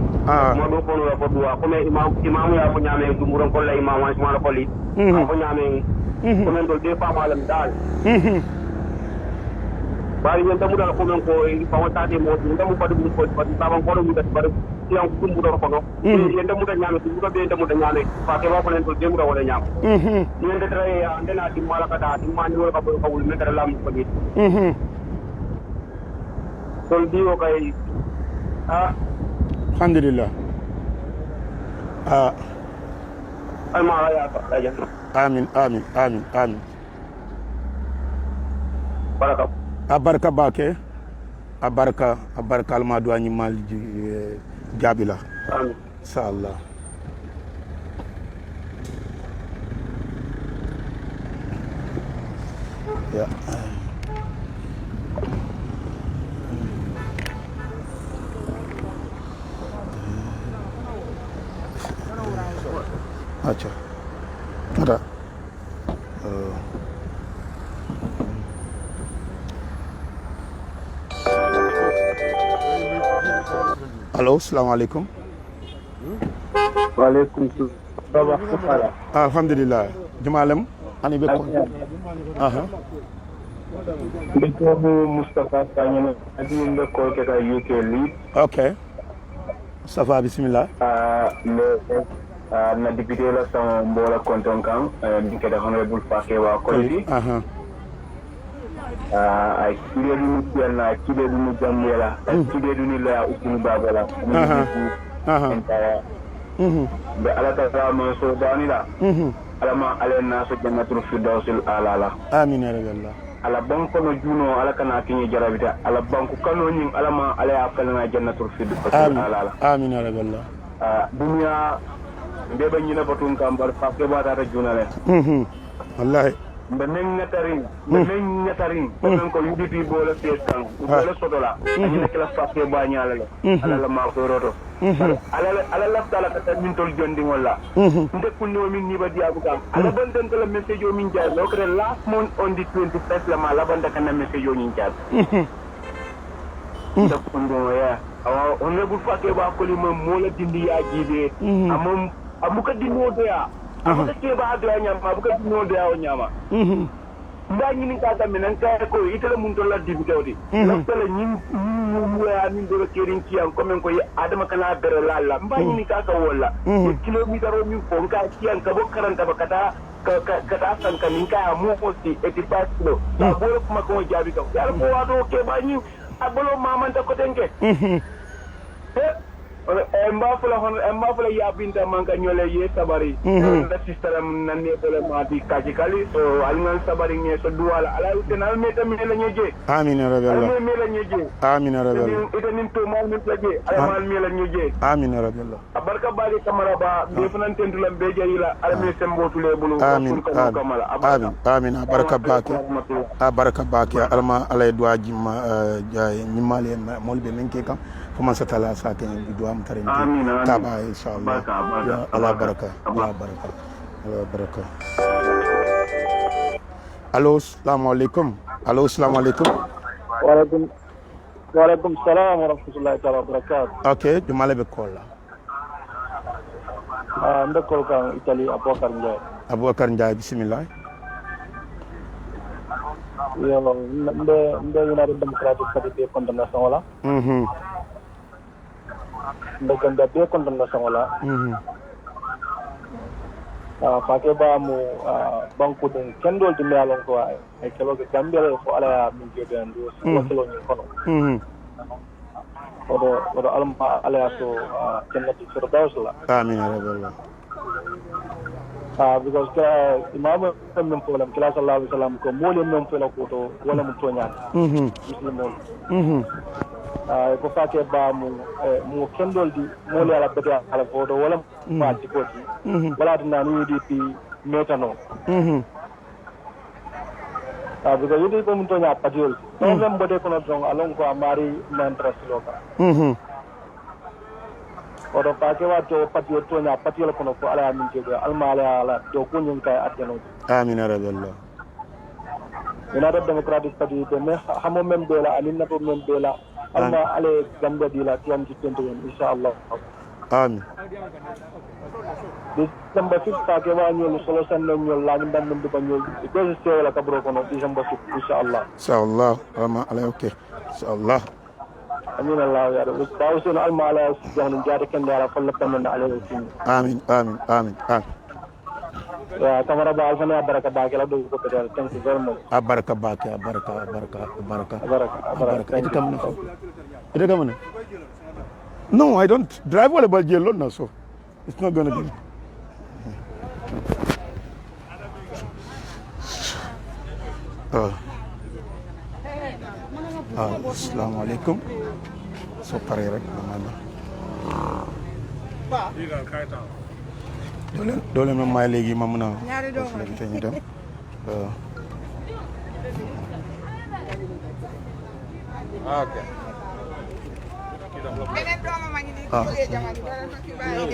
mo do ko no ko dua ko me imam ya ko nyame du muron ko la imam wa ma ko li ko nyame ko men do de fa malam dal bari ñen tamu dal ko men ko fa wata de mo ndamu ko dum ko ba saban ko dum bari yang kum do ko no ñen tamu da nyame du ko be tamu da nyame paake ba ko len do de mu da wala nyam ñen de tray andena di malaka da di man wala ko ko wul me dara lam ko ni sol diwo kay alhamdulillah ay ma ya aja amin amin amin amin baraka abarka bake abarka almadu ani mal jabila amin inshallah ya अच्छा ada halo assalamualaikum waalaikumsalam alhamdulillah jumalem ani be ko Biko Mustafa Kanyana adi be ko ke ka UK lead okay Mustafa bismillah na député la sama mbola konton kan di ke da honorable Fakebba Colley ay kide du na kide du jamela kide du ni la ukunu babala be ala ta ma so danila ala ma ala na so jannatul firdausil ala amin ya rabbi ala banko no juno ala kana kinyi jarabita ala banko kano nyin ala ma ala ya falna jannatul firdausil ala amin ya rabbi dunya be ba nyina batun kam bar Fakebba ta junale wallahi mbe men ngatarin ko UDP bola fiestan bola sotola ani nekla fakke ba nyala la ala la ma ko roto ala la tala ka min tol jondi wala nde kunno min ni ba diabu kam ala bandan ko la message o min jaar lo ko last month on the 21st la ma la banda kana message o min jaar nde kunno ya awa honorable fakke ba ko li mo la dindi ya jibe amom abuka dinno do ya abuka ke ba do nyama abuka dinno do ya o nyama nda ñini ka tammi nan kay ko itala mun to la dibi tawdi la tala ñin ya min do kerin ci an comme ko adama kana bere la mba ñini ka ka wala kilometer o min ko ka ci an ka bo karanta ba kata kata san kan min ka mo ko ci eti paslo ba bo ko ko jabi ka yalla ko wado ke ba ñi abolo mamanta ko tenke mba fula yabinta manka ñole ye sabari da system nan ne bele ma di kaji kali so alngan sabari ne so duwala ala utenal meta mi la ñeje amin ya rabbi allah mi la ñeje amin ya rabbi allah ite nin to mal min laje ala mal mi la ñeje amin ya rabbi allah barka bari kamara ba be fanan tentu lam be jayila ala mi sembotu le bulu amin amin barka baki alma alay duwa jimma ñimale molbe men ke kam fuma satala sa ke di duwa am tare taba inshallah ya ala baraka allo assalamu alaikum wa alaikum salam wa rahmatullahi wa barakatuh okay jumale be kolla ndekol kan Italy Abubakar Ndiaye bismillah yo nde United Democratic Party be condamnation wala nde ganda be condamnation wala Fakebba mu banku den kendol di mealon ko ay kelo ke gambere fo ala min jode ando so kelo ni kono odo alma ala so kennati firdawsla amin ya rabbi because imam men folam kila sallallahu alaihi wasallam ko mole men fola ko to wala mu tonya muslimon ko Fakebba mu kendol di mole ala beta ala ko to wala ma tikoti wala dina ni UDP metano because UDP mu tonya patiol problem bode kono don alon ko amari mantra siloka odo Fakebba to patio tonya patiol kono ko ala min jego alma ala do ko nyum kay adjano amin ya rabbi allah United Democratic Party de me hamo mem bela alinna to mem bela alma ale gamba dila tiam ci tento inshallah amin December 6 Fakebba ñol solo san ñol la ndam ndum ba ñol ko ci wala kabro kono December 6 inshallah alma ala okay inshallah amin allah ya rabbi tawsun alma ala jahnu jaade ken dara falla tan ala amin ya kamara ba alfana baraka ba kala do ko pedal thank you very much baraka ita kamana no I don't drive wala bal jelo na so it's not going to be assalamu alaikum so pare rek amana dole ma may léegi ma mën a def léegi te ñu dem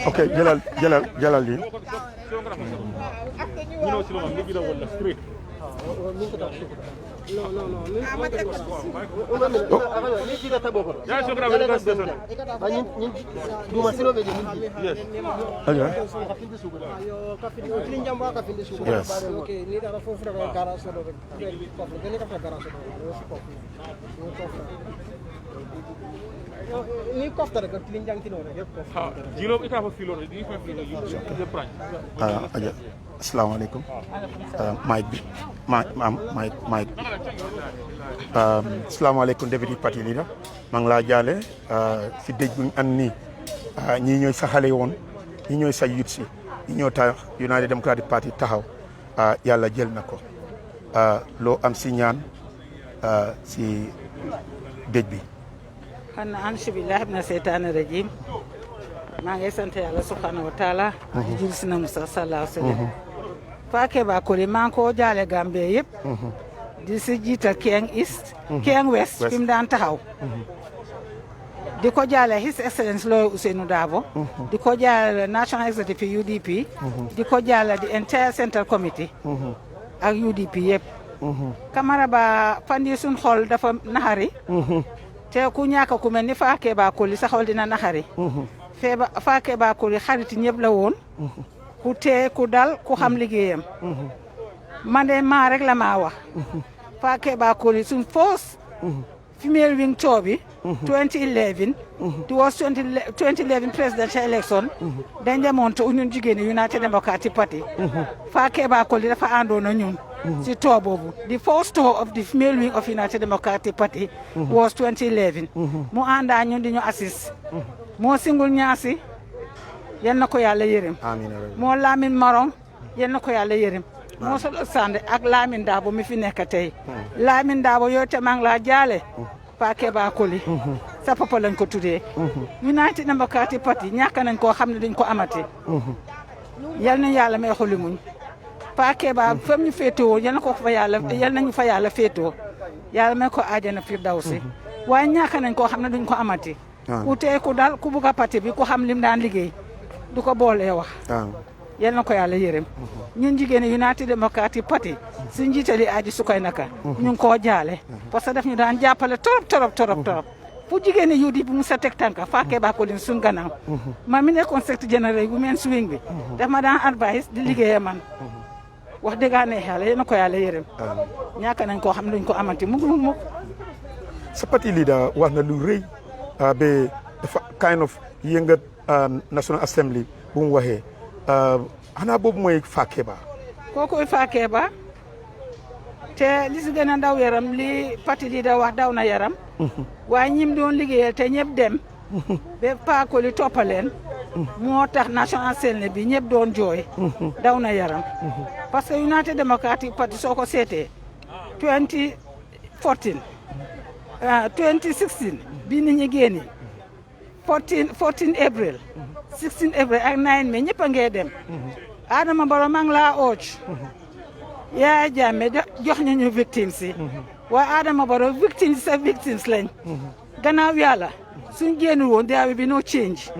ok jëlal lii ni kofta rek tiling jang tino rek ha jilo ita fa filo di fa filo yu de praj aja assalamualaikum Mike bi Mike assalamualaikum deputy party leader mang la jale ci dej bu an ni ñi ñoy sa xalé won ñi ñoy sa youth ci ñi ñoo tax United Democratic Party taxaw yalla jël nako lo am ci ñaan ci dej bi xanaa ansi billahi mina seytaani rajim maa ngi sant yàlla subhanahu wa taala jul si na Musa sallallahu alayhi wa sallam Fakebba Colley maa ngi ko jaale Gambie yëpp di si jiital Keng East Keng West fi mu daan taxaw di ko jaale His Excellence Lawyer Ousainou Darboe di ko jaale National Executive UDP di ko jaale di entire Central Committee ak UDP yëpp Camara Bah fan yi suñ xol dafa naxari te ku ñàkk ku mel ni Fakebba Colley sa xol dina naxari Fakebba Colley xarit ñëpp la woon ku tee ku dal ku xam liggéeyam man de maa rek la maa wax Fakebba Colley suñ first female wing tour bi 2011 towards 2011 presidential election dañ demoon te ñun jigéen United Democratic Party Fakebba Colley dafa àndoon na ñun si tour boobu the first tour of the female wing of United Democratic Party was 2011 mu àndaa ñun di ñu assist moo singul ñaasi yal na ko yàlla yërëm moo Lamin Marong yal na ko yàlla yërëm moo solo sande ak Lamin Darboe mi fi nekk tey Lamin Darboe yow te maa ngi laa jaale Fakebba Colley sa papa lañ ko tuddee United Democratic Party ñàkk nañ koo xam ne duñ ko amati yal na yàlla may xoli muñ Fakebba fam ñu féetewoo yal na ko fa yàlla yal nañu fa yàlla féetewoo yàlla may ko aajana firdawsi waaye ñàkk nañ koo xam ne duñ ko amati ku tey ku dal ku bugg a parti bi ku xam lim daan liggéey du ko boolee wax yal na ko yàlla yërëm ñun jigéen United Democratic Party suñ jiitali aji sukay naka ñu ngi koo jaale parce que daf ñu daan jàppale torop fu jigéen UDP mu sa teg tànka Fakebba Colley suñ gannaaw man mi nekkoon secrétaire général bu men swing bi daf ma daan advice di liggéeye man wax dëgg ne yàlla yal na ko yàlla yërëm ñàkk nañ koo xam ne duñ ko amati mukk sa parti leader wax na lu rëy ba dafa kind of yëngat National Assembly bu mu waxee xanaa boobu mooy Fakebba kookoy Fakebba te li si gën a ndaw yaram li parti leader wax daw na yaram waaye ñim doon liggéeyal te ñëpp dem ba Pa Colley toppaleen moo tax National Assembly bi ñëpp doon jooy daw na yaram parce que United Democratic Party soo ko seetee 2016 bi nit ñi génni 14 April 16 April ak 9 mai ñëpp a ngee dem Adama Barrow maa ngi laa ooj Yaya Jammeh jox ñu victimes yi waaye Adama Barrow victimes sa victimes lañ gannaaw yàlla suñ génnul woon there will be no change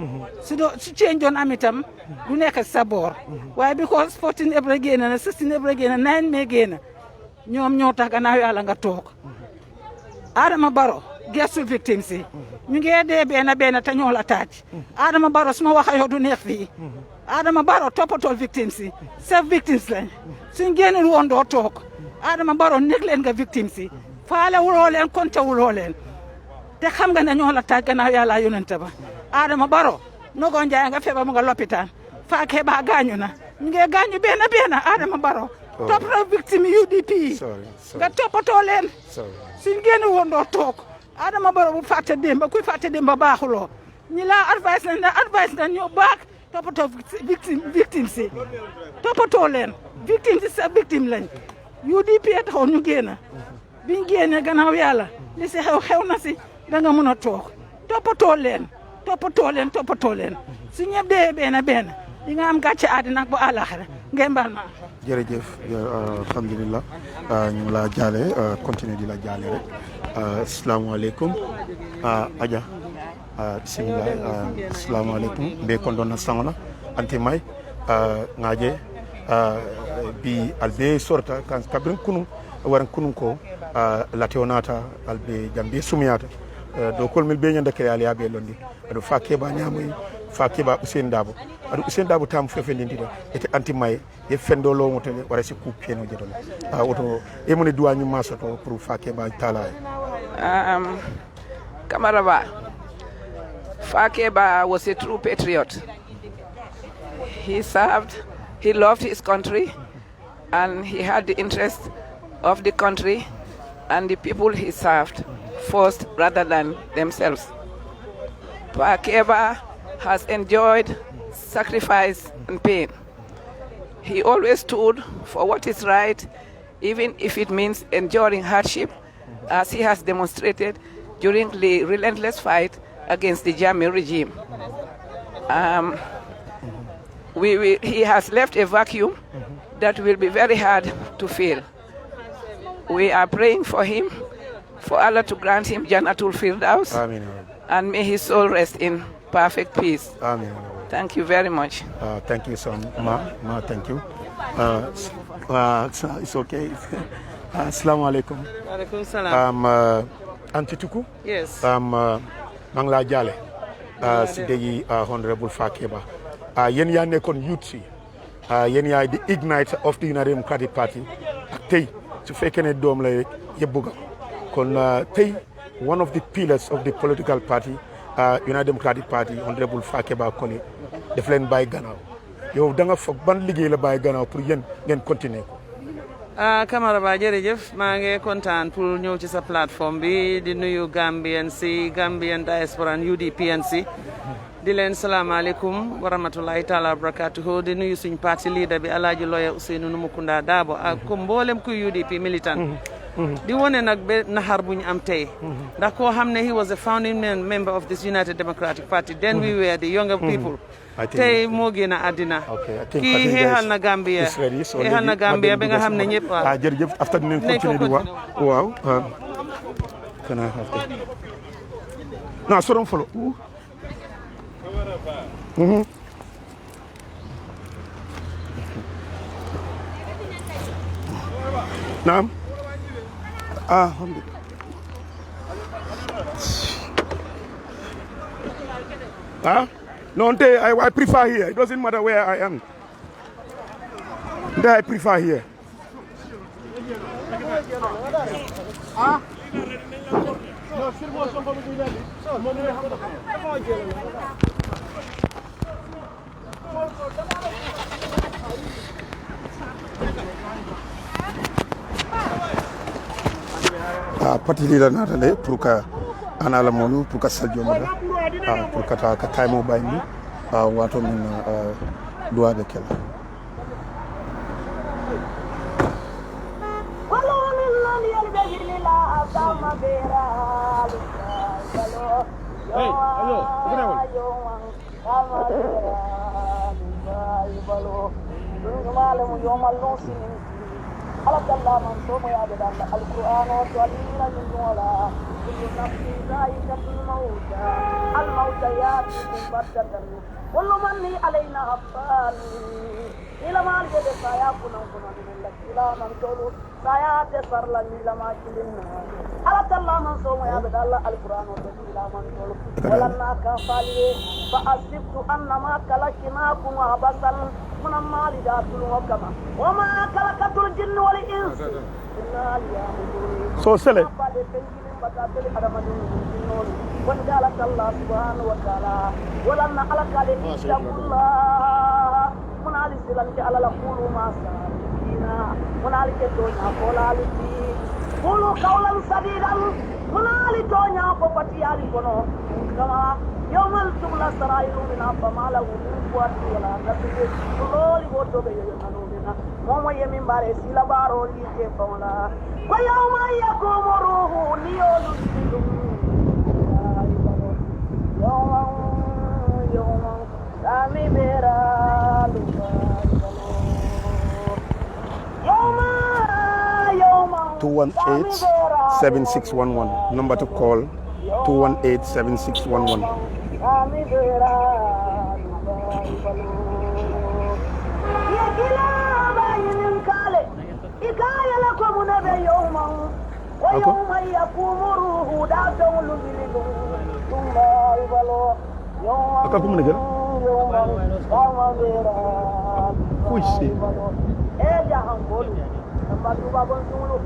su change doon am itam du nekk sa boor waaye because 14 April génn na 16 April génn na 9 mai génn ñoom ñoo tax gannaaw yàlla nga toog Adama Barrow gestu victimes yi ñu ngi dee benn te ñoo la taaj Adama Barrow su ma waxee yow du neex fii Adama Barrow toppatoo victimes yi sa victimes lañ suñ génnul woon doo toog Adama Barrow nekk leen nga victimes yi faale wuloo leen konte wuloo leen te xam nga ne ñoo la taaj gannaaw yàlla yonente ba Adama Barrow Nogo Njaay nga feebar mu nga lopitaan Fakebba gaañu na ñu ngi gaañu benn Adama Barrow toppatoo victime UDP yi nga toppatoo leen suñ génnul woon doo toog Adama Barrow bu fàtte démba kuy fàtte démba baaxuloo ñi laa advice na ñoo baax toppatoo victime si toppatoo leen victime si sa victime lañ UDP taxaw ñu génn biñ génnee gannaaw yàlla li si xew na si da nga mën a toog toppatoo leen su ñëpp dee benn di nga am gàcce àddina ak bu àllaaxira ngeen baal ma jërëjëf alhamdulilah ñu ngi la jaale continuer di la jaale rek asalaamaaleykum Adja bisimilah asalaamaaleykum mbe kondona sangola anti may ngaje bi albe sorta kan kabrin kunu waran kunun ko lateonata albe jambe sumiyata do kol mil be nyanda kere ali abe londi ado Fakebba nyamoy Fakebba Ousainou Darboe ado Ousainou Darboe tam fefe lindida ete anti may e fendo lo mo tele wara si coup pieno jedol auto e moni duwañu masoto pour Fakebba tala Camara Bah Fakebba was a true patriot. He loved his country, and he had the interest of the country and the people he served first rather than themselves. Fakebba has enjoyed sacrifice and pain. He always stood for what is right, even if it means enduring hardship, as he has demonstrated during the relentless fight against the Jammeh regime. he has left a vacuum that will be very hard to fill. We are praying for him, for Allah to grant him Jannatul Firdaus, and may his soul rest in perfect peace. Thank you very much. Thank you, son. Ma, thank you. It's okay. Assalamu alaikum. Alaikum salam. Antituku? Yes. Mangla Jale. Sidegi Honorable Fakebba. Yen ya nekon youth yen ya the igniter of the United Democratic Party. Tay su fekene dom la yebuga. Kon tay one of the pillars of the political party, United Democratic Party, Honorable Fakebba Colley, def len bay gannaaw. Yow da nga fokk ban liggéey la bay gannaaw pour yeen ngeen continuer. Camara Ba jërëjëf maa ngi kontaan pour ñëw ci sa plateforme bi di nuyu Gambian diaspora and UDPNC di leen salaamaaleykum wa rahmatulahi taala wa barakatuhu di nuyu suñ parti leader bi Alaaji Lawyer Ousainou Numukunda Darboe ak ko mboolem kuy UDP militant di wone nag be naxar bu ñu am tey ndax koo xam ne he was a founding member of this United Democratic Party then we were the younger people tey moo gën a àddina kii xeexal na Gambia xeexal na Gambia bi nga xam ne ñëpp waaw jërëjëf after dinañ continuer di wax waaw can I have that no so don't follow naam no, I prefer here. It doesn't matter where I am. I prefer here. Parti leader natale pour que anala molu pour que Sadio Moda pour que ta kaymo bayni wato min doa de kel خلق الله من صوم يعبد القرآن وتعلمنا من ولا كل نفس ذائقة الموت يأتيكم بغتة كل من علينا هفان إلى ما الجد سيكون من الله إلى من تولو سيات سرلا إلى ما كلنا خلق الله من صوم يعبد القرآن وتعلمنا من تولو ولنا كفالي فأسبت أنما كلكناكم وعبسا من المال داتل وكما وما كلكت الجن والإنس إلا ليعبدون so sele وانجالت الله سبحانه وتعالى ولن على كلمة الله من على سلام على لقول ما سابقنا من على كتونا قولالتي قولوا قولا سديدا من على تونا ففتي على كنو كما يوم الجملة سرائر من فما له من قوة ولا نصير لولي وتو بيننا موما يمين باري سيلا بارو لي فولا ويوم يقوم روح ليولو يوم سامي بيرا يوم 218-7611 number to call 218-7611 سامي بيرا يا كلا باين كالي إكاية لكم نبي يوما ويوم يقوم روح دا دول بلدون ثم يبلو Akapu mana Puisi. jangan bolu. Tempat tu babon dulu.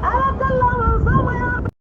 Alakallah sama ya.